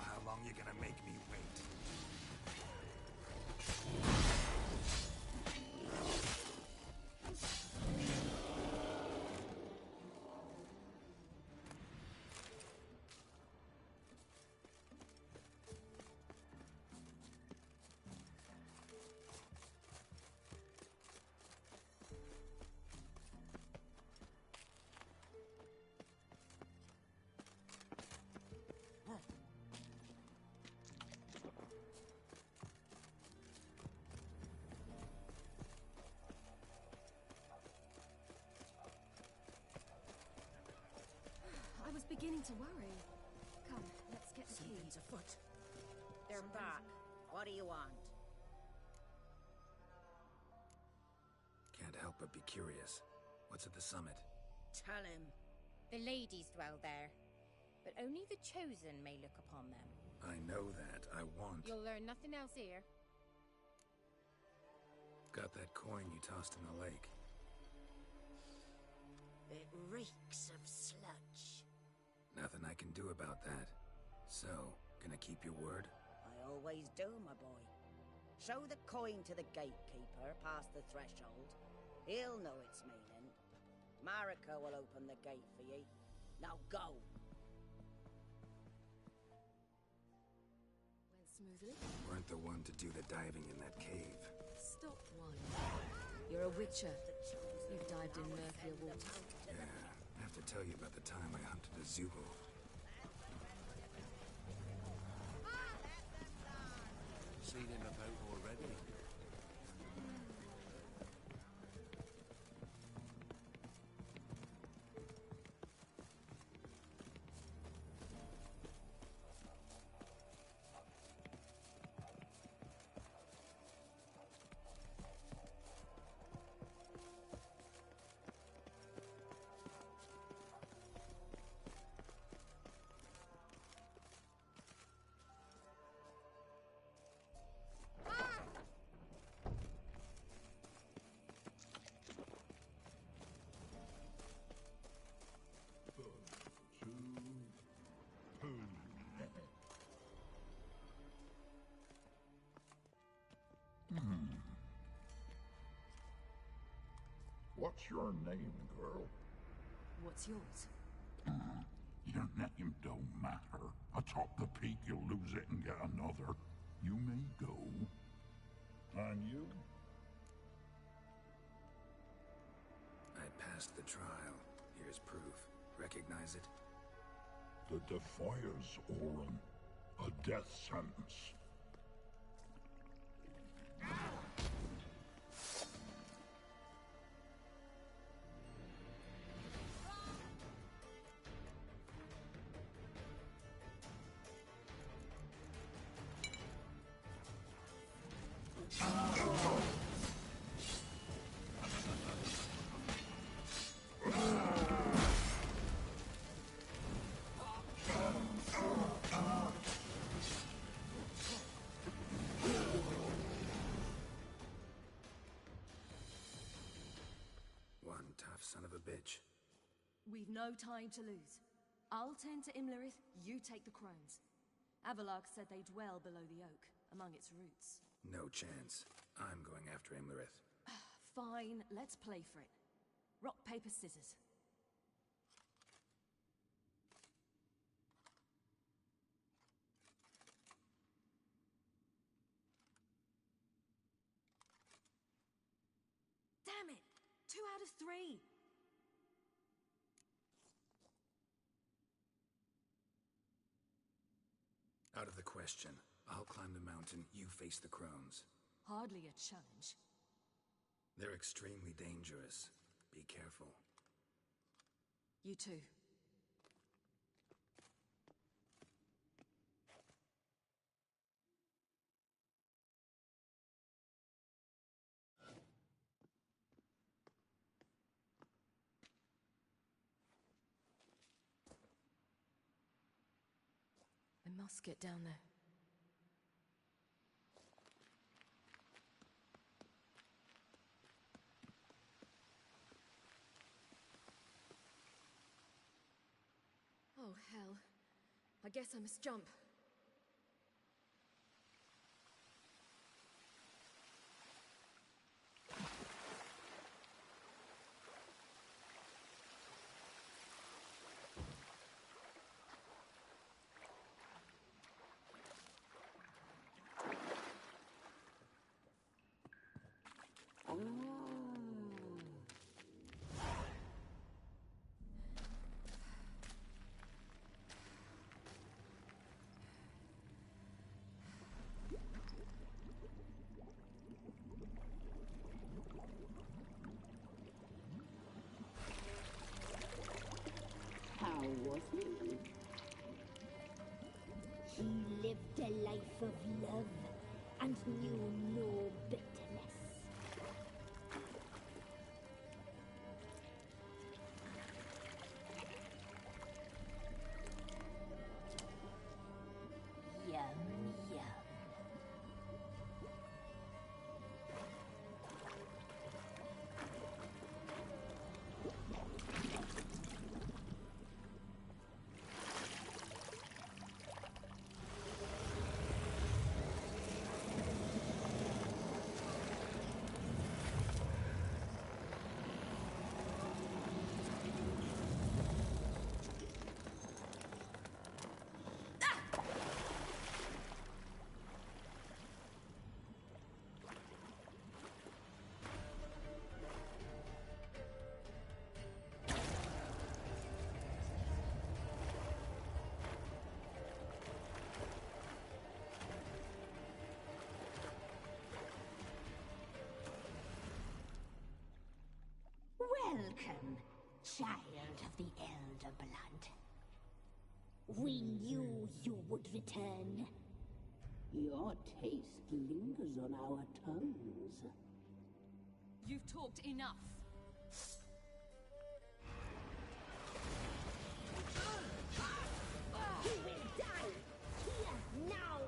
How long you gonna make me wait?
I was beginning to worry. Come, let's get the key.
Something's afoot. They're back. What do you want?
Can't help but be curious. What's at the summit?
Tell him.
The ladies dwell there, but only the chosen may look upon them.
I know that. I want.
You'll learn nothing else here.
Got that coin you tossed in the lake.
It reeks of sludge.
Nothing I can do about that. So, gonna keep your word?
I always do, my boy. Show the coin to the gatekeeper past the threshold. He'll know its meaning. Marika will open the gate for ye. Now go!
Went smoothly?
Weren't the one to do the diving in that cave.
Stop whining. You're a witcher. You've dived in murkier waters.
Yeah, I have to tell you about the time I hunted a Zeugle.
Seen him about already.
What's your name, girl?
What's yours?
Your name don't matter. Atop the peak, you'll lose it and get another. You may go. And you?
I passed the trial. Here's proof. Recognize it?
The Defiers, Orin. A death sentence.
Son of a bitch.
We've no time to lose. I'll tend to Imlerith, you take the crones. Avalok said they dwell below the oak, among its roots.
No chance. I'm going after Imlerith.
Fine, let's play for it. Rock, paper, scissors. Damn it! 2 out of 3!
Out of the question. I'll climb the mountain, you face the crones.
Hardly a challenge.
They're extremely dangerous. Be careful.
You too. I must get down there. Oh, hell. I guess I must jump.
How was he? He lived a life of love and knew no bitterness. Yum, yum. Welcome, child of the Elder Blood. We knew you would return. Your taste lingers on our tongues.
You've talked enough.
You will die here now.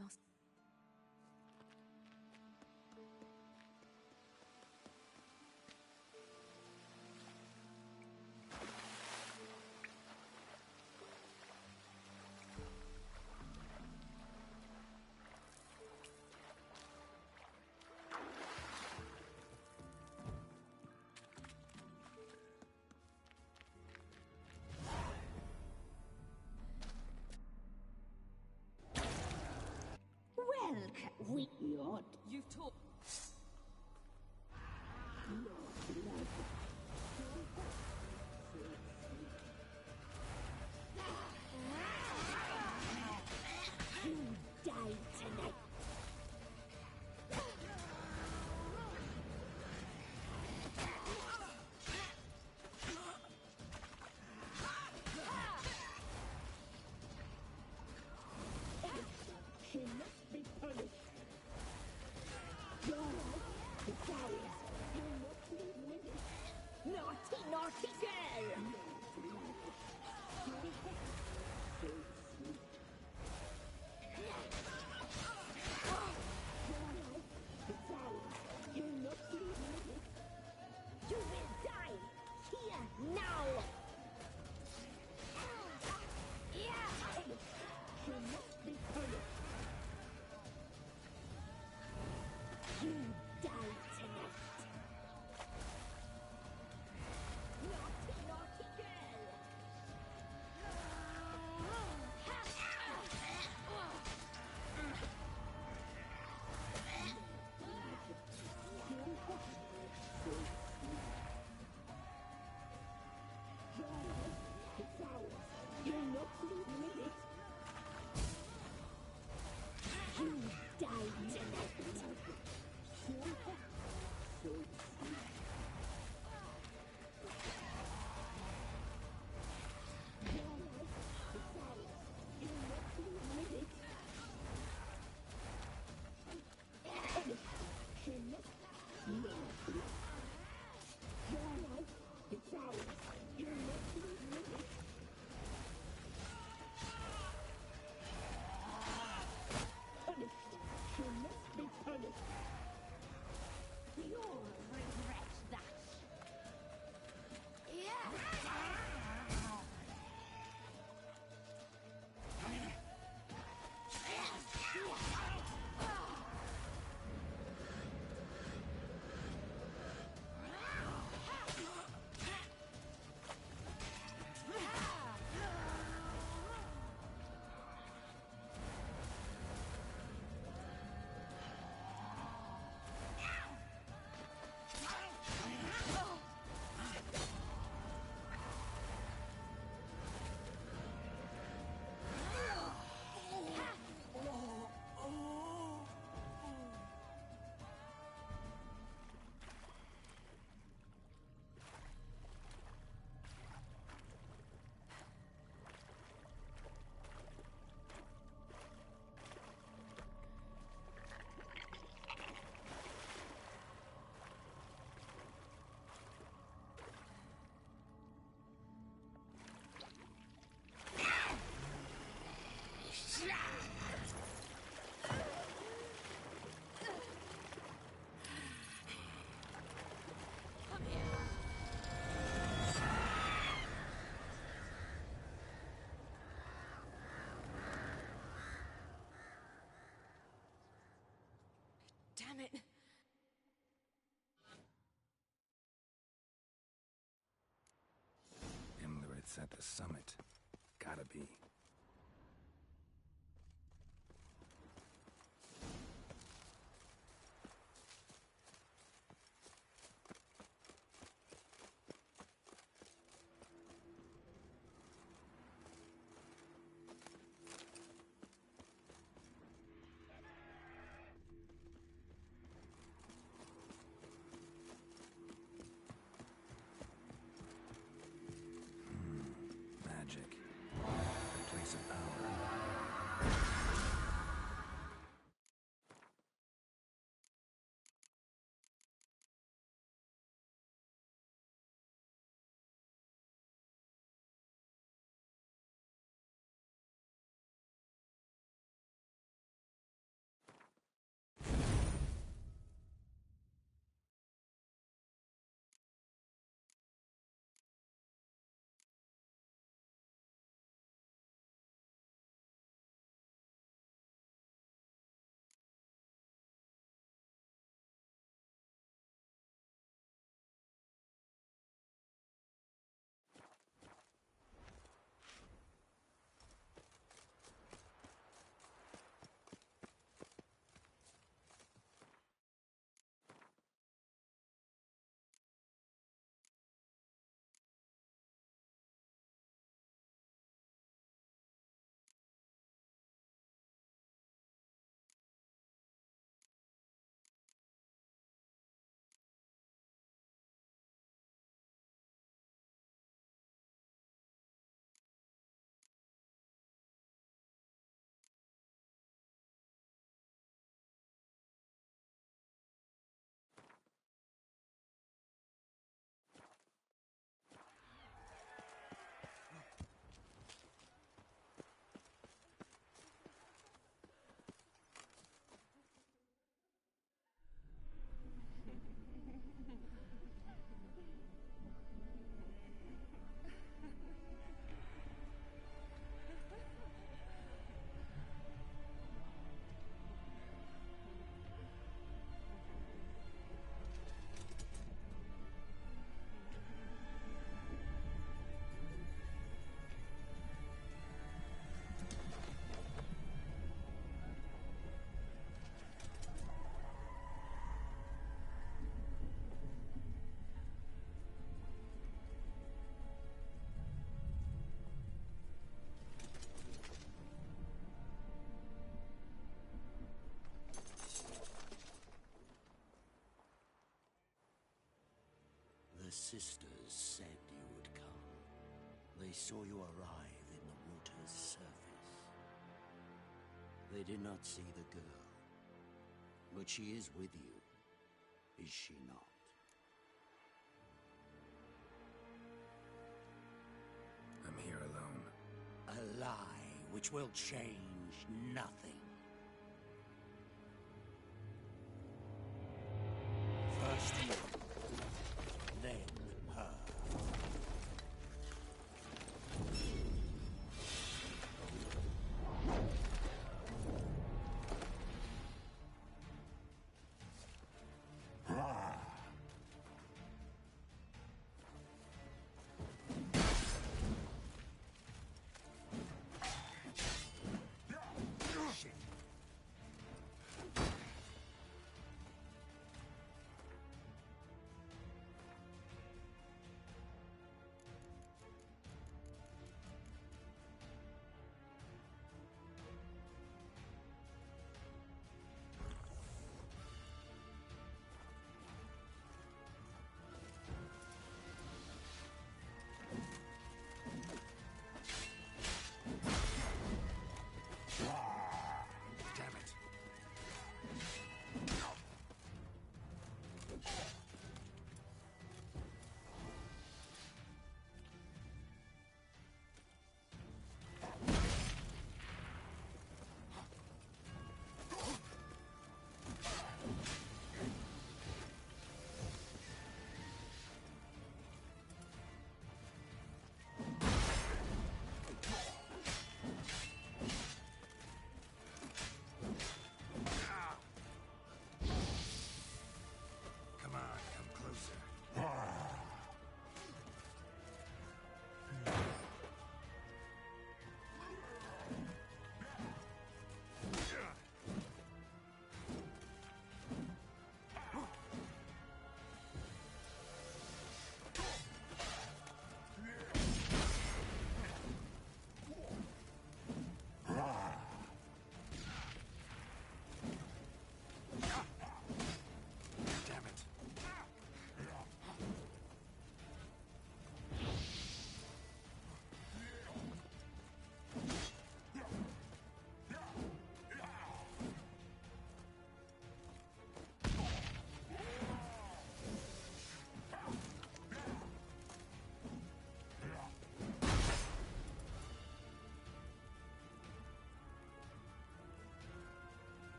must...
We not.
You've taught.
You die tonight. She must be punished. Naughty, naughty girl! You will die here now! She must be punished. You die tonight. Naughty, naughty girl. It's ours. You're not leaving with it. You die tonight. You'll regret that.
Damn it!
Imlerith's at the summit. Gotta be. Magic.
The sisters said you would come. They saw you arrive in the water's surface. They did not see the girl. But she is with you, is she not?
I'm here alone.
A lie which will change nothing. First you, then her.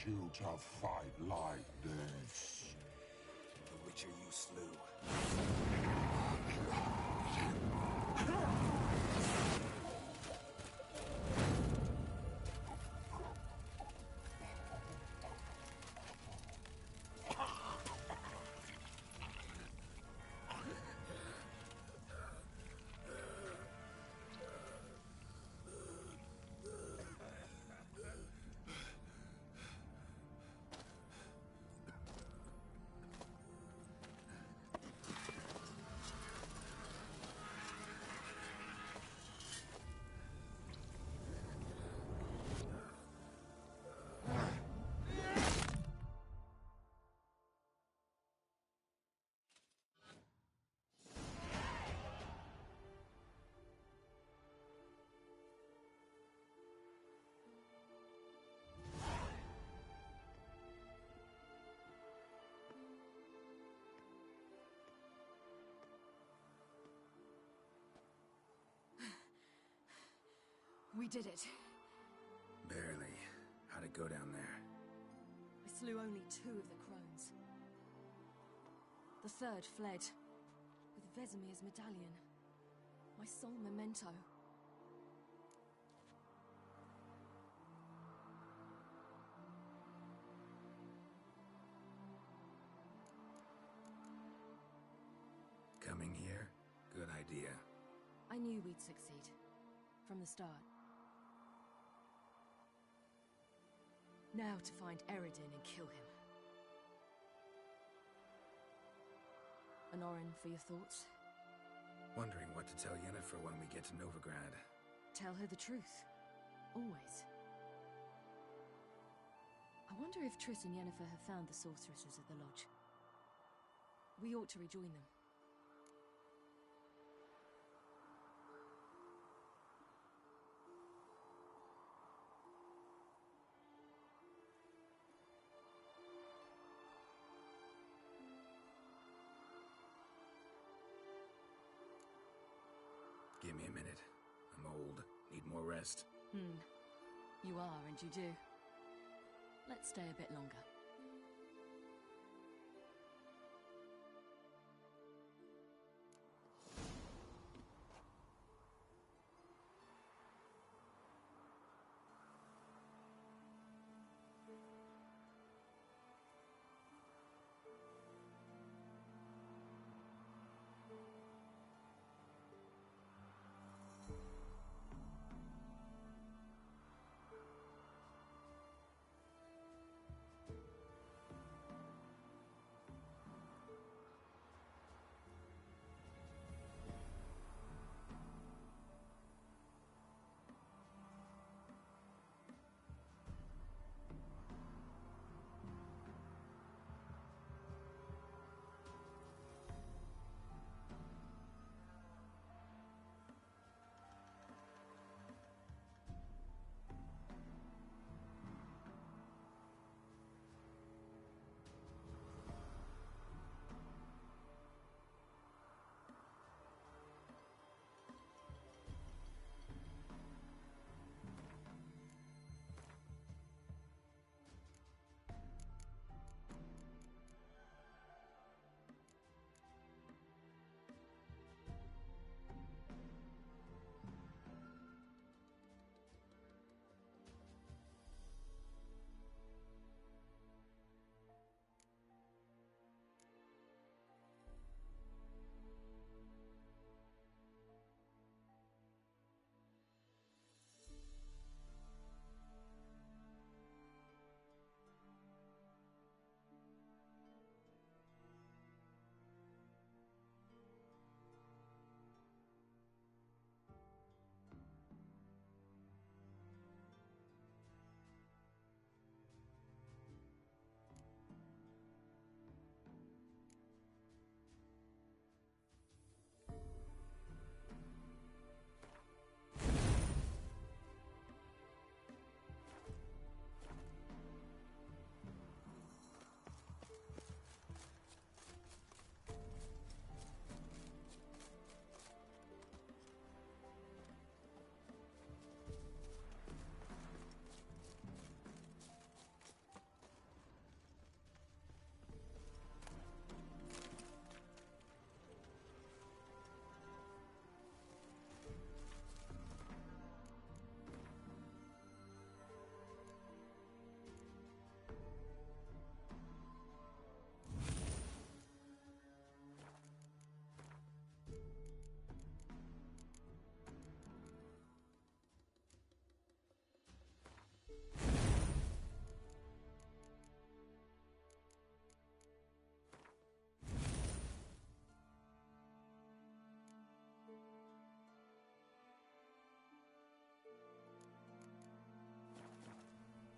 You to fight like this.
The Witcher you slew.
We did it.
Barely. How'd it go down there?
I slew only 2 of the crones. The 3rd fled, with Vesemir's medallion. My sole memento.
Coming here? Good idea.
I knew we'd succeed. From the start. Now to find Eredin and kill him. Honorin, for your thoughts?
Wondering what to tell Yennefer when we get to Novigrad.
Tell her the truth. Always. I wonder if Triss and Yennefer have found the sorceresses at the lodge. We ought to rejoin them.
Give me a minute. I'm old. Need more rest.
You are, and you do. Let's stay a bit longer.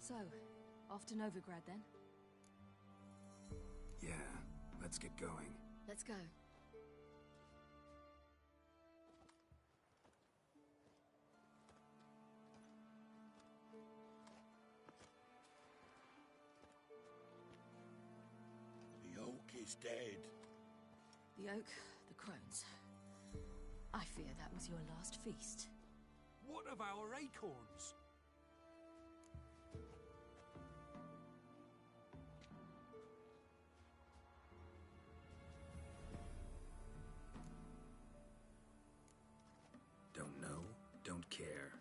So, off to Novigrad then?
Yeah, let's get going.
Let's go.
The oak is dead.
The oak, the crones. I fear that was your last feast.
What
What of our acorns?
Don't know, don't care.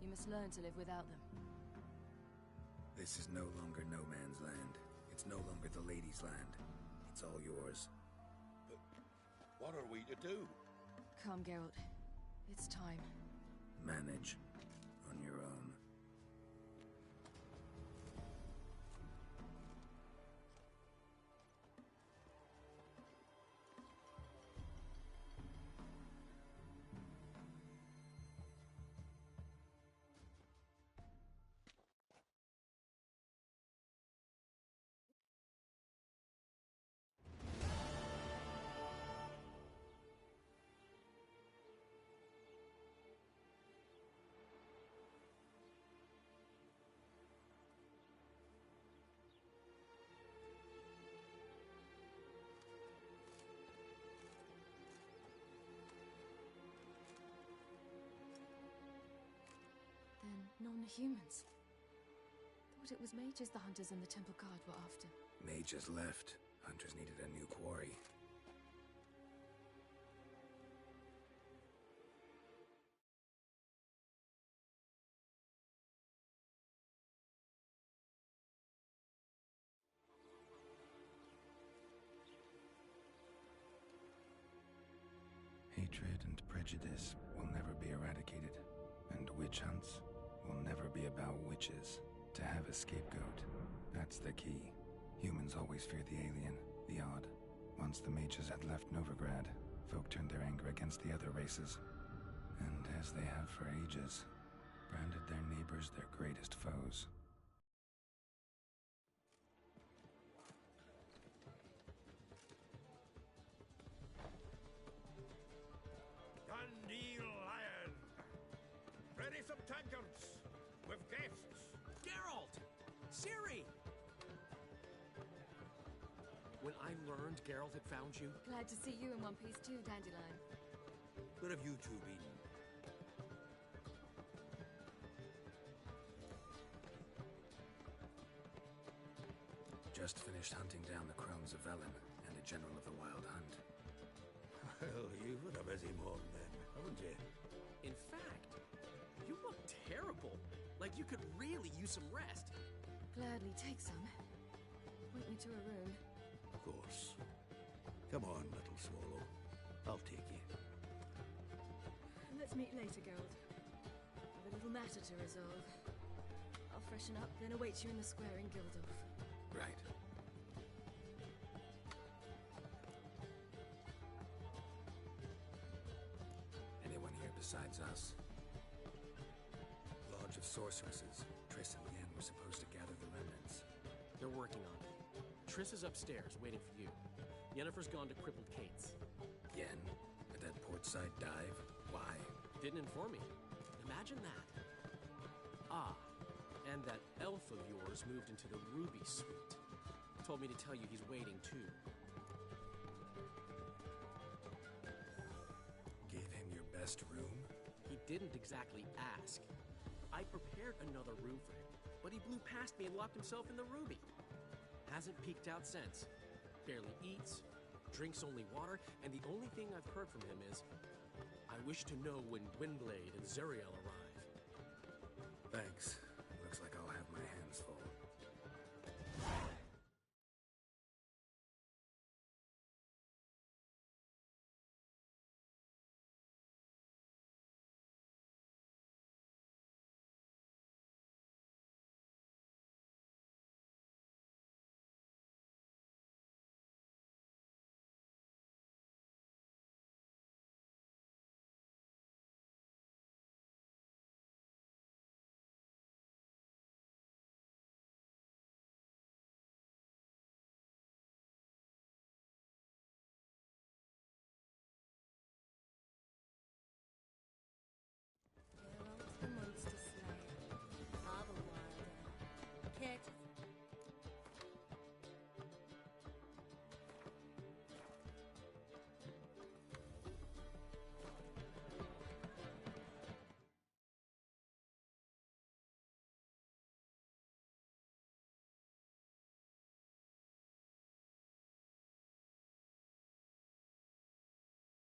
You must learn to live without them.
This is no longer no man's land. It's no longer the lady's land. It's all yours.
But what are we to do?
Come, Geralt. It's time.
Manage on your own.
Non-humans. Thought it was mages the hunters and the Temple Guard were after.
Mages left. Hunters needed a new quarry. Hatred and prejudice will never be eradicated. And witch hunts will never be about witches. To have a scapegoat, that's the key. Humans always feared the alien, the odd. Once the mages had left Novigrad, folk turned their anger against the other races. And as they have for ages, branded their neighbors their greatest foes.
Dundee Lion! Ready some tankards! With guests!
Geralt! Ciri! When I learned Geralt had found you...
Glad to see you in one piece too, Dandelion.
Where have you two been?
Just finished hunting down the crones of Velen and a general of the Wild Hunt.
Well, you've had a busy morning then, haven't you?
In fact, you look terrible. Like you could really use some rest.
Gladly take some. Point me to a room.
Of course. Come on, little swallow. I'll take you.
Let's meet later, Geralt. I've a little matter to resolve. I'll freshen up, then await you in the square in Gildorf.
Right. Anyone here besides us? Lodge of Sorceresses. Triss and Yen were supposed to gather the remnants.
They're working on it. Triss is upstairs, waiting for you. Yennefer's gone to Crippled Kate's.
Yen? At that portside dive? Why?
Didn't inform me. Imagine that. Ah, and that elf of yours moved into the Ruby Suite. Told me to tell you he's waiting, too.
Gave him your best room?
He didn't exactly ask. I prepared another room for him, but he blew past me and locked himself in the Ruby. Hasn't peeked out since. Barely eats, drinks only water, and the only thing I've heard from him is, I wish to know when Gwynblade and Zariel arrive.
Thanks.